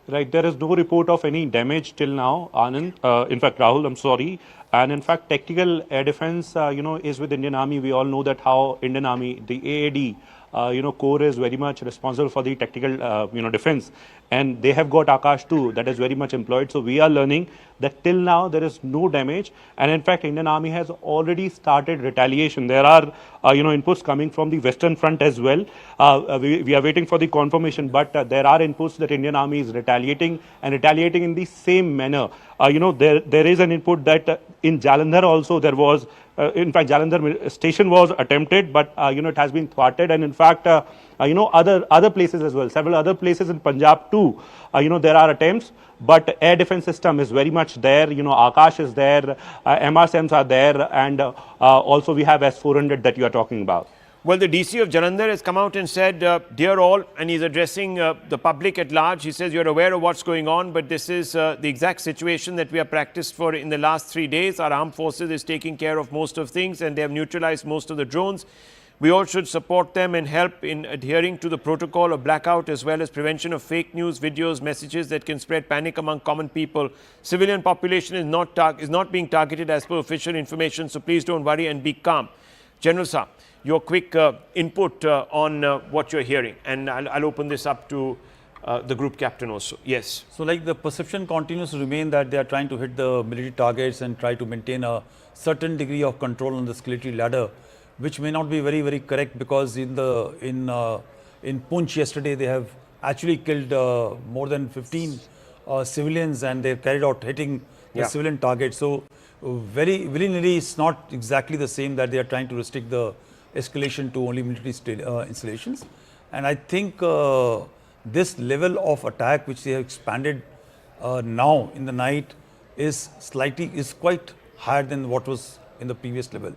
Right, there is no report of any damage till now, Anand. In fact, Rahul, I'm sorry. And in fact, tactical air defense, is with Indian Army. We all know that how Indian Army, the AAD, Corps is very much responsible for the tactical, defense. And they have got Akash too, that is very much employed. So we are learning that till now there is no damage. And in fact, Indian Army has already started retaliation. There are, inputs coming from the Western Front as well. We are waiting for the confirmation, but there are inputs that Indian Army is retaliating and retaliating in the same manner. There is an input that in Jalandhar also there was, in fact, Jalandhar station was attempted, but it has been thwarted, and in fact, other places as well, several other places in Punjab too, there are attempts, but air defense system is very much there. Akash is there, MRSMs are there, and also we have S-400 that you are talking about. Well, the DC of Jalandhar has come out and said, dear all, and he's addressing the public at large. He says, you're aware of what's going on, but this is the exact situation that we have practiced for in the last 3 days. Our armed forces is taking care of most of things and they have neutralized most of the drones. We all should support them and help in adhering to the protocol of blackout as well as prevention of fake news, videos, messages that can spread panic among common people. Civilian population is not being targeted as per official information, so please don't worry and be calm. General Saab, your quick input on what you're hearing, and I'll open this up to the group captain also. Yes. So like the perception continues to remain that they are trying to hit the military targets and try to maintain a certain degree of control on the escalatory ladder, which may not be very, very correct, because in Poonch yesterday they have actually killed more than 15 civilians, and they've carried out hitting the civilian targets. So very willy-nilly, it's not exactly the same that they are trying to restrict the escalation to only military installations. And I think this level of attack which they have expanded now in the night is quite higher than what was in the previous level.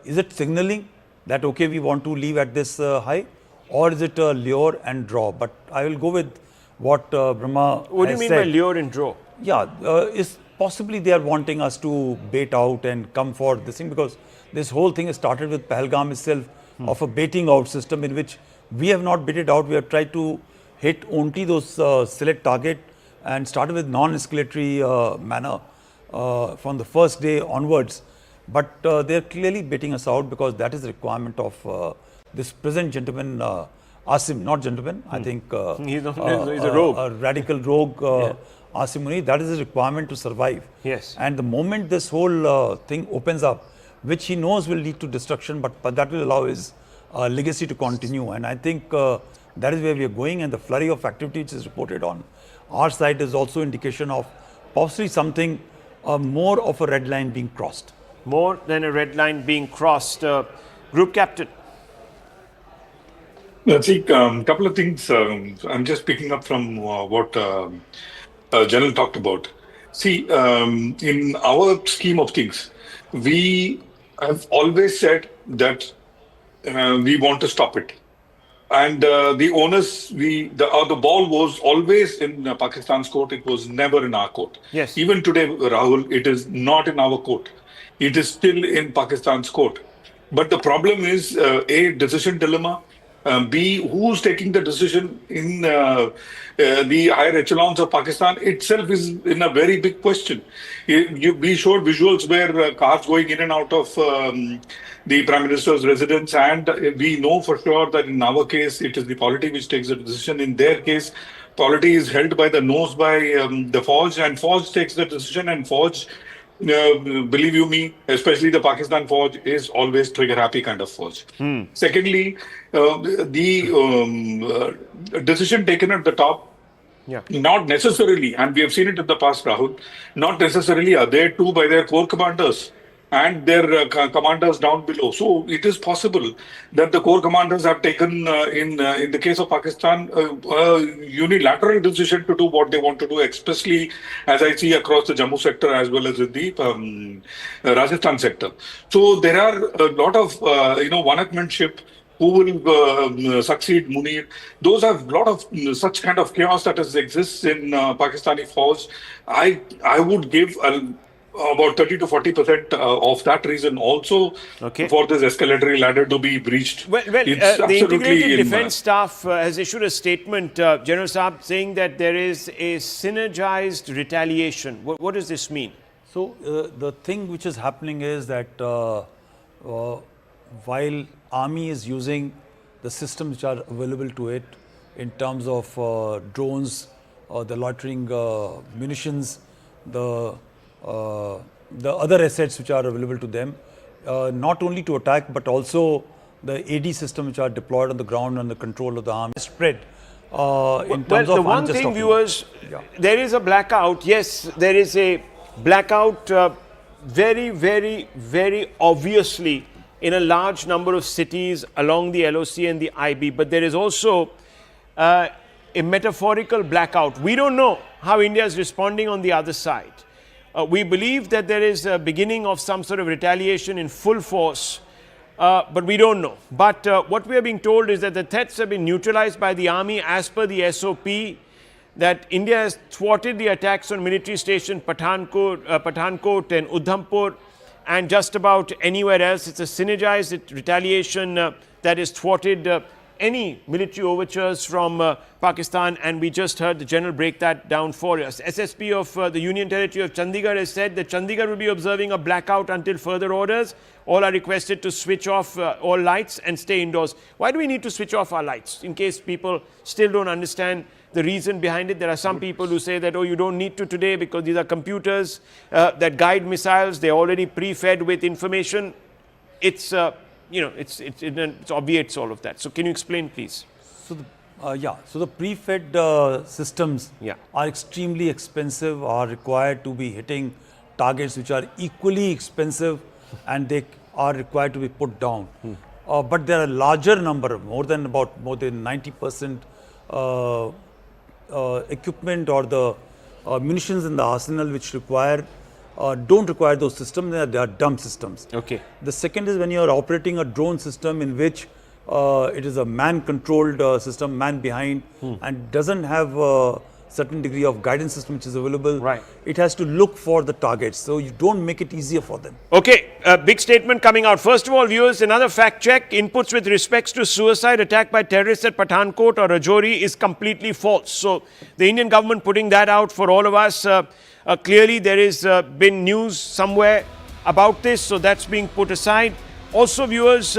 Is it signaling that okay, we want to leave at this high, or is it a lure and draw? But I will go with what Brahma What do you has mean said. by lure and draw? Yeah, is possibly they are wanting us to bait out and come for this thing, because this whole thing has started with Pahalgam itself, of a baiting out system in which we have not baited out. We have tried to hit only those select target and started with non-escalatory manner from the first day onwards. But they are clearly baiting us out, because that is the requirement of this present gentleman, Asim, not gentleman, I think he's a rogue. A radical rogue. Asim Munir, that is his requirement to survive. Yes. And the moment this whole thing opens up, which he knows will lead to destruction, but that will allow his legacy to continue. And I think that is where we are going, and the flurry of activity which is reported on our side is also indication of possibly something more of a red line being crossed. More than a red line being crossed. Group captain. I think a couple of things. I'm just picking up from what General talked about. See, in our scheme of things, we have always said that we want to stop it. And the onus, the ball was always in Pakistan's court. It was never in our court. Yes. Even today, Rahul, it is not in our court. It is still in Pakistan's court. But the problem is, A, decision dilemma. B, who's taking the decision in the higher echelons of Pakistan itself is in a very big question. We showed visuals where cars going in and out of the Prime Minister's residence, and we know for sure that in our case, it is the polity which takes the decision. In their case, polity is held by the nose by the Fauj, and Fauj takes the decision, and Fauj, believe you me, especially the Pakistan Fauj, is always trigger happy kind of Fauj. Secondly, the decision taken at the top, not necessarily, and we have seen it in the past, Rahul, not necessarily are there too by their core commanders and their commanders down below. So it is possible that the core commanders have taken, in the case of Pakistan, a unilateral decision to do what they want to do, especially as I see across the Jammu sector as well as in the Rajasthan sector. So there are a lot of, one-upmanship. Who will succeed Munir? Those are a lot of such kind of chaos that exists in Pakistani Fauj. I would give about 30 to 40% of that reason also for this escalatory ladder to be breached. Well, the Integrated Defence Staff has issued a statement, General Saab, saying that there is a synergized retaliation. What does this mean? So the thing which is happening is that while Army is using the systems which are available to it in terms of drones, the loitering munitions, the other assets which are available to them, not only to attack but also the AD system which are deployed on the ground under control of the army spread. In terms of the one thing, viewers, there is a blackout. Yes, there is a blackout very, very, very obviously in a large number of cities along the LOC and the IB, but there is also a metaphorical blackout. We don't know how India is responding on the other side. We believe that there is a beginning of some sort of retaliation in full force but we don't know. But what we are being told is that the threats have been neutralized by the army as per the SOP, that India has thwarted the attacks on military station Pathankot and Udhampur, and just about anywhere else. It's a synergized retaliation that has thwarted any military overtures from Pakistan, and we just heard the general break that down for us. SSP of the Union Territory of Chandigarh has said that Chandigarh will be observing a blackout until further orders. All are requested to switch off all lights and stay indoors. Why do we need to switch off our lights? In case people still don't understand the reason behind it. There are some people who say that, oh, you don't need to today because these are computers that guide missiles. They're already pre-fed with information. It's it obviates all of that. So can you explain, please? So the pre-fed systems are extremely expensive, are required to be hitting targets which are equally expensive, and they are required to be put down. But there are a larger number, more than 90% equipment or the munitions in the arsenal which don't require those systems. They are dumb systems. Okay. The second is when you are operating a drone system in which it is a man-controlled system, man behind, and doesn't have a certain degree of guidance system which is available. Right. It has to look for the targets, so you don't make it easier for them. Okay, a big statement coming out. First of all, viewers, another fact check. Inputs with respects to suicide attack by terrorists at Pathankot or Rajouri is completely false. So the Indian government putting that out for all of us. Clearly there is been news somewhere about this, so that's being put aside. Also, viewers,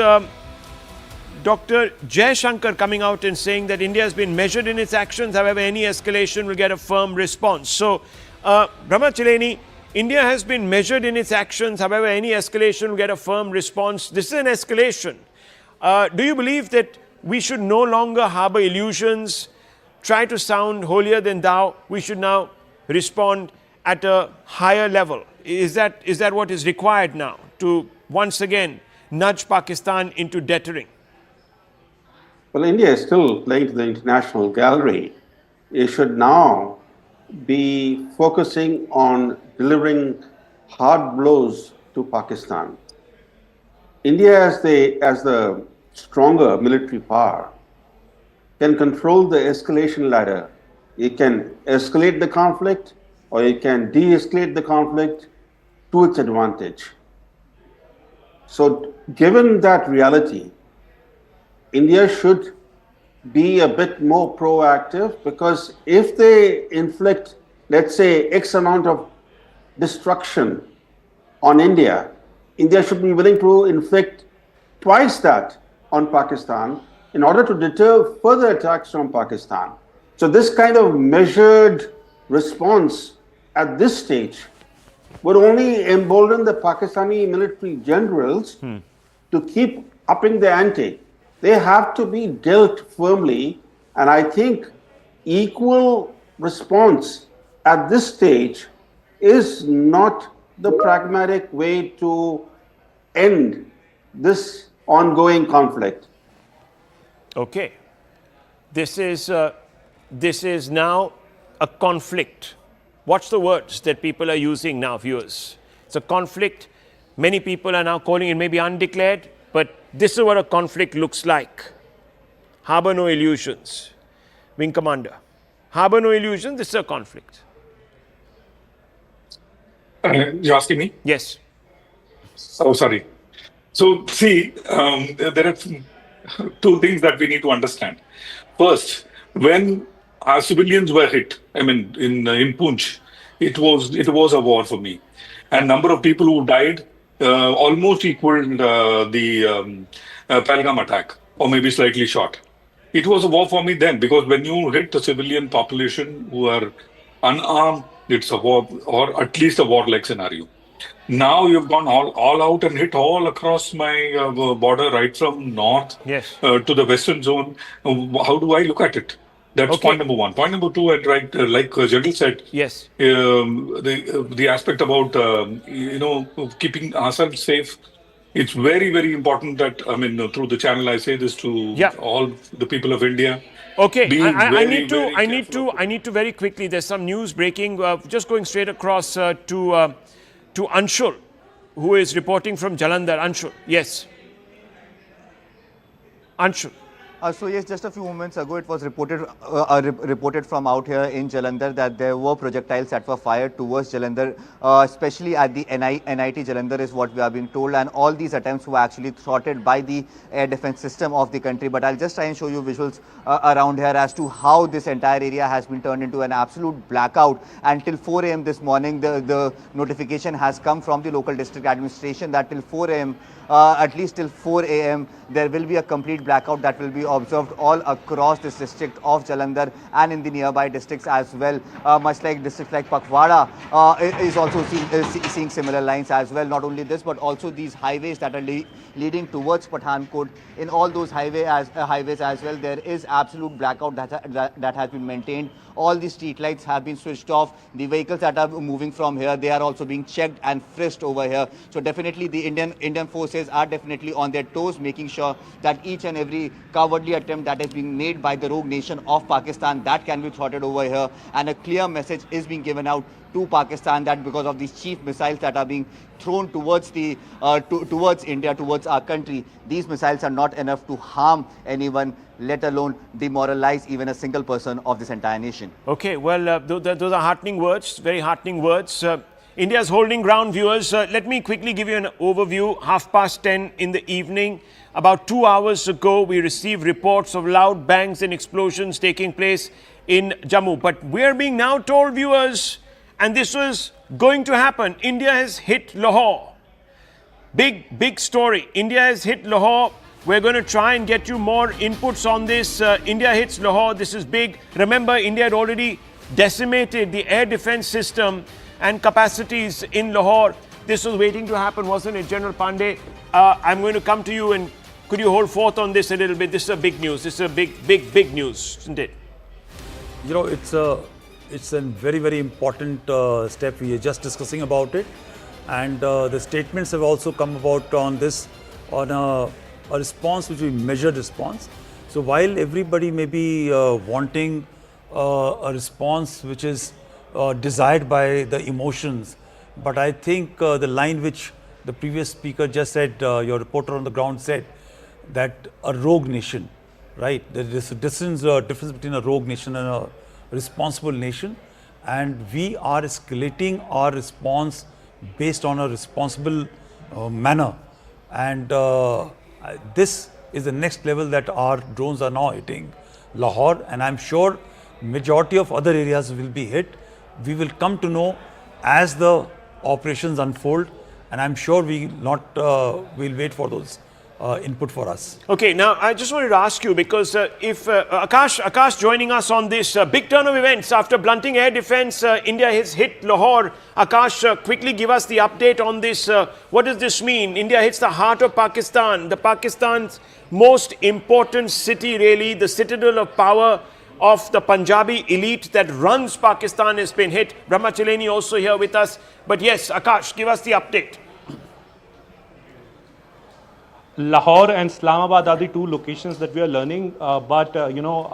Dr. Jai Shankar coming out and saying that India has been measured in its actions, however any escalation will get a firm response. So, Brahma Chileni, India has been measured in its actions, however any escalation will get a firm response. This is an escalation. Do you believe that we should no longer harbor illusions, try to sound holier than thou? We should now respond at a higher level. Is that what is required now to once again nudge Pakistan into deterring? Well, India is still playing to the international gallery. It should now be focusing on delivering hard blows to Pakistan. India, as the stronger military power, can control the escalation ladder. It can escalate the conflict, or it can de-escalate the conflict to its advantage. So, given that reality, India should be a bit more proactive, because if they inflict, let's say, X amount of destruction on India, India should be willing to inflict twice that on Pakistan in order to deter further attacks from Pakistan. So this kind of measured response at this stage would only embolden the Pakistani military generals to keep upping the ante. They have to be dealt firmly, and I think equal response at this stage is not the pragmatic way to end this ongoing conflict. Okay. This is now a conflict. Watch the words that people are using now, viewers. It's a conflict. Many people are now calling it maybe undeclared, but this is what a conflict looks like. Harbor no illusions. Wing Commander. Harbor no illusions, this is a conflict. You're asking me? Yes. Oh, sorry. So, see, there are two things that we need to understand. First, when our civilians were hit, I mean, in Poonch, it was a war for me. And number of people who died almost equaled the Pahalgam attack, or maybe slightly short. It was a war for me then, because when you hit the civilian population who are unarmed, it's a war, or at least a war-like scenario. Now you've gone all out and hit all across my border, right from north to the western zone. How do I look at it? That's point number one. Point number two, and like General said, yes, the aspect about keeping ourselves safe. It's very, very important that, I mean, through the channel, I say this to all the people of India. Okay, I need to very quickly. There's some news breaking. Just going straight across to Anshul, who is reporting from Jalandhar. Anshul, yes. Anshu. So yes, just a few moments ago, it was reported from out here in Jalandhar that there were projectiles that were fired towards Jalandhar, especially at the NIT Jalandhar is what we are being told, and all these attempts were actually thwarted by the air defense system of the country. But I'll just try and show you visuals around here as to how this entire area has been turned into an absolute blackout. Until 4 a.m. this morning, the notification has come from the local district administration that till 4 a.m. At least till 4 a.m. there will be a complete blackout that will be observed all across this district of Jalandhar and in the nearby districts as well. Much like districts like Pakwara is also seeing similar lines as well. Not only this, but also these highways that are leading towards Pathankot. In all those highways as well, there is absolute blackout that has been maintained. All the street lights have been switched off. The vehicles that are moving from here, they are also being checked and frisked over here. So definitely the Indian forces are definitely on their toes, making sure that each and every cowardly attempt that is being made by the rogue nation of Pakistan, that can be thwarted over here. And a clear message is being given out to Pakistan that because of these cheap missiles that are being thrown towards towards India, towards our country, these missiles are not enough to harm anyone, let alone demoralize even a single person of this entire nation. Okay, well, those are heartening words, very heartening words. India is holding ground, viewers. Let me quickly give you an overview. 10:30 in the evening, about 2 hours ago, we received reports of loud bangs and explosions taking place in Jammu. But we're being now told, viewers, and this was going to happen, India has hit Lahore. Big story. India has hit Lahore. We're going to try and get you more inputs on this. India hits Lahore. This is big. Remember, India had already decimated the air defense system and capacities in Lahore. This was waiting to happen, wasn't it, General Pandey? I'm going to come to you, and could you hold forth on this a little bit? This is a big news. This is a big news, isn't it? You know, it's a very important step. We are just discussing about it, and the statements have also come about on this, on a response which we measured response. So while everybody may be wanting a response which is desired by the emotions, but I think the line which the previous speaker just said, your reporter on the ground said, that a rogue nation, right? There is a difference between a rogue nation and a responsible nation, and we are escalating our response based on a responsible manner, and this is the next level that our drones are now hitting Lahore, and I'm sure majority of other areas will be hit. We will come to know as the operations unfold, and I'm sure we'll wait for those input for us. Okay, now I just wanted to ask you, because if Akash joining us on this big turn of events after blunting air defense, India has hit Lahore. Akash, quickly give us the update on this. What does this mean? India hits the heart of Pakistan, the Pakistan's most important city, really, the citadel of power of the Punjabi elite that runs Pakistan has been hit. Brahma Chileni also here with us. But yes, Akash, give us the update. Lahore and Islamabad are the two locations that we are learning, but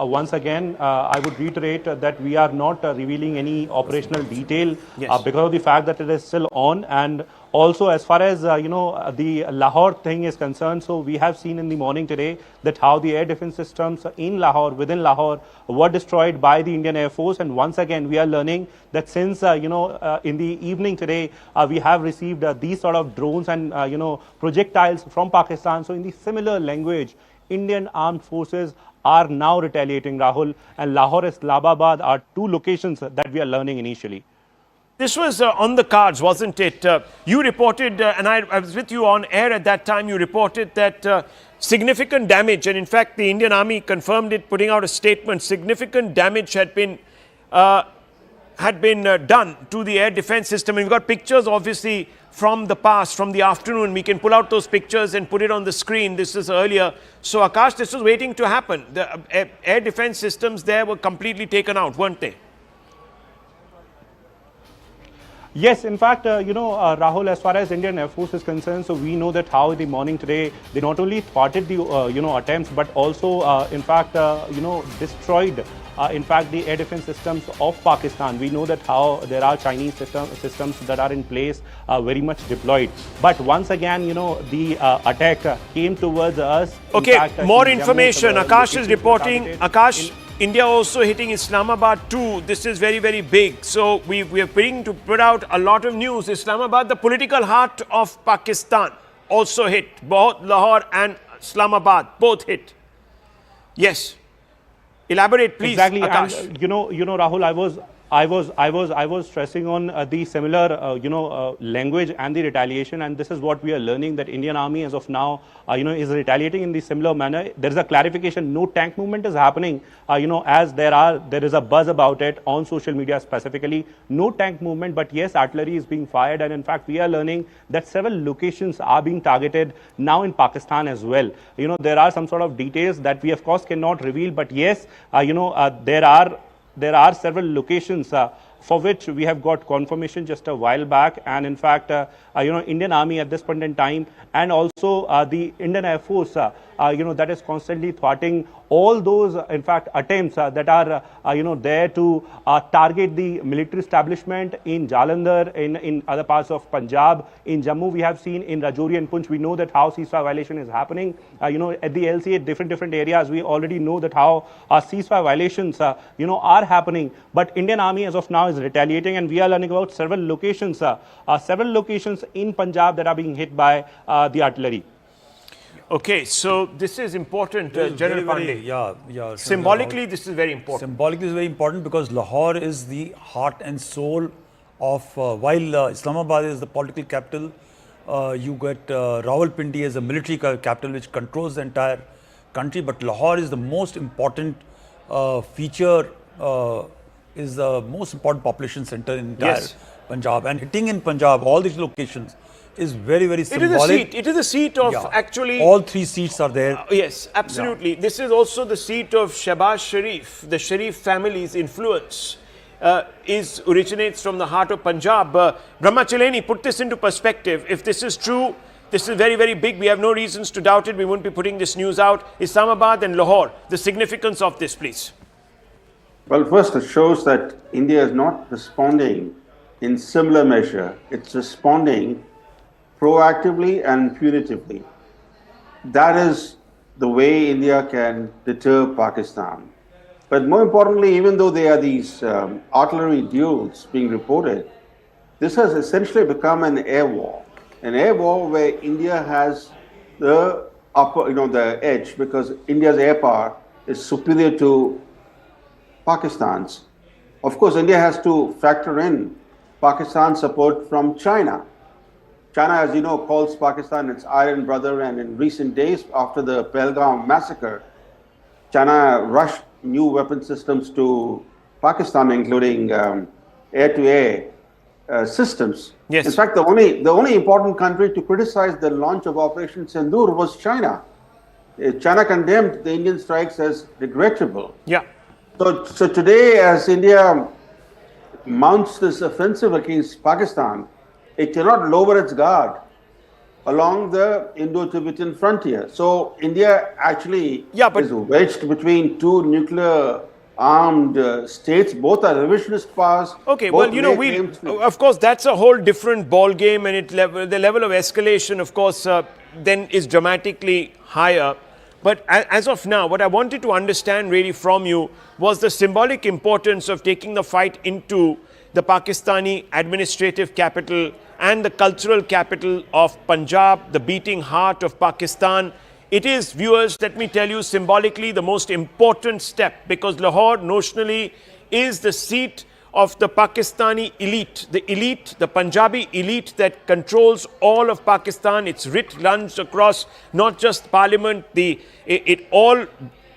once again, I would reiterate that we are not revealing any operational detail because of the fact that it is still on. And also, as far as the Lahore thing is concerned, so we have seen in the morning today that how the air defense systems in Lahore, within Lahore, were destroyed by the Indian Air Force. And once again, we are learning that since in the evening today, we have received these sort of drones and projectiles from Pakistan. So in the similar language, Indian armed forces are now retaliating, Rahul, and Lahore and Islamabad are two locations that we are learning initially. This was on the cards, wasn't it? You reported, and I was with you on air at that time, you reported that significant damage, and in fact the Indian Army confirmed it, putting out a statement, significant damage had been done to the air defense system. And we've got pictures obviously from the past, from the afternoon. We can pull out those pictures and put it on the screen. This is earlier. So Akash, this was waiting to happen. The air defense systems there were completely taken out, weren't they? Yes, in fact, Rahul, as far as Indian Air Force is concerned, so we know that how in the morning today, they not only thwarted the, attempts, but also, destroyed, in fact, the air defense systems of Pakistan. We know that how there are Chinese systems that are in place, very much deployed. But once again, the attack came towards us. Okay, fact, more in Jammu, information. the Akash is locations reporting. were targeted Akash, India also hitting Islamabad too. This is very, very big. So we are beginning to put out a lot of news. Islamabad, the political heart of Pakistan, also hit. Both Lahore and Islamabad, both hit. Yes. Elaborate, please, exactly, Akash. and Rahul, I was stressing on the similar, language and the retaliation, and this is what we are learning, that Indian Army as of now, is retaliating in the similar manner. There is a clarification, no tank movement is happening, as there is a buzz about it on social media specifically, no tank movement, but yes, artillery is being fired, and in fact, we are learning that several locations are being targeted now in Pakistan as well. There are some sort of details that we of course cannot reveal, but yes, there are several locations for which we have got confirmation just a while back, and in fact, Indian Army at this point in time, and also the Indian Air Force, that is constantly thwarting all those, in fact, attempts that are, there to target the military establishment in Jalandhar, in other parts of Punjab, in Jammu. We have seen in Rajouri and Poonch. We know that how ceasefire violation is happening. At the LCA, different areas, we already know that how ceasefire violations, are happening. But Indian Army as of now is retaliating, and we are learning about several locations in Punjab that are being hit by the artillery. Okay, so this is important, General Pandey. Yeah. Symbolically, this is very important. Symbolically, is very important because Lahore is the heart and soul of, while Islamabad is the political capital, you get Rawalpindi as a military capital which controls the entire country, but Lahore is the most important feature, is the most important population center in entire Punjab. And hitting in Punjab, all these locations, is very, very symbolic. It is a seat of actually... All three seats are there. Yes, absolutely. Yeah. This is also the seat of Shahbaz Sharif. The Sharif family's influence originates from the heart of Punjab. Brahmachaleni, put this into perspective. If this is true, this is very, very big. We have no reasons to doubt it. We won't be putting this news out. Islamabad and Lahore, the significance of this, please. Well, first, it shows that India is not responding in similar measure. It's responding proactively and punitively. That is the way India can deter Pakistan. But more importantly, even though there are these artillery duels being reported, this has essentially become an air war where India has the the edge, because India's air power is superior to Pakistan's. Of course, India has to factor in Pakistan's support from China. China, as you know, calls Pakistan its iron brother, and in recent days, after the Pahalgam massacre, China rushed new weapon systems to Pakistan, including air-to-air systems. Yes. In fact, the only important country to criticize the launch of Operation Sindoor was China. China condemned the Indian strikes as regrettable. Yeah. So today, as India mounts this offensive against Pakistan, it cannot lower its guard along the Indo-Tibetan frontier. So India actually is wedged between two nuclear-armed states. Both are revisionist powers. Okay, well, of course, that's a whole different ball game, and the level of escalation, of course, then is dramatically higher. But as of now, what I wanted to understand really from you was the symbolic importance of taking the fight into the Pakistani administrative capital and the cultural capital of Punjab, the beating heart of Pakistan. It is, viewers, let me tell you, symbolically the most important step, because Lahore notionally is the seat of the Pakistani elite, the Punjabi elite that controls all of Pakistan. Its writ runs across not just parliament, all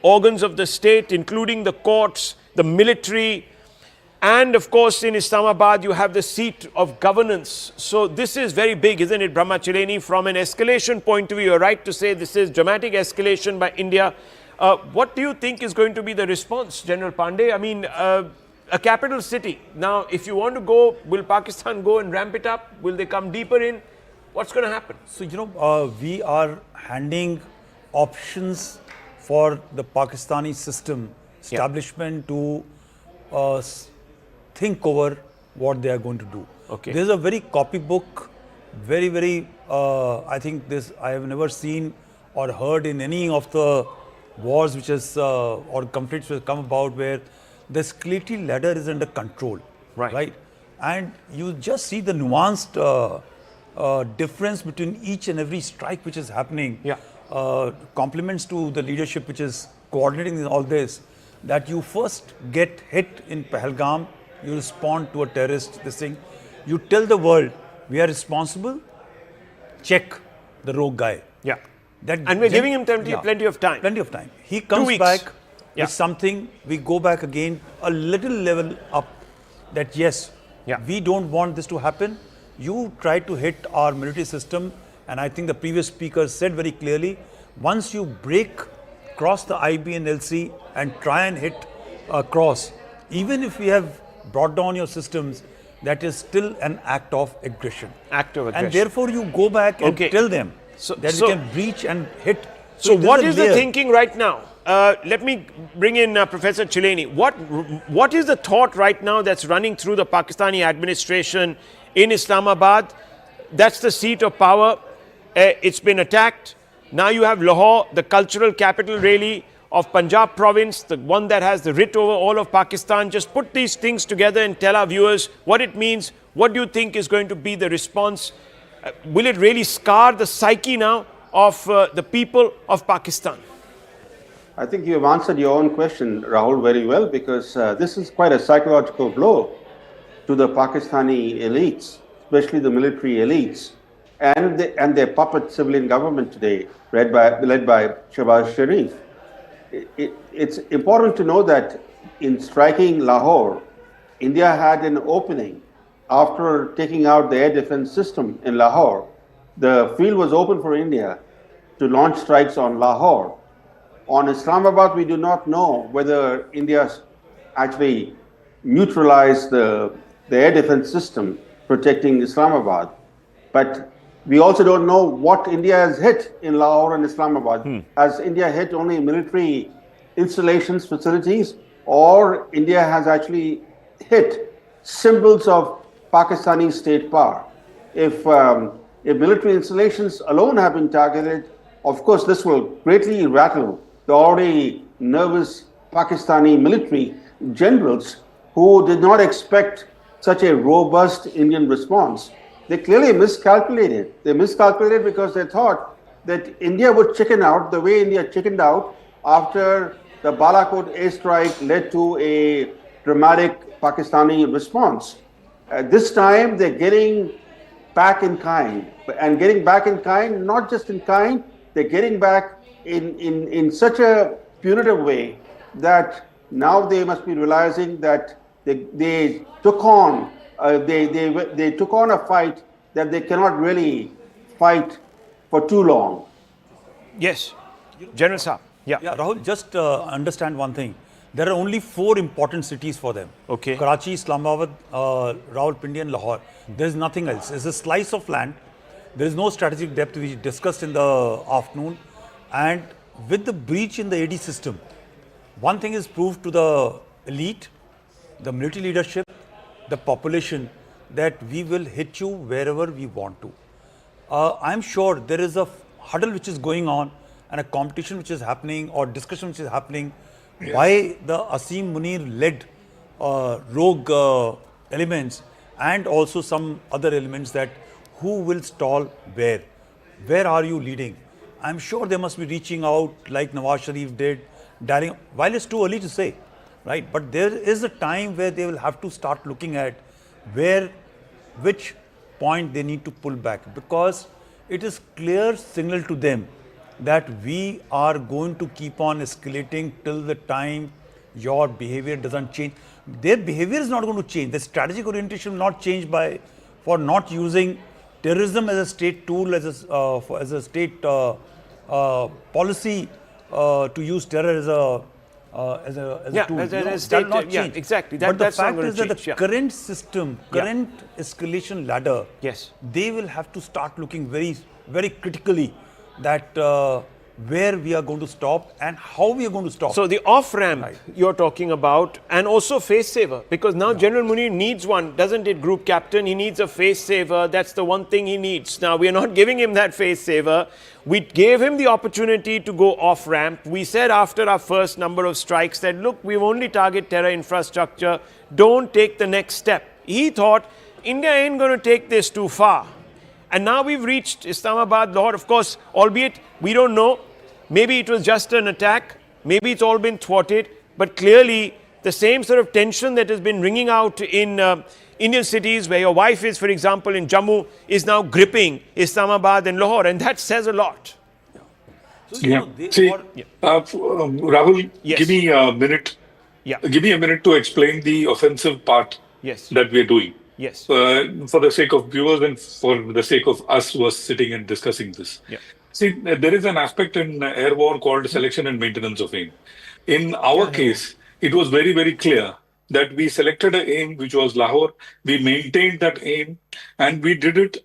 organs of the state, including the courts, the military, and of course in Islamabad you have the seat of governance. So this is very big, isn't it, Brahmachaleni? From an escalation point of view, you're right to say this is dramatic escalation by India. What do you think is going to be the response, General Pandey? I mean, a capital city. Now, if you want to go, will Pakistan go and ramp it up? Will they come deeper in? What's going to happen? So, we are handing options for the Pakistani system establishment to think over what they are going to do. Okay. There's a very copybook, very, I think this I have never seen or heard in any of the wars which is or conflicts which have come about where the escalatory ladder is under control. Right? And you just see the nuanced difference between each and every strike which is happening. Compliments to the leadership which is coordinating all this, that you first get hit in Pahalgam, you respond to a terrorist, this thing. You tell the world, we are responsible, check the rogue guy. And we're giving him plenty of time. Plenty of time. He comes back with something, we go back again, a little level up, that yes, we don't want this to happen. You try to hit our military system, and I think the previous speaker said very clearly, once you cross the IB and LC and try and hit across, even if we have brought down your systems, that is still an act of aggression. And therefore you go back and tell them that you can breach and hit. So what is the thinking right now? Let me bring in Professor Chileni. What is the thought right now that's running through the Pakistani administration in Islamabad? That's the seat of power. It's been attacked. Now you have Lahore, the cultural capital really of Punjab province, the one that has the writ over all of Pakistan. Just put these things together and tell our viewers what it means. What do you think is going to be the response? Will it really scar the psyche now of the people of Pakistan? I think you have answered your own question, Rahul, very well, because this is quite a psychological blow to the Pakistani elites, especially the military elites, and their puppet civilian government today, led by Shehbaz Sharif. It's important to know that in striking Lahore, India had an opening. After taking out the air defense system in Lahore, the field was open for India to launch strikes on Lahore. On Islamabad, we do not know whether India actually neutralized the air defense system protecting Islamabad. But we also don't know what India has hit in Lahore and Islamabad. Has India hit only military installations, facilities, or India has actually hit symbols of Pakistani state power? If military installations alone have been targeted, of course, this will greatly rattle the already nervous Pakistani military generals who did not expect such a robust Indian response. They clearly miscalculated. They miscalculated because they thought that India would chicken out the way India chickened out after the Balakot airstrike led to a dramatic Pakistani response. This time they're getting back in kind, and getting back in kind, not just in kind, they're getting back in such a punitive way that now they must be realizing that they took on they took on a fight that they cannot really fight for too long. Yes, General Saab. Yeah, Rahul, just understand one thing. There are only 4 important cities for them. Okay. Karachi, Islamabad, Rawalpindi and Lahore. There is nothing else. It's a slice of land. There is no strategic depth, we discussed in the afternoon. And with the breach in the AD system, one thing is proved to the elite, the military leadership, the population, that we will hit you wherever we want to. I'm sure there is a huddle which is going on and a competition which is happening or discussion which is happening by the Asim Munir-led rogue elements and also some other elements, that who will stall where? Where are you leading? I'm sure they must be reaching out like Nawaz Sharif did, dialing, while it's too early to say, right? But there is a time where they will have to start looking at which point they need to pull back, because it is clear signal to them that we are going to keep on escalating till the time your behavior doesn't change. Their behavior is not going to change. The strategic orientation will not change for not using terrorism as a state tool, as a state policy to use terror as a as a Yeah, tool. as You know, state, that'll not yeah, change. exactly. But the That's not fact gonna is that change, the yeah. current system, Yeah. current escalation ladder, yes, they will have to start looking very, very critically that where we are going to stop and how we are going to stop. So the off-ramp you're talking about, and also face saver, because now General Munir needs one, doesn't it, Group Captain? He needs a face saver. That's the one thing he needs. Now, we are not giving him that face saver. We gave him the opportunity to go off-ramp. We said after our first number of strikes that, look, we only target terror infrastructure. Don't take the next step. He thought, India ain't going to take this too far. And now we've reached Islamabad, Lahore. Of course, albeit we don't know. Maybe it was just an attack. Maybe it's all been thwarted. But clearly, the same sort of tension that has been ringing out in Indian cities, where your wife is, for example, in Jammu, is now gripping Islamabad and Lahore. And that says a lot. Yeah. See, Rahul, give me a minute. Yeah. Give me a minute to explain the offensive part Yes. that we are doing. Yes. For the sake of viewers and for the sake of us who are sitting and discussing this. Yeah. See, there is an aspect in air war called selection and maintenance of aim. In our case, it was very, very clear that we selected an aim which was Lahore. We maintained that aim, and we did it,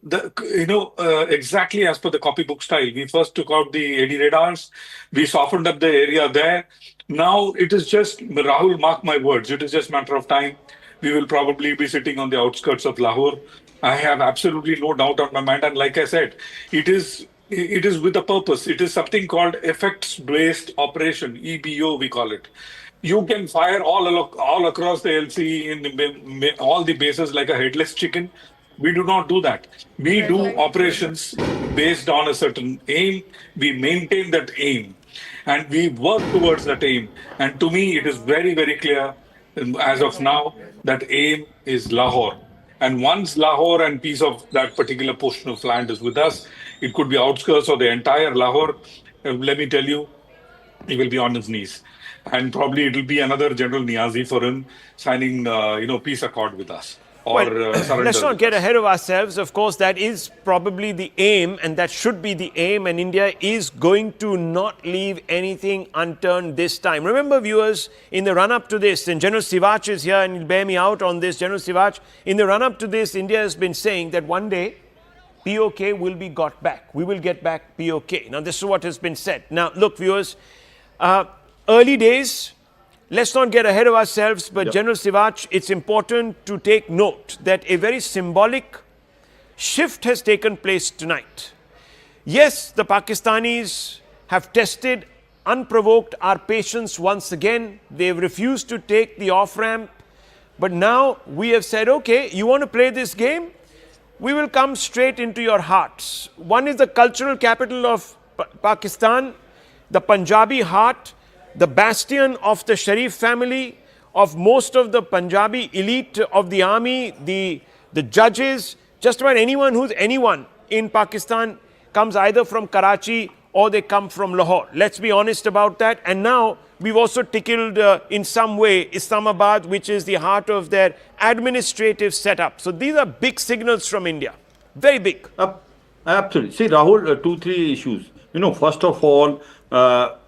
exactly as per the copybook style. We first took out the AD radars. We softened up the area there. Now it is just, Rahul, mark my words, it is just a matter of time. We will probably be sitting on the outskirts of Lahore. I have absolutely no doubt on my mind. And like I said, it is with a purpose. It is something called effects-based operation, EBO we call it. You can fire all across the LC in all the bases like a headless chicken. We do not do that. We do operations based on a certain aim. We maintain that aim and we work towards that aim. And to me, it is very, very clear as of now that aim is Lahore. And once Lahore and piece of that particular portion of land is with us, it could be outskirts or the entire Lahore. Let me tell you, he will be on his knees. And probably it will be another General Niazi for him signing, peace accord with us. Or surrender. Let's not get ahead of ourselves. Of course, that is probably the aim, and that should be the aim. And India is going to not leave anything unturned this time. Remember, viewers, in the run-up to this, and General Sivach is here and he'll bear me out on this. General Sivach, in the run-up to this, India has been saying that one day POK will be got back. We will get back POK. Now, this is what has been said. Now, look, viewers, early days. Let's not get ahead of ourselves, but General Sivach, it's important to take note that a very symbolic shift has taken place tonight. Yes, the Pakistanis have tested unprovoked our patience once again. They've refused to take the off-ramp. But now we have said, okay, you want to play this game? We will come straight into your hearts. One is the cultural capital of Pakistan, the Punjabi heart, the bastion of the Sharif family, of most of the Punjabi elite of the army, the judges, just about anyone who's anyone in Pakistan comes either from Karachi or they come from Lahore. Let's be honest about that. And now we've also tickled in some way Islamabad, which is the heart of their administrative setup. So these are big signals from India. Very big. Absolutely. See, Rahul, 2-3 issues. First of all,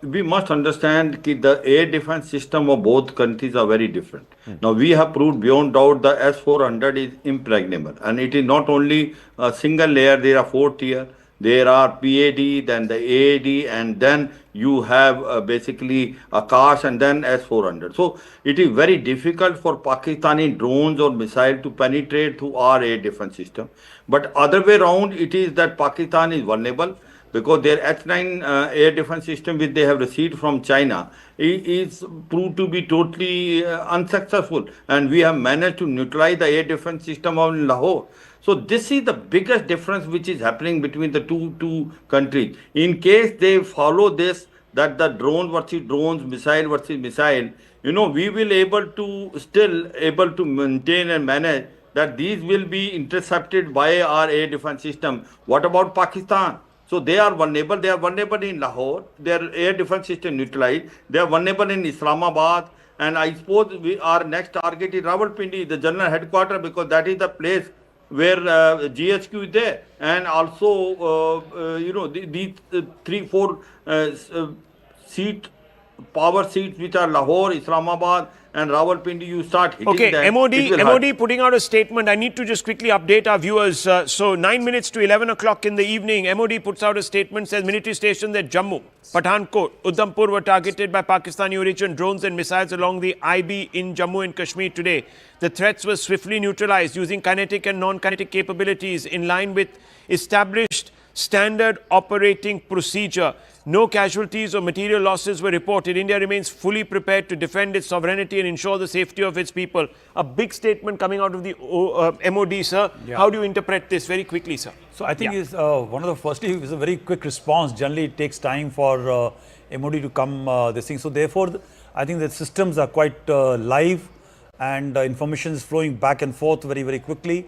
we must understand that the air defense system of both countries are very different. Now, we have proved beyond doubt the S-400 is impregnable. And it is not only a single layer, there are 4 tiers. There are PAD, then the AAD, and then you have basically Akash and then S-400. So it is very difficult for Pakistani drones or missiles to penetrate through our air defense system. But other way around, it is that Pakistan is vulnerable because their H-9 air defense system, which they have received from China, is proved to be totally unsuccessful. And we have managed to neutralize the air defense system of Lahore. So this is the biggest difference which is happening between the two countries. In case they follow this, that the drone versus drones, missile versus missile, we will still able to maintain and manage that these will be intercepted by our air defense system. What about Pakistan? So they are vulnerable. They are vulnerable in Lahore. Their air defense system neutralized. They are vulnerable in Islamabad. And I suppose our next target is Rawalpindi, the general headquarters, because that is the place where GHQ is there. And also, these 3-4 seat power seats which are Lahore, Islamabad and Rawalpindi, you start hitting Okay, them. MOD putting out a statement. I need to just quickly update our viewers. So 9 minutes to 11 o'clock in the evening, MOD puts out a statement, says military stations at Jammu, Pathankot, Udhampur were targeted by Pakistani origin drones and missiles along the IB in Jammu and Kashmir today. The threats were swiftly neutralized using kinetic and non-kinetic capabilities in line with established standard operating procedure. No casualties or material losses were reported. India remains fully prepared to defend its sovereignty and ensure the safety of its people. A big statement coming out of the MOD, sir. Yeah. How do you interpret this very quickly, sir? So I think is one of the firstly is a very quick response. Generally, it takes time for MOD to come this thing. So therefore, I think the systems are quite live, and information is flowing back and forth very quickly.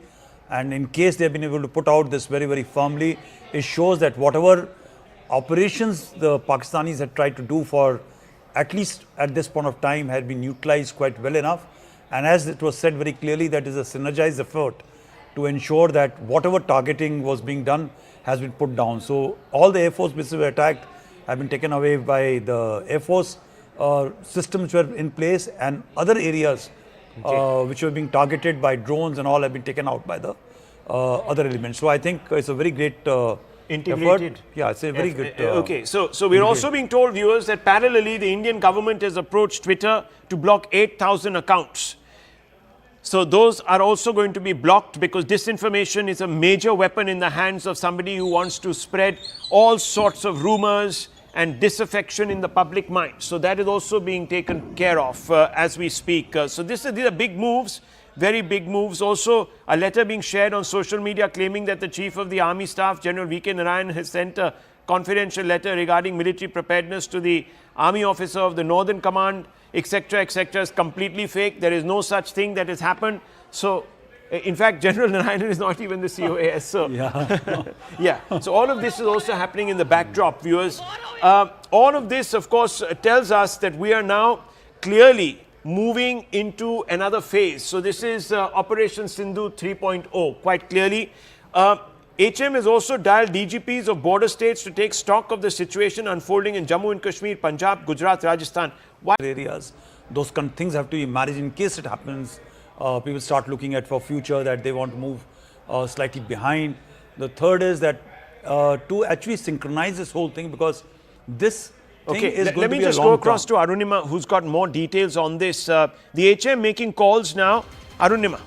And in case they have been able to put out this very firmly, it shows that whatever operations the Pakistanis had tried to do for at least at this point of time had been utilized quite well enough. And as it was said very clearly, that is a synergized effort to ensure that whatever targeting was being done has been put down. So all the Air Force missiles were attacked have been taken away by the Air Force. Systems were in place, and other areas which were being targeted by drones and all have been taken out by the other elements. So I think it's a very great integrated effort. Yeah, it's a very good. Okay, so we're also being told, viewers, that parallelly the Indian government has approached Twitter to block 8,000 accounts. So those are also going to be blocked because disinformation is a major weapon in the hands of somebody who wants to spread all sorts of rumors and disaffection in the public mind. So that is also being taken care of as we speak. So these are big moves, very big moves. Also, a letter being shared on social media claiming that the Chief of the Army Staff, General V.K. Narayan, has sent a confidential letter regarding military preparedness to the Army officer of the Northern Command, etc., is completely fake. There is no such thing that has happened. So, in fact, General Narayan is not even the COAS. So, yeah. So all of this is also happening in the backdrop, viewers. All of this, of course, tells us that we are now clearly moving into another phase. So this is Operation Sindoor 3.0, quite clearly. HM has also dialed DGPs of border states to take stock of the situation unfolding in Jammu and Kashmir, Punjab, Gujarat, Rajasthan. Why areas, those things have to be managed in case it happens. People start looking at for future that they want to move slightly behind. The third is that to actually synchronize this whole thing, because this thing is going to be a long term. Let me just go across to Arunima, who's got more details on this. The HM making calls now. Arunima.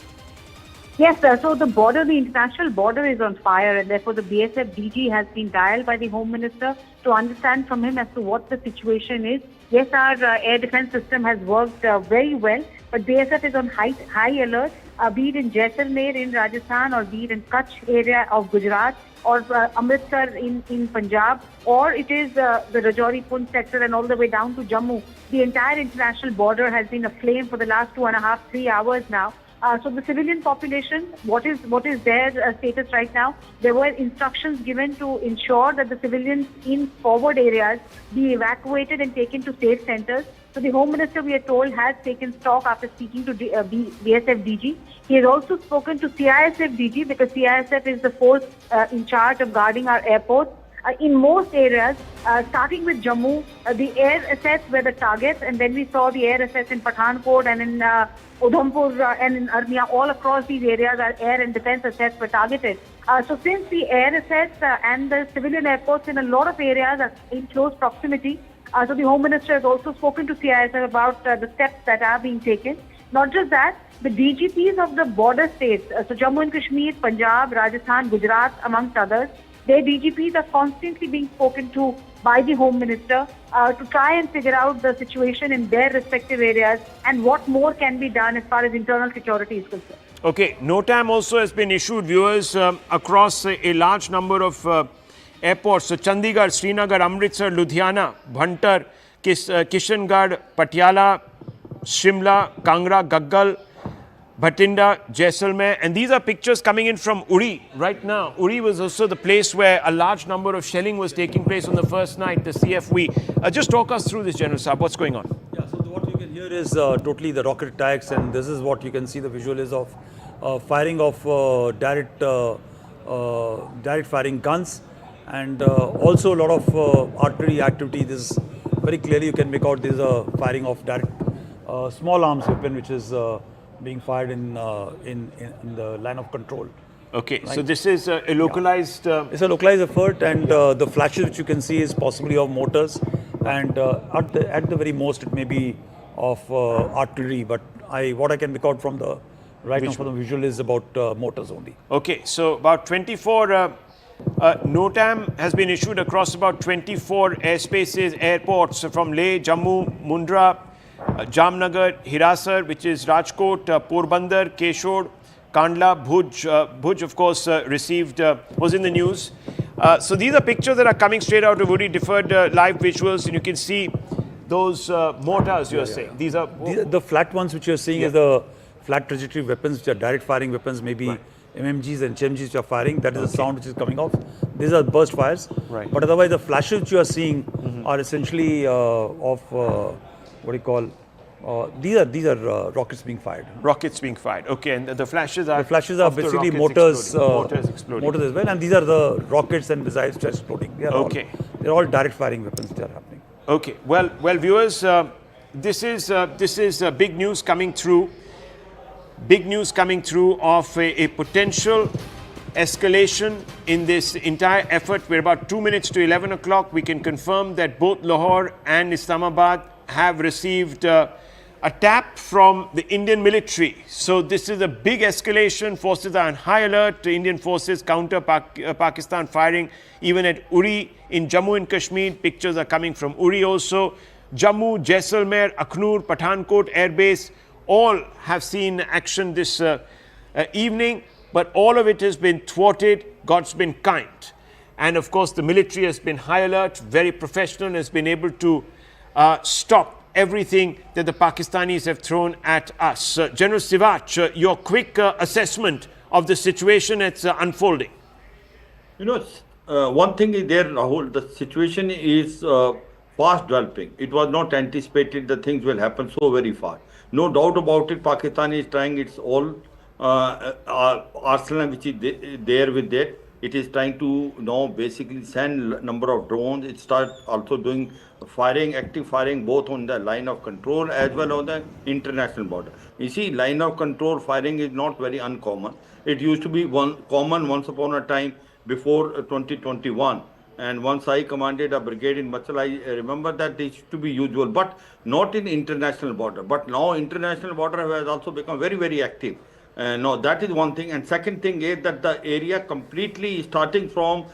Yes, sir. So the border, the international border is on fire, and therefore the BSF DG has been dialed by the Home Minister to understand from him as to what the situation is. Yes, our air defense system has worked very well, but BSF is on high alert, be it in Jaisalmer in Rajasthan, or be it in Kutch area of Gujarat, or Amritsar in Punjab, or it is the Rajouri Poonch sector and all the way down to Jammu. The entire international border has been aflame for the last 2.5, 3 hours now. So the civilian population, what is their status right now? There were instructions given to ensure that the civilians in forward areas be evacuated and taken to safe centers. So the Home Minister, we are told, has taken stock after speaking to BSF DG. He has also spoken to CISF DG, because CISF is the force in charge of guarding our airports. In most areas, starting with Jammu, the air assets were the targets, and then we saw the air assets in Pathankot and in Udhampur and in Armia. All across these areas, our air and defense assets were targeted. So since the air assets and the civilian airports in a lot of areas are in close proximity, so the Home Minister has also spoken to CISF about the steps that are being taken. Not just that, the DGPs of the border states, so Jammu and Kashmir, Punjab, Rajasthan, Gujarat, amongst others, their DGPs are constantly being spoken to by the Home Minister to try and figure out the situation in their respective areas and what more can be done as far as internal security is concerned. Okay, NOTAM also has been issued, viewers, across a large number of airports. So Chandigarh, Srinagar, Amritsar, Ludhiana, Bhantar, Kishangarh, Patiala, Shimla, Kangra, Gaggal, Bhatinda, Jaisalmer, and these are pictures coming in from Uri right now. Uri was also the place where a large number of shelling was taking place on the first night, the CFV. Just talk us through this, General Saab. What's going on? Yeah, so what you can hear is totally the rocket attacks, and this is what you can see. The visual is of firing of direct firing guns, and also a lot of artillery activity. This very clearly you can make out there is a firing of direct small arms weapon which is being fired in the line of control. Okay, right? so this is a localized... It's a localized effort, and the flashes which you can see is possibly of mortars, and at the very most it may be of artillery, but what I can make out from the now from the visual is about mortars only. Okay, so about 24 NOTAM has been issued across about 24 airspaces, airports from Leh, Jammu, Mundra, Jamnagar, Hirasar, which is Rajkot, Porbandar, Keshod, Kandla, Bhuj. Bhuj, of course, was in the news. So these are pictures that are coming straight out of Uri, deferred live visuals, and you can see those mortars you are saying. These are the flat ones which you are seeing is the flat trajectory weapons, which are direct firing weapons, maybe MMGs and HMGs which are firing. That is the sound which is coming off. These are burst fires. Right. But otherwise, the flashes which you are seeing are essentially of what do you call? These are rockets being fired. Rockets being fired. Okay, and the flashes are basically motors, exploding. motors as well, and these are the rockets and missiles which are exploding. They're all direct firing weapons which are happening. Okay, well, viewers, this is big news coming through. Big news coming through of a potential escalation in this entire effort. We're about 2 minutes to 11 o'clock. We can confirm that both Lahore and Islamabad have received a tap from the Indian military. So this is a big escalation. Forces are on high alert. Indian forces counter Pakistan firing even at Uri in Jammu and Kashmir. Pictures are coming from Uri also. Jammu, Jaisalmer, Akhnur, Pathankot Air Base all have seen action this evening, but all of it has been thwarted. God's been kind. And of course, the military has been high alert, very professional, and has been able to stop everything that the Pakistanis have thrown at us. General Sivach, your quick assessment of the situation that's unfolding. You know, one thing is there, Rahul, the situation is fast developing. It was not anticipated that things will happen so very fast. No doubt about it, Pakistan is trying its all arsenal which is there with that. It is trying to now basically send number of drones. It starts also doing firing, active firing, both on the line of control as well on the international border. You see, line of control firing is not very uncommon. It used to be common once upon a time before 2021. And once I commanded a brigade in Machal, I remember that this used to be usual, but not in international border. But now international border has also become very, very active. No, that is one thing. And second thing is that the area completely starting from,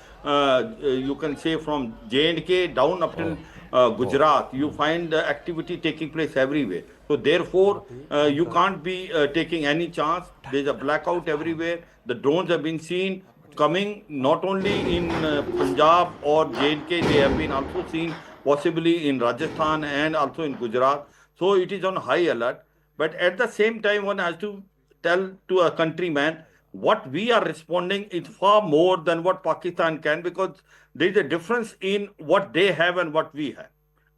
you can say from J&K down up till Gujarat, you find the activity taking place everywhere. So therefore, you can't be taking any chance. There's a blackout everywhere. The drones have been seen coming not only in Punjab or J&K, they have been also seen possibly in Rajasthan and also in Gujarat. So it is on high alert. But at the same time, one has to tell to a countryman what we are responding is far more than what Pakistan can, because there is a difference in what they have and what we have.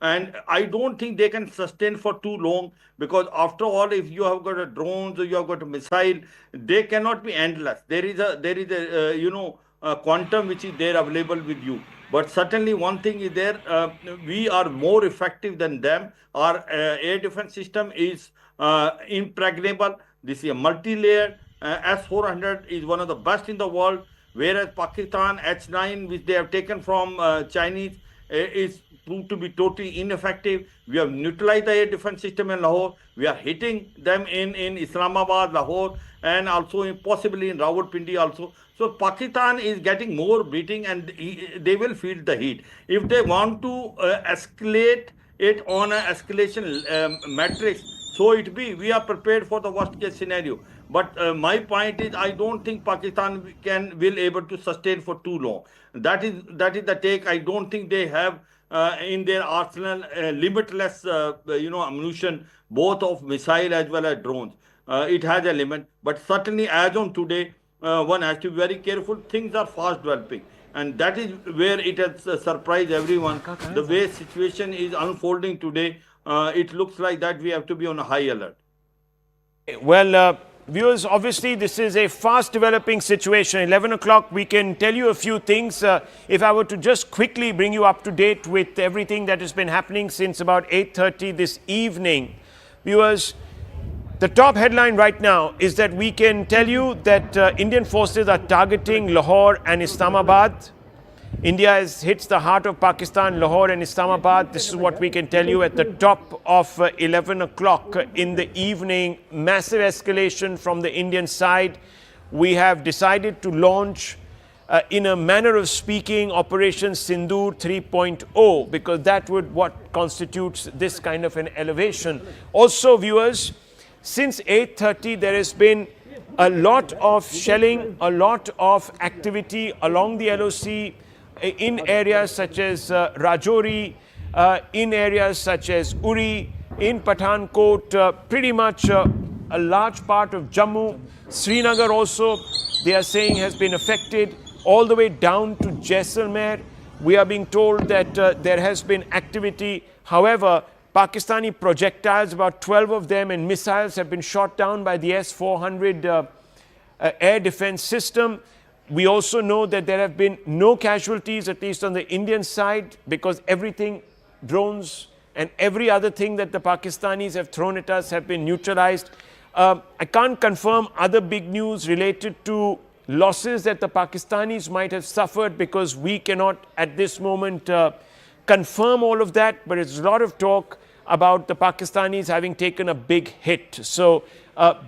And I don't think they can sustain for too long, because after all, if you have got a drones or you have got a missile, they cannot be endless. There is a quantum which is there available with you. But certainly one thing is there, we are more effective than them. Our air defense system is impregnable. This is a multi-layered. S-400 is one of the best in the world, whereas Pakistan H-9, which they have taken from Chinese, is proved to be totally ineffective. We have neutralized the air defense system in Lahore. We are hitting them in Islamabad, Lahore, and also possibly in Rawalpindi also. So Pakistan is getting more beating, and they will feel the heat. If they want to escalate it on an escalation matrix, so it be, we are prepared for the worst case scenario. But my point is, I don't think Pakistan will able to sustain for too long. That is the take. I don't think they have in their arsenal limitless ammunition, both of missile as well as drones. It has a limit, but certainly as on today, one has to be very careful. Things are fast developing, and that is where it has surprised everyone. The way situation is unfolding today, it looks like that we have to be on a high alert. Well, Viewers, obviously this is a fast developing situation. 11 o'clock, we can tell you a few things. If I were to just quickly bring you up to date with everything that has been happening since about 8:30 this evening. Viewers, the top headline right now is that we can tell you that Indian forces are targeting Lahore and Islamabad. India hits the heart of Pakistan, Lahore and Islamabad. This is what we can tell you at the top of 11 o'clock in the evening. Massive escalation from the Indian side. We have decided to launch, in a manner of speaking, Operation Sindoor 3.0, because that would what constitutes this kind of an elevation. Also, viewers, since 8:30, there has been a lot of shelling, a lot of activity along the LOC, in areas such as Rajouri, in areas such as Uri, in Pathankot, pretty much a large part of Jammu. Srinagar also, they are saying, has been affected, all the way down to Jaisalmer. We are being told that there has been activity. However, Pakistani projectiles, about 12 of them, and missiles have been shot down by the S-400 air defense system. We also know that there have been no casualties, at least on the Indian side, because everything, drones and every other thing that the Pakistanis have thrown at us have been neutralized. I can't confirm other big news related to losses that the Pakistanis might have suffered, because we cannot at this moment confirm all of that, but it's a lot of talk about the Pakistanis having taken a big hit. So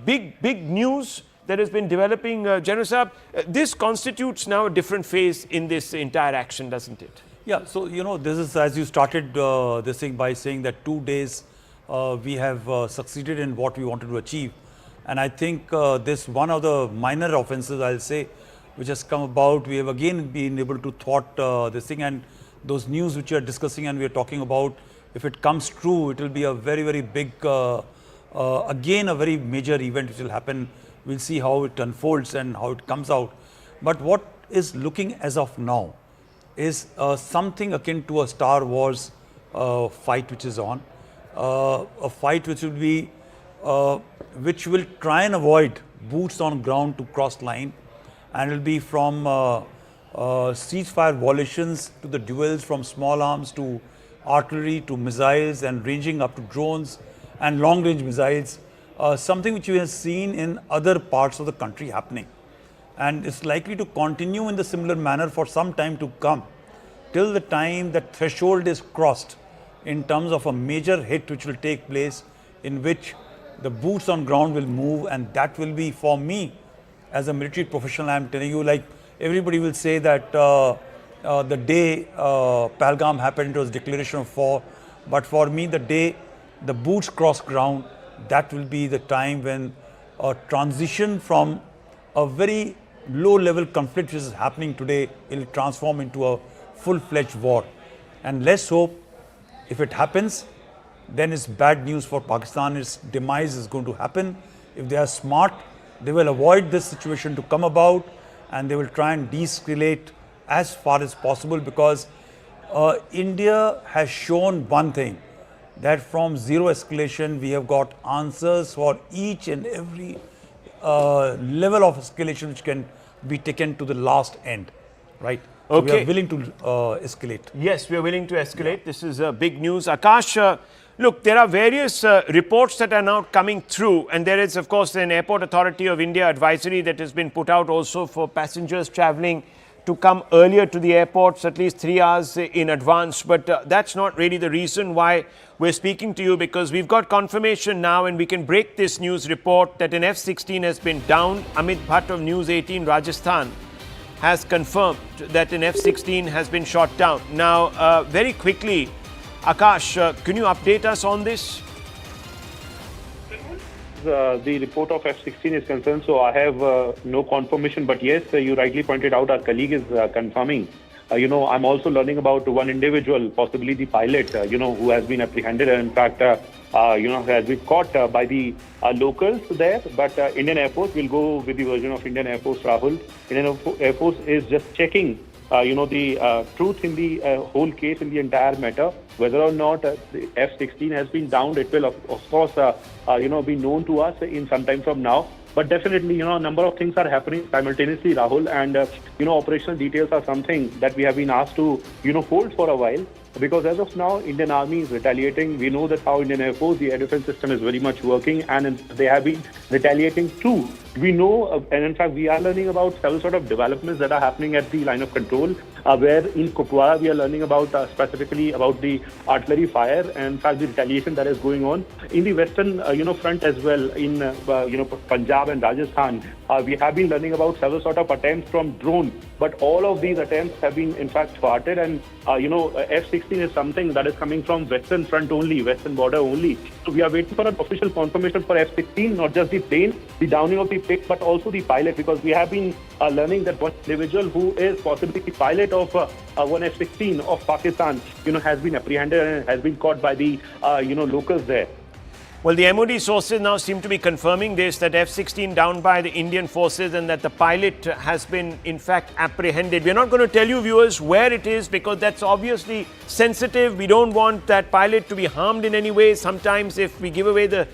big news that has been developing, General Saab. This constitutes now a different phase in this entire action, doesn't it? Yeah, so this is, as you started this thing by saying that 2 days we have succeeded in what we wanted to achieve. And I think this one of the minor offenses, I'll say, which has come about, we have again been able to thwart this thing, and those news which we are discussing and we are talking about, if it comes true, it will be a very, very big, again a very major event which will happen. We'll see how it unfolds and how it comes out. But what is looking as of now is something akin to a Star Wars fight which is on. A fight which will be, which will try and avoid boots on ground to cross line, and it will be from ceasefire violations to the duels, from small arms to artillery to missiles, and ranging up to drones and long range missiles. Something which we have seen in other parts of the country happening, and it's likely to continue in the similar manner for some time to come, till the time that threshold is crossed in terms of a major hit which will take place, in which the boots on ground will move. And that will be, for me as a military professional, I am telling you, like everybody will say that the day Pahalgam happened, it was declaration of war, but for me, the day the boots cross ground, that will be the time when a transition from a very low level conflict which is happening today will transform into a full-fledged war. And let's hope, if it happens, then it's bad news for Pakistan. Its demise is going to happen. If they are smart, they will avoid this situation to come about, and they will try and de-escalate as far as possible, because India has shown one thing, that from zero escalation we have got answers for each and every level of escalation which can be taken to the last end, right? So okay. we are willing to escalate. Yes, we are willing to escalate. This is big news. Akash, look, there are various reports that are now coming through, and there is, of course, an Airport Authority of India advisory that has been put out also for passengers travelling to come earlier to the airports, at least 3 hours in advance. But that's not really the reason why we're speaking to you, because we've got confirmation now, and we can break this news report, that an F-16 has been down. Amit Bhatt of News 18 Rajasthan has confirmed that an F-16 has been shot down. Now, very quickly, Akash, can you update us on this? The report of F-16 is concerned, so I have no confirmation. But yes, you rightly pointed out, our colleague is confirming. I'm also learning about one individual, possibly the pilot, who has been apprehended, and in fact, has been caught by the locals there. But Indian Air Force will go with the version of Indian Air Force, Rahul. Indian Air Force is just checking, the truth in the whole case, in the entire matter. Whether or not the F-16 has been downed, it will of course be known to us in some time from now. But definitely, a number of things are happening simultaneously, Rahul, and operational details are something that we have been asked to hold for a while. Because as of now, Indian Army is retaliating. We know that how Indian Air Force, the air defense system is very much working, and they have been retaliating too. We know, and in fact, we are learning about several sort of developments that are happening at the line of control, where in Kupwara we are learning about specifically about the artillery fire and in fact the retaliation that is going on in the western, front as well in Punjab and Rajasthan. We have been learning about several sort of attempts from drone, but all of these attempts have been in fact thwarted, and F-16 is something that is coming from western front only, western border only. So we are waiting for an official confirmation for F-16, not just the plane, the downing of the plane, but also the pilot, because we have been learning that one individual who is possibly the pilot of one F-16 of Pakistan, has been apprehended and has been caught by the, locals there. Well, the MOD sources now seem to be confirming this, that F-16 down by the Indian forces and that the pilot has been, in fact, apprehended. We're not going to tell you, viewers, where it is because that's obviously sensitive. We don't want that pilot to be harmed in any way. Sometimes if we give away the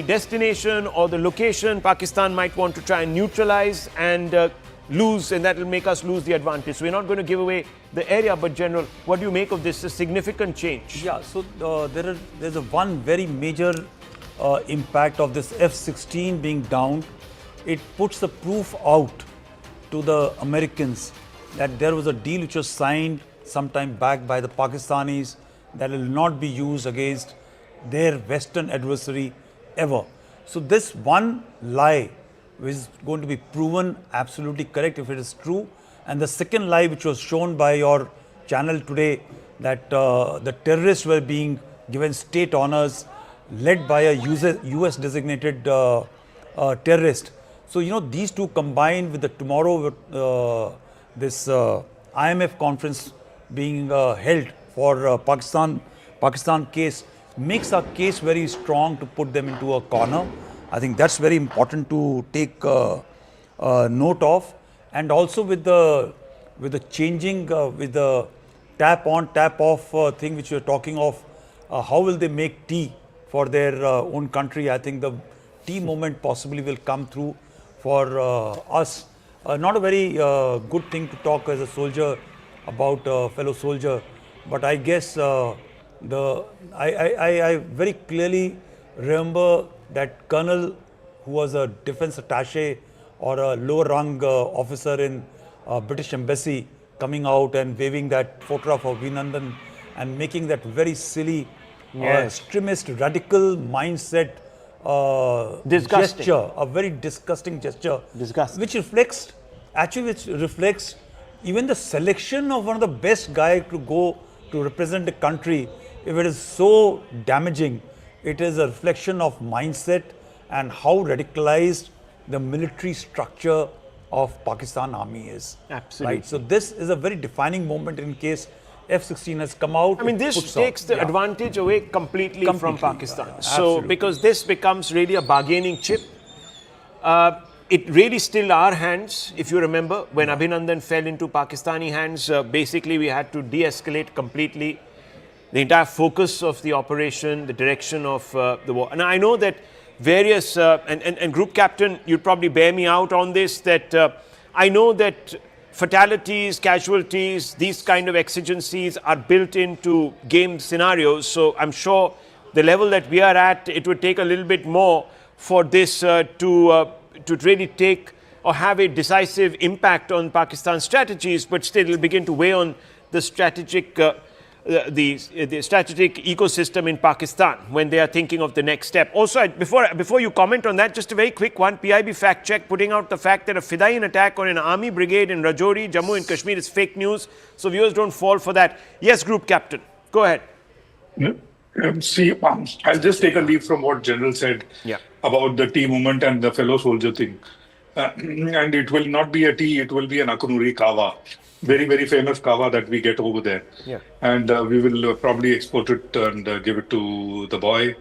destination or the location, Pakistan might want to try and neutralize and lose, and that will make us lose the advantage. So we're not going to give away the area, but General, what do you make of this? A significant change. Yeah, so there's a one very major impact of this F-16 being downed. It puts the proof out to the Americans that there was a deal which was signed sometime back by the Pakistanis that will not be used against their Western adversary ever. So this one lie is going to be proven absolutely correct if it is true. And the second lie which was shown by your channel today, that the terrorists were being given state honors led by a US designated terrorist. So, these two combined with the tomorrow this IMF conference being held for Pakistan case makes our case very strong to put them into a corner. I think that's very important to take note of, and also with the changing with the tap on tap off thing which you're talking of, how will they make tea for their own country? I think the tea movement possibly will come through for us. Not a very good thing to talk as a soldier about a fellow soldier, but I guess I very clearly remember that colonel who was a defense attaché or a lower rung officer in British embassy coming out and waving that photograph of Vinandan and making that very silly extremist radical mindset gesture, a very disgusting gesture, which reflects even the selection of one of the best guy to go to represent the country. If it is so damaging, it is a reflection of mindset and how radicalized the military structure of Pakistan Army is. Absolutely. Right? So this is a very defining moment in case F-16 has come out. I mean, this takes the advantage away completely from Pakistan. So, because this becomes really a bargaining chip. It really still our hands. If you remember, when Abhinandan fell into Pakistani hands, basically we had to de-escalate completely the entire focus of the operation, the direction of the war. And I know that various, and Group Captain, you'd probably bear me out on this, that I know that fatalities, casualties, these kind of exigencies are built into game scenarios. So I'm sure the level that we are at, it would take a little bit more for this to really take or have a decisive impact on Pakistan's strategies, but still it will begin to weigh on the strategic the strategic ecosystem in Pakistan when they are thinking of the next step. Also, before you comment on that, just a very quick one. PIB fact check putting out the fact that a Fidaiin attack on an army brigade in Rajouri, Jammu and Kashmir is fake news. So viewers don't fall for that. Yes, Group Captain, go ahead. I'll just take a leap from what General said about the tea movement and the fellow soldier thing. And it will not be a tea, it will be an Akunuri Kawa. Very, very famous kawa that we get over there. Yeah. And we will probably export it and give it to the boy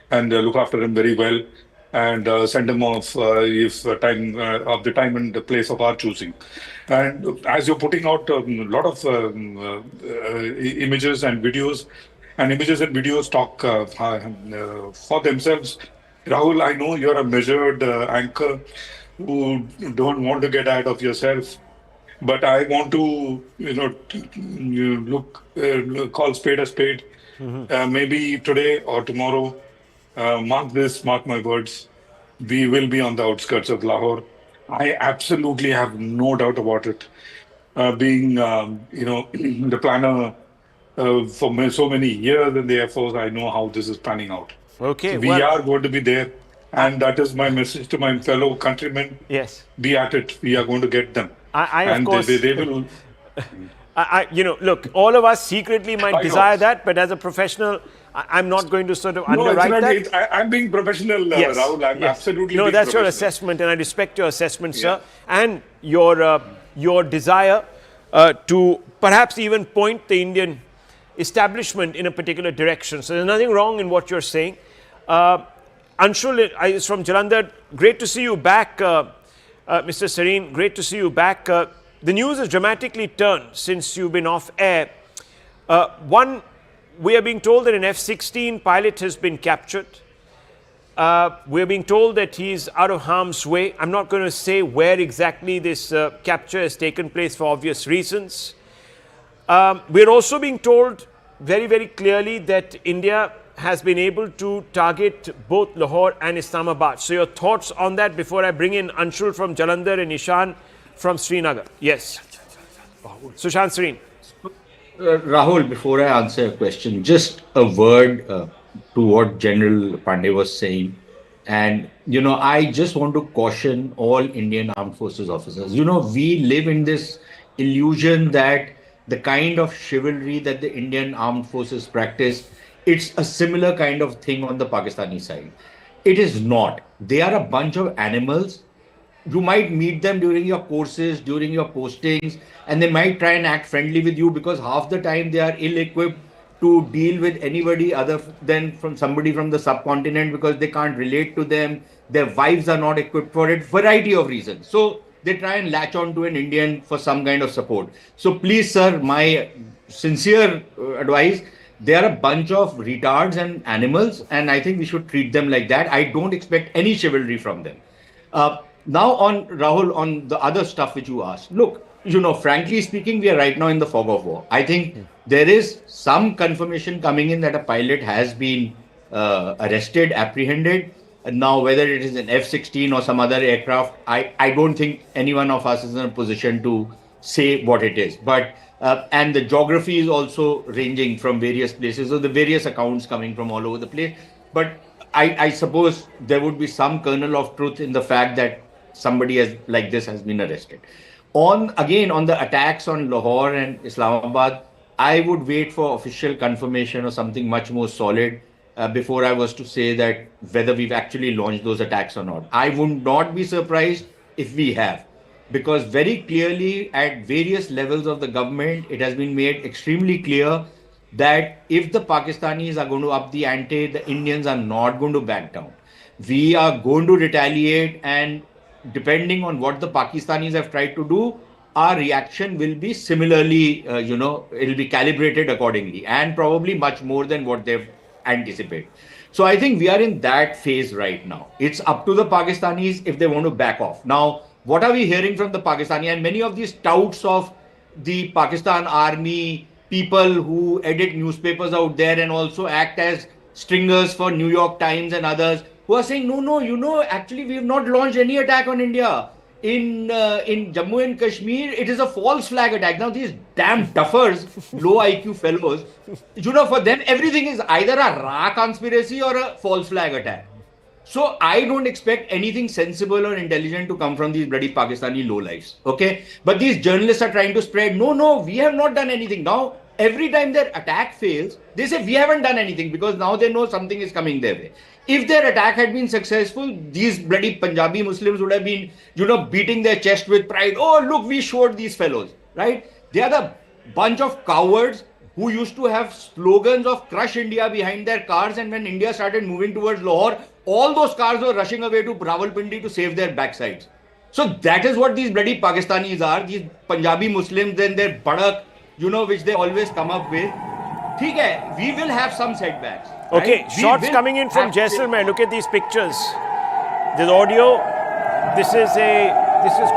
and look after him very well and send him off if time of the time and the place of our choosing. And as you're putting out a lot of images and videos, and images and videos talk for themselves. Rahul, I know you're a measured anchor who don't want to get ahead of yourself, but I want to, call spade a spade. Maybe today or tomorrow, mark my words, we will be on the outskirts of Lahore. I absolutely have no doubt about it. Being, the planner for so many years in the Air Force, I know how this is panning out. Okay, So we are going to be there. And that is my message to my fellow countrymen. Yes. Be at it. We are going to get them. I of and course, they will. Look, all of us secretly might desire that, but as a professional, I'm not going to sort of underwrite that. I'm being professional, Yes, Rahul. I'm yes. absolutely No, being that's your professional. assessment, and I respect your assessment, sir, and your desire to perhaps even point the Indian establishment in a particular direction. So there's nothing wrong in what you're saying. Anshul is from Jalandhar. Great to see you back, Mr. Sareen. Great to see you back. The news has dramatically turned since you've been off air. One, we are being told that an F-16 pilot has been captured. We're being told that he's out of harm's way. I'm not going to say where exactly this capture has taken place for obvious reasons. We're also being told very, very clearly that India has been able to target both Lahore and Islamabad. So your thoughts on that before I bring in Anshul from Jalandhar and Ishan from Srinagar. Yes. Sushant Sareen. Rahul, before I answer a question, just a word to what General Pandey was saying. And, I just want to caution all Indian Armed Forces officers. We live in this illusion that the kind of chivalry that the Indian Armed Forces practice, it's a similar kind of thing on the Pakistani side. It is not. They are a bunch of animals. You might meet them during your courses, during your postings, and they might try and act friendly with you because half the time they are ill-equipped to deal with anybody other than from somebody from the subcontinent because they can't relate to them. Their wives are not equipped for it, variety of reasons. So they try and latch on to an Indian for some kind of support. So please, sir, my sincere advice, they are a bunch of retards and animals, and I think we should treat them like that. I don't expect any chivalry from them. Now on Rahul, on the other stuff which you asked, look, frankly speaking, we are right now in the fog of war. I think there is some confirmation coming in that a pilot has been arrested, apprehended. Now, whether it is an F-16 or some other aircraft, I don't think any one of us is in a position to say what it is. But and the geography is also ranging from various places, so the various accounts coming from all over the place. But I suppose there would be some kernel of truth in the fact that somebody like this has been arrested. On the attacks on Lahore and Islamabad, I would wait for official confirmation or something much more solid before I was to say that whether we've actually launched those attacks or not. I would not be surprised if we have, because very clearly at various levels of the government, it has been made extremely clear that if the Pakistanis are going to up the ante, the Indians are not going to back down. We are going to retaliate, and depending on what the Pakistanis have tried to do, our reaction will be similarly, it will be calibrated accordingly and probably much more than what they've anticipated. So I think we are in that phase right now. It's up to the Pakistanis if they want to back off. Now, what are we hearing from the Pakistani? And many of these touts of the Pakistan army, people who edit newspapers out there and also act as stringers for New York Times and others, who are saying, no, actually we have not launched any attack on India. In Jammu and Kashmir, it is a false flag attack. Now these damn duffers, low IQ fellows, for them everything is either a Ra conspiracy or a false flag attack. So I don't expect anything sensible or intelligent to come from these bloody Pakistani lowlifes. Okay, but these journalists are trying to spread, no, we have not done anything. Now every time their attack fails, they say we haven't done anything because now they know something is coming their way. If their attack had been successful, these bloody Punjabi Muslims would have been, beating their chest with pride. Oh, look, we showed these fellows, right? They are the bunch of cowards who used to have slogans of crush India behind their cars. And when India started moving towards Lahore, all those cars were rushing away to Rawalpindi to save their backsides. So that is what these bloody Pakistanis are. These Punjabi Muslims and their badak, which they always come up with. We will have some setbacks. Okay, right? shots coming in from Jaisalmer. Look at these pictures. There's audio. This is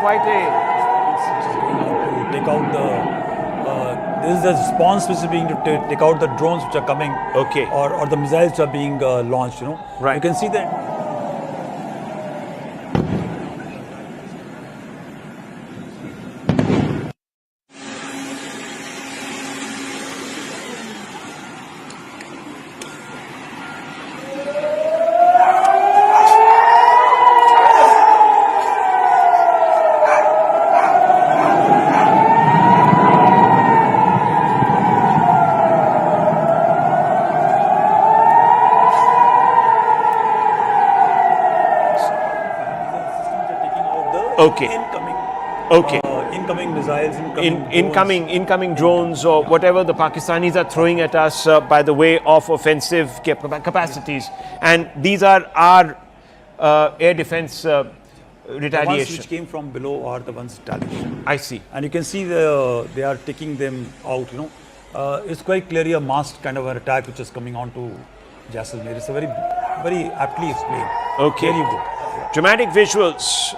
quite a. Take out the. This is the response which is being to take out the drones which are coming. Okay. Or the missiles which are being launched. You know. Right. You can see that. Okay. Okay. Incoming missiles, incoming drones, or whatever the Pakistanis are throwing at us by the way of offensive capacities, and these are our air defense retaliation. The ones which came from below are the ones retaliation. I see. And you can see they are taking them out. You know, it's quite clearly a masked kind of an attack which is coming on to Jaisalmer. It's a very aptly explained. Okay. There you go. Dramatic visuals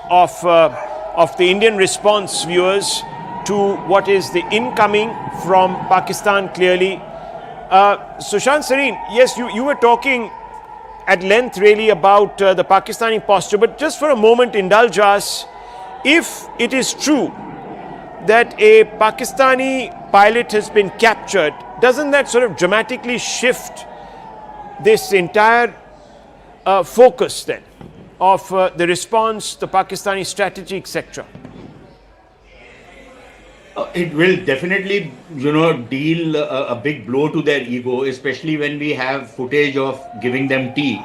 of the Indian response, viewers, to what is the incoming from Pakistan, clearly. Sushant Sareen, yes, you were talking at length really about the Pakistani posture, but just for a moment indulge us. If it is true that a Pakistani pilot has been captured, doesn't that sort of dramatically shift this entire focus then of the response, the Pakistani strategy, etc.? It will definitely, deal a big blow to their ego, especially when we have footage of giving them tea,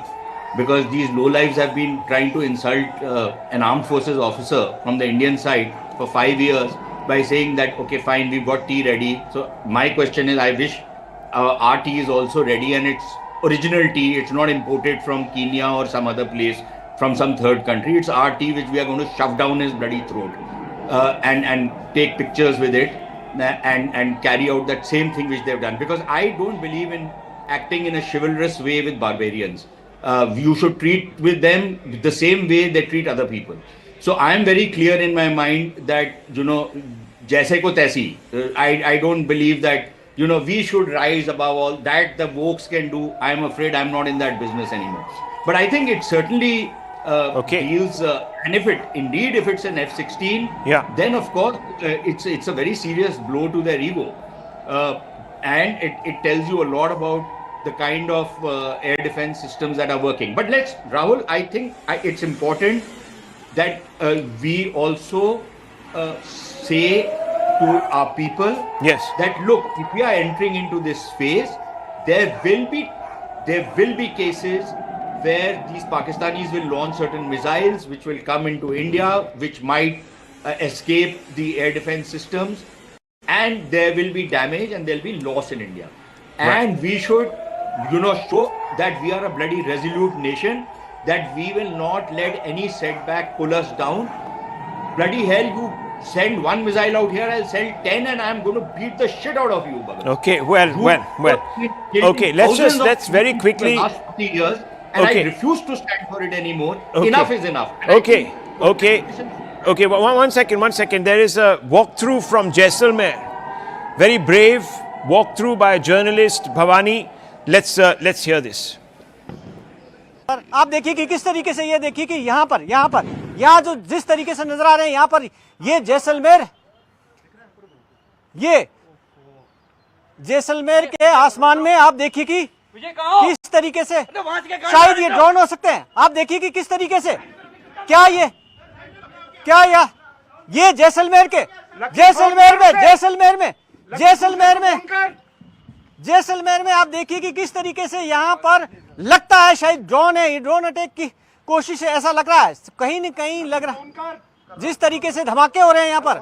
because these lowlives have been trying to insult an armed forces officer from the Indian side for 5 years by saying that, okay, fine, we've got tea ready. So my question is, I wish our tea is also ready, and it's original tea. It's not imported from Kenya or some other place, from some third country. It's our tea which we are going to shove down his bloody throat. And take pictures with it and carry out that same thing which they've done. Because I don't believe in acting in a chivalrous way with barbarians. You should treat with them the same way they treat other people. So I am very clear in my mind that, jaise ko taisi. I don't believe that, we should rise above all that the wokes can do. I am afraid I'm not in that business anymore. But I think it certainly deals, and if it's an F-16, then of course it's a very serious blow to their ego, and it tells you a lot about the kind of air defense systems that are working. But Rahul, I think it's important that we also say to our people that look, if we are entering into this phase, there will be cases where these Pakistanis will launch certain missiles which will come into India, which might escape the air defense systems, and there will be damage and there will be loss in India. And we should, show that we are a bloody resolute nation, that we will not let any setback pull us down. Bloody hell, you send one missile out here, I'll send 10 and I'm going to beat the shit out of you, Bhagat. Okay, well. Okay, let's very quickly. The last 40 years, and I refuse to stand for it anymore. Okay. Enough is enough. And Okay. One second. There is a walkthrough from Jaisalmer. Very brave walkthrough by a journalist, Bhavani. Let's hear this. आप देखिए कि किस तरीके से, ये देखिए कि यहाँ जो जिस तरीके से नजर आ रहे हैं यहाँ पर, ये जैसलमेर के आसमान में आप देखिए कि किस तरीके से, शायद ये ड्रोन हो सकते हैं। आप देखिए कि किस तरीके से, क्या ये जैसलमेर में आप देखिए कि किस तरीके से यहाँ पर लगता है शायद ड्रोन है, ये ड्रोन अटैक की कोशिश है, ऐसा लग रहा है, कहीं न कहीं लग रहा है। जिस तरीके से धमाके हो रहे हैं यहाँ पर,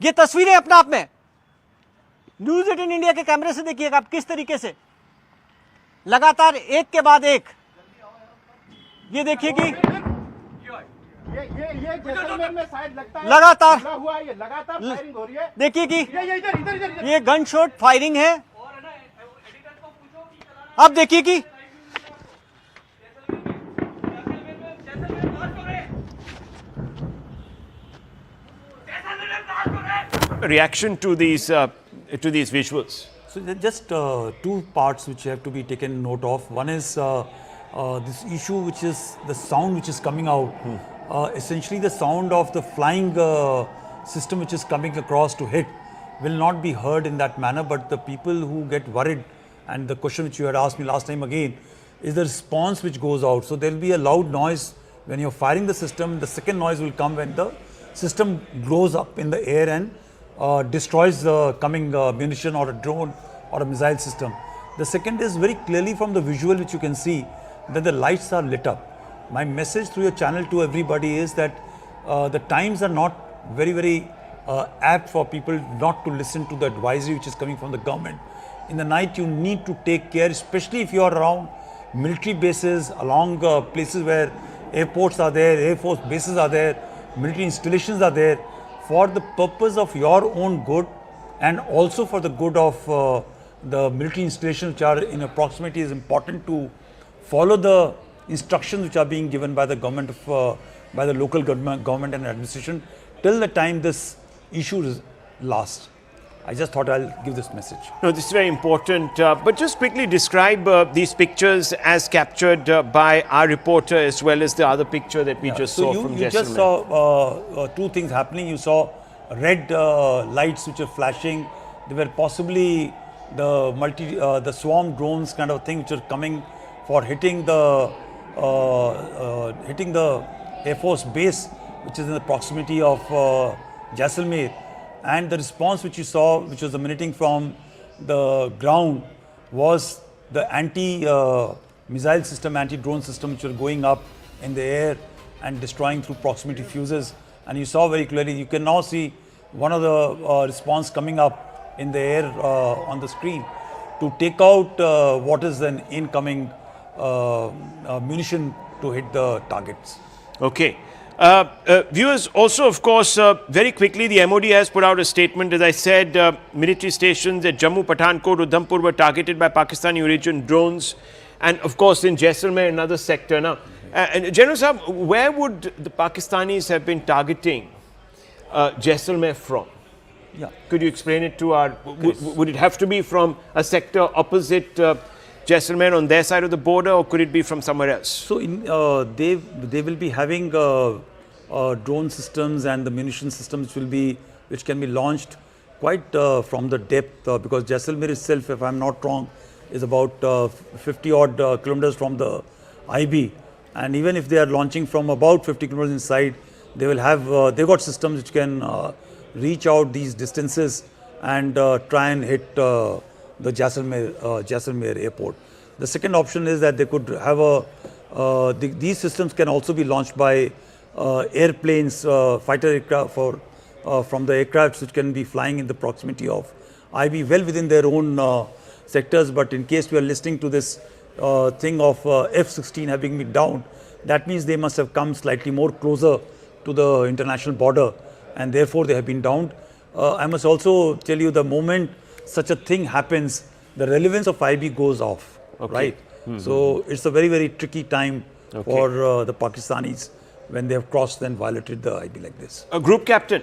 ये तस्वीरें अपने आप में न्यूज़ 18 इंडिया के कैमरे से देखिएगा आप किस तरीके से लगातार एक के बाद एक, ये देखिए कि ये जैसलमेर में शायद लगता है लगातार फायरिंग हो रही है। देखिए कि ये गन शॉट फायरिंग है अब देखिए कि reaction to these visuals. So there are just two parts which have to be taken note of. One is this issue, which is the sound which is coming out. Essentially, the sound of the flying system which is coming across to hit will not be heard in that manner. But the people who get worried, and the question which you had asked me last time again, is the response which goes out. So there will be a loud noise when you're firing the system. The second noise will come when the system blows up in the air and destroys the coming munition or a drone or a missile system. The second is very clearly from the visual which you can see that the lights are lit up. My message through your channel to everybody is that the times are not very apt for people not to listen to the advisory which is coming from the government. In the night you need to take care, especially if you are around military bases, along places where airports are there, air force bases are there, military installations are there, for the purpose of your own good and also for the good of the military installations which are in a proximity. Is important to follow the instructions which are being given by the government by the local government and administration till the time this issue lasts. I just thought I'll give this message. No, this is very important. But just quickly describe these pictures as captured by our reporter, as well as the other picture that we just saw from Jaisalmer. You just saw two things happening. You saw red lights which are flashing. They were possibly the swarm drones kind of thing which are coming for hitting the Air Force base, which is in the proximity of Jaisalmer. And the response which you saw, which was emanating from the ground, was the anti-missile system, anti-drone system, which were going up in the air and destroying through proximity fuses. And you saw very clearly, you can now see one of the response coming up in the air on the screen to take out what is an incoming munition to hit the targets. Okay. Viewers, also, of course, very quickly, the MOD has put out a statement. As I said, military stations at Jammu, Pathankot, Udhampur were targeted by Pakistani origin drones. And, of course, in Jaisalmer, another sector. Now, General Saab, where would the Pakistanis have been targeting Jaisalmer from? Yeah. Could you explain it to our... Would it have to be from a sector opposite Jaisalmer on their side of the border, or could it be from somewhere else? So they will be having drone systems and the munition systems which can be launched quite from the depth, because Jaisalmer itself, if I'm not wrong, is about 50 odd kilometers from the IB, and even if they are launching from about 50 kilometers inside, they will have they've got systems which can reach out these distances and try and hit the Jaisalmer airport. The second option is that they could have these systems can also be launched by airplanes, fighter aircraft from the aircrafts which can be flying in the proximity of IB, well within their own sectors. But in case we are listening to this thing of F-16 having been downed, that means they must have come slightly more closer to the international border, and therefore they have been downed. I must also tell you, the moment such a thing happens, the relevance of IB goes off, right? So it's a very tricky time for the Pakistanis when they have crossed and violated the IB like this. A group captain.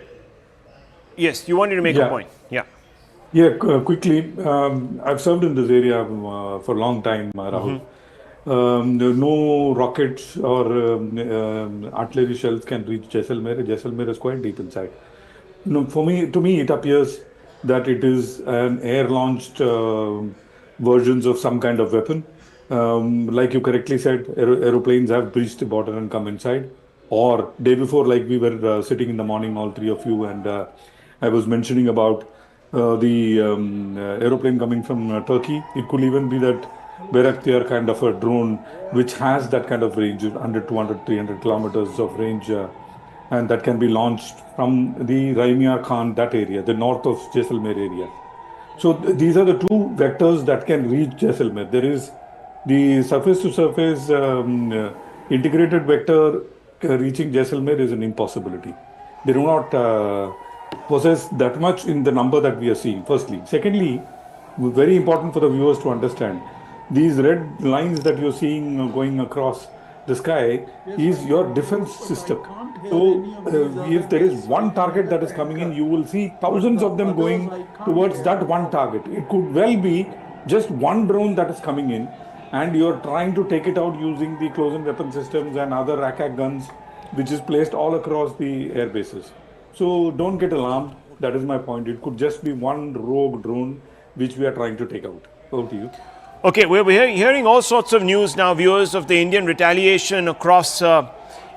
Yes, you wanted to make a point. Yeah, quickly. I've served in this area for a long time, Rahul. No rockets or artillery shells can reach Jaisalmer. Jaisalmer is quite deep inside. To me, it appears that it is an air-launched versions of some kind of weapon. Like you correctly said, aeroplanes have breached the border and come inside. Or day before, like we were sitting in the morning, all three of you, and I was mentioning about the aeroplane coming from Turkey. It could even be that Bayraktar kind of a drone, which has that kind of range, 100, 200, 300 kilometers of range, and that can be launched from the Raimia Khan, that area, the north of Jaisalmer area. So these are the two vectors that can reach Jaisalmer. There is the surface-to-surface integrated vector reaching Jaisalmer is an impossibility. They do not possess that much in the number that we are seeing, firstly. Secondly, very important for the viewers to understand, these red lines that you're seeing going across the sky is your defense system. So if there is one target that is coming in, you will see thousands of them going towards that one target. It could well be just one drone that is coming in, and you're trying to take it out using the close-in weapon systems and other attack guns, which is placed all across the air bases. So don't get alarmed. That is my point. It could just be one rogue drone which we are trying to take out. Over to you. Okay, we're hearing all sorts of news now, viewers, of the Indian retaliation across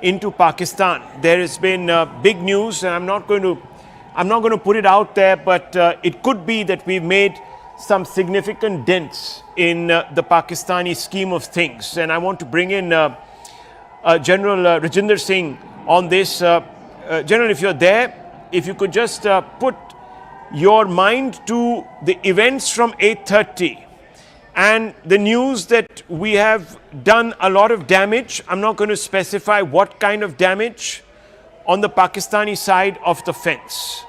into Pakistan. There has been big news, and I'm not going to put it out there, but it could be that we've made some significant dents in the Pakistani scheme of things. And I want to bring in General Rajinder Singh on this. General, if you're there, if you could just put your mind to the events from 8:30 and the news that we have done a lot of damage. I'm not going to specify what kind of damage on the Pakistani side of the fence.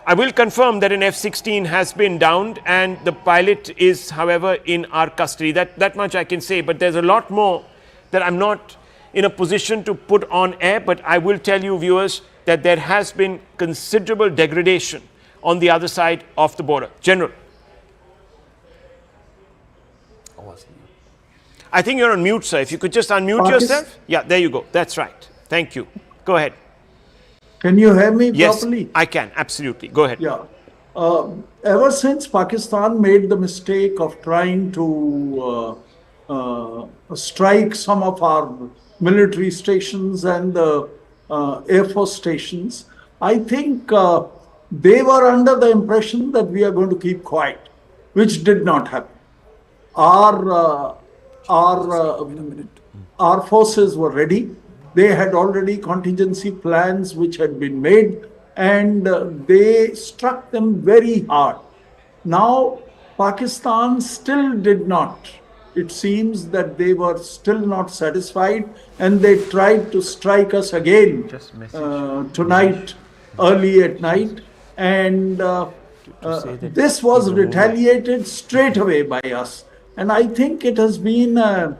I will confirm that an F-16 has been downed and the pilot is, however, in our custody. That much I can say, but there's a lot more that I'm not in a position to put on air, but I will tell you, viewers, that there has been considerable degradation on the other side of the border. General. I think you're on mute, sir. If you could just unmute yourself. Yeah, there you go. That's right. Thank you. Go ahead. Can you hear me Yes, properly? I can. Absolutely. Go ahead. Yeah. Ever since Pakistan made the mistake of trying to strike some of our military stations and the Air Force stations, I think they were under the impression that we are going to keep quiet, which did not happen. Our forces were ready. They had already contingency plans which had been made, and they struck them very hard. Now, Pakistan still did not. It seems that they were still not satisfied, and they tried to strike us again tonight, early at night, and this was retaliated straight away by us. And I think it has been a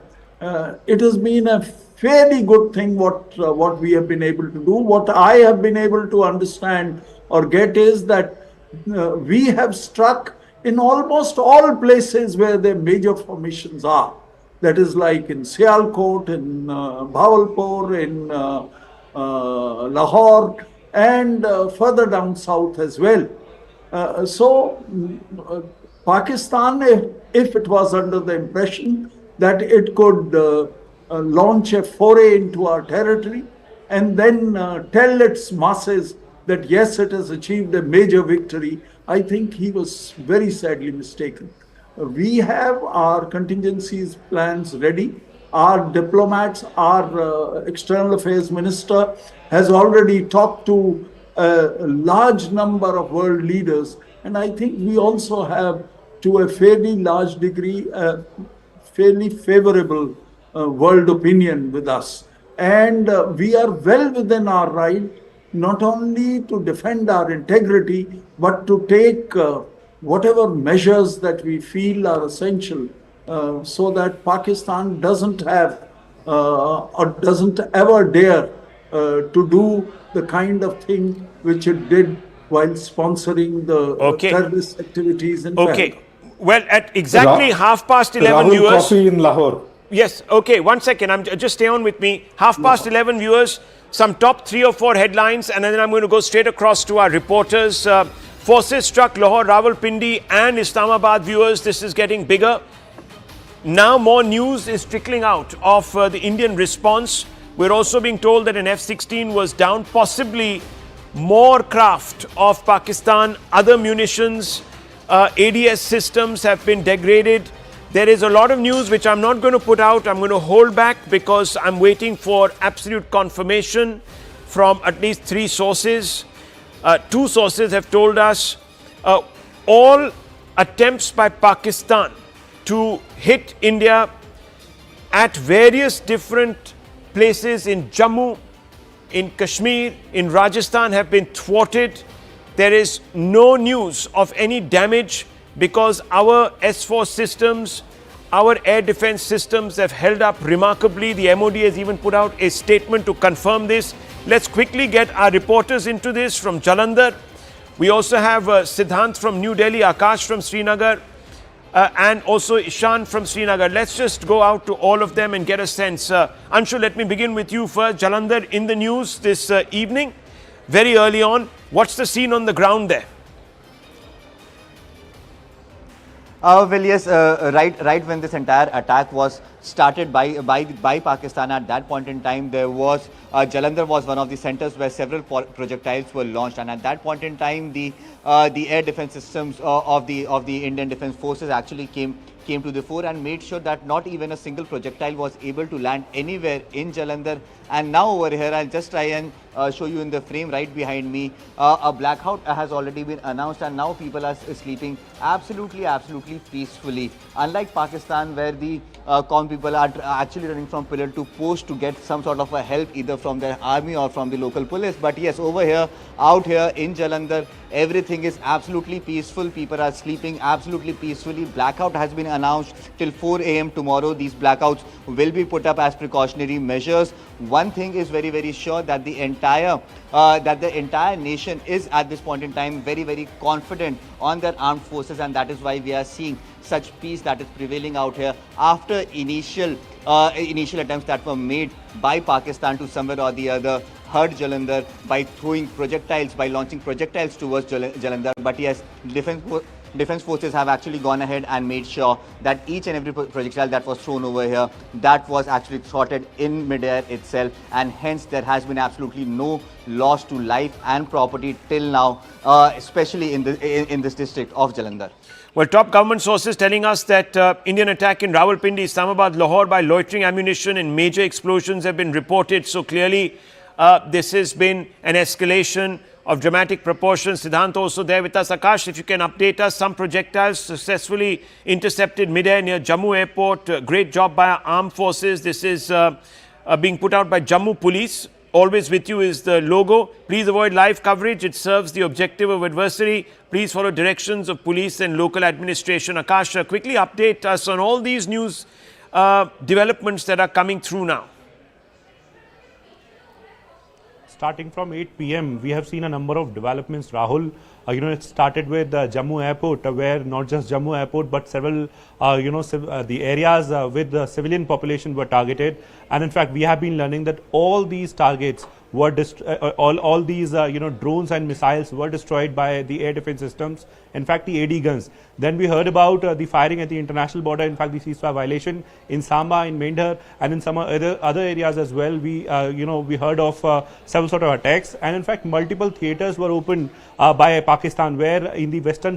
fairly good thing what we have been able to do. What I have been able to understand or get is that we have struck in almost all places where the major formations are. That is like in Sialkot, in Bawalpur, in Lahore, and further down south as well. So Pakistan, if it was under the impression that it could launch a foray into our territory and then tell its masses that yes, it has achieved a major victory, I think he was very sadly mistaken. We have our contingencies plans ready. Our diplomats, our external affairs minister has already talked to a large number of world leaders, and I think we also have, to a fairly large degree, a fairly favorable world opinion with us. And we are well within our right not only to defend our integrity, but to take whatever measures that we feel are essential so that Pakistan doesn't have or doesn't ever dare to do the kind of thing which it did while sponsoring the terrorist activities in Pakistan. Well, at exactly 11:30, Rahul viewers. Coffee in Lahore. Yes, okay, 1 second. Just stay on with me. 11:30, viewers. Some top 3 or 4 headlines, and then I'm going to go straight across to our reporters. Forces struck Lahore, Rawalpindi, and Islamabad, viewers. This is getting bigger. Now more news is trickling out of the Indian response. We're also being told that an F-16 was down, possibly more craft of Pakistan, other munitions, ADS systems have been degraded. There is a lot of news which I'm not going to put out. I'm going to hold back because I'm waiting for absolute confirmation from at least 3 sources. 2 sources have told us all attempts by Pakistan to hit India at various different places in Jammu, in Kashmir, in Rajasthan have been thwarted. There is no news of any damage because our S-4 systems, our air defense systems have held up remarkably. The MOD has even put out a statement to confirm this. Let's quickly get our reporters into this from Jalandhar. We also have Siddhant from New Delhi, Akash from Srinagar, and also Ishan from Srinagar. Let's just go out to all of them and get a sense. Anshu, let me begin with you first. Jalandhar, in the news this evening, very early on. What's the scene on the ground there? Well, yes, right when this entire attack was started by Pakistan, at that point in time, there was Jalandhar was one of the centers where several projectiles were launched, and at that point in time, the air defense systems of the Indian Defence Forces actually came to the fore and made sure that not even a single projectile was able to land anywhere in Jalandhar. And now over here, I'll just try and show you in the frame right behind me, a blackout has already been announced, and now people are sleeping absolutely peacefully. Unlike Pakistan, where the common people are actually running from pillar to post to get some sort of a help either from their army or from the local police. But yes, over here, out here in Jalandhar, everything is absolutely peaceful. People are sleeping absolutely peacefully. Blackout has been announced till 4 a.m. tomorrow. These blackouts will be put up as precautionary measures. One thing is very sure, that the entire nation is at this point in time very confident on their armed forces, and that is why we are seeing such peace that is prevailing out here after initial attempts that were made by Pakistan to somewhere or the other hurt Jalandhar by throwing projectiles, by launching projectiles towards Jalandhar. But yes, Defense forces have actually gone ahead and made sure that each and every projectile that was thrown over here, that was actually thwarted in midair itself, and hence there has been absolutely no loss to life and property till now, especially in this district of Jalandhar. Well, top government sources telling us that Indian attack in Rawalpindi, Islamabad, Lahore by loitering ammunition and major explosions have been reported. So clearly, this has been an escalation of dramatic proportions. Siddhant also there with us. Akash, if you can update us, some projectiles successfully intercepted midair near Jammu airport. Great job by our armed forces. This is being put out by Jammu police. Always with you is the logo. Please avoid live coverage. It serves the objective of adversary. Please follow directions of police and local administration. Akash, quickly update us on all these news developments that are coming through now. Starting from 8 p.m., we have seen a number of developments, Rahul. It started with Jammu airport, where not just Jammu airport, but several, the areas with the civilian population were targeted. And in fact, we have been learning that all these targets were all these drones and missiles were destroyed by the air defense systems. In fact, the AD guns. Then we heard about the firing at the international border. In fact, the ceasefire violation in Samba, in Mendhar, and in some other areas as well. We heard of several sort of attacks, and in fact, multiple theaters were opened by Pakistan, where in the western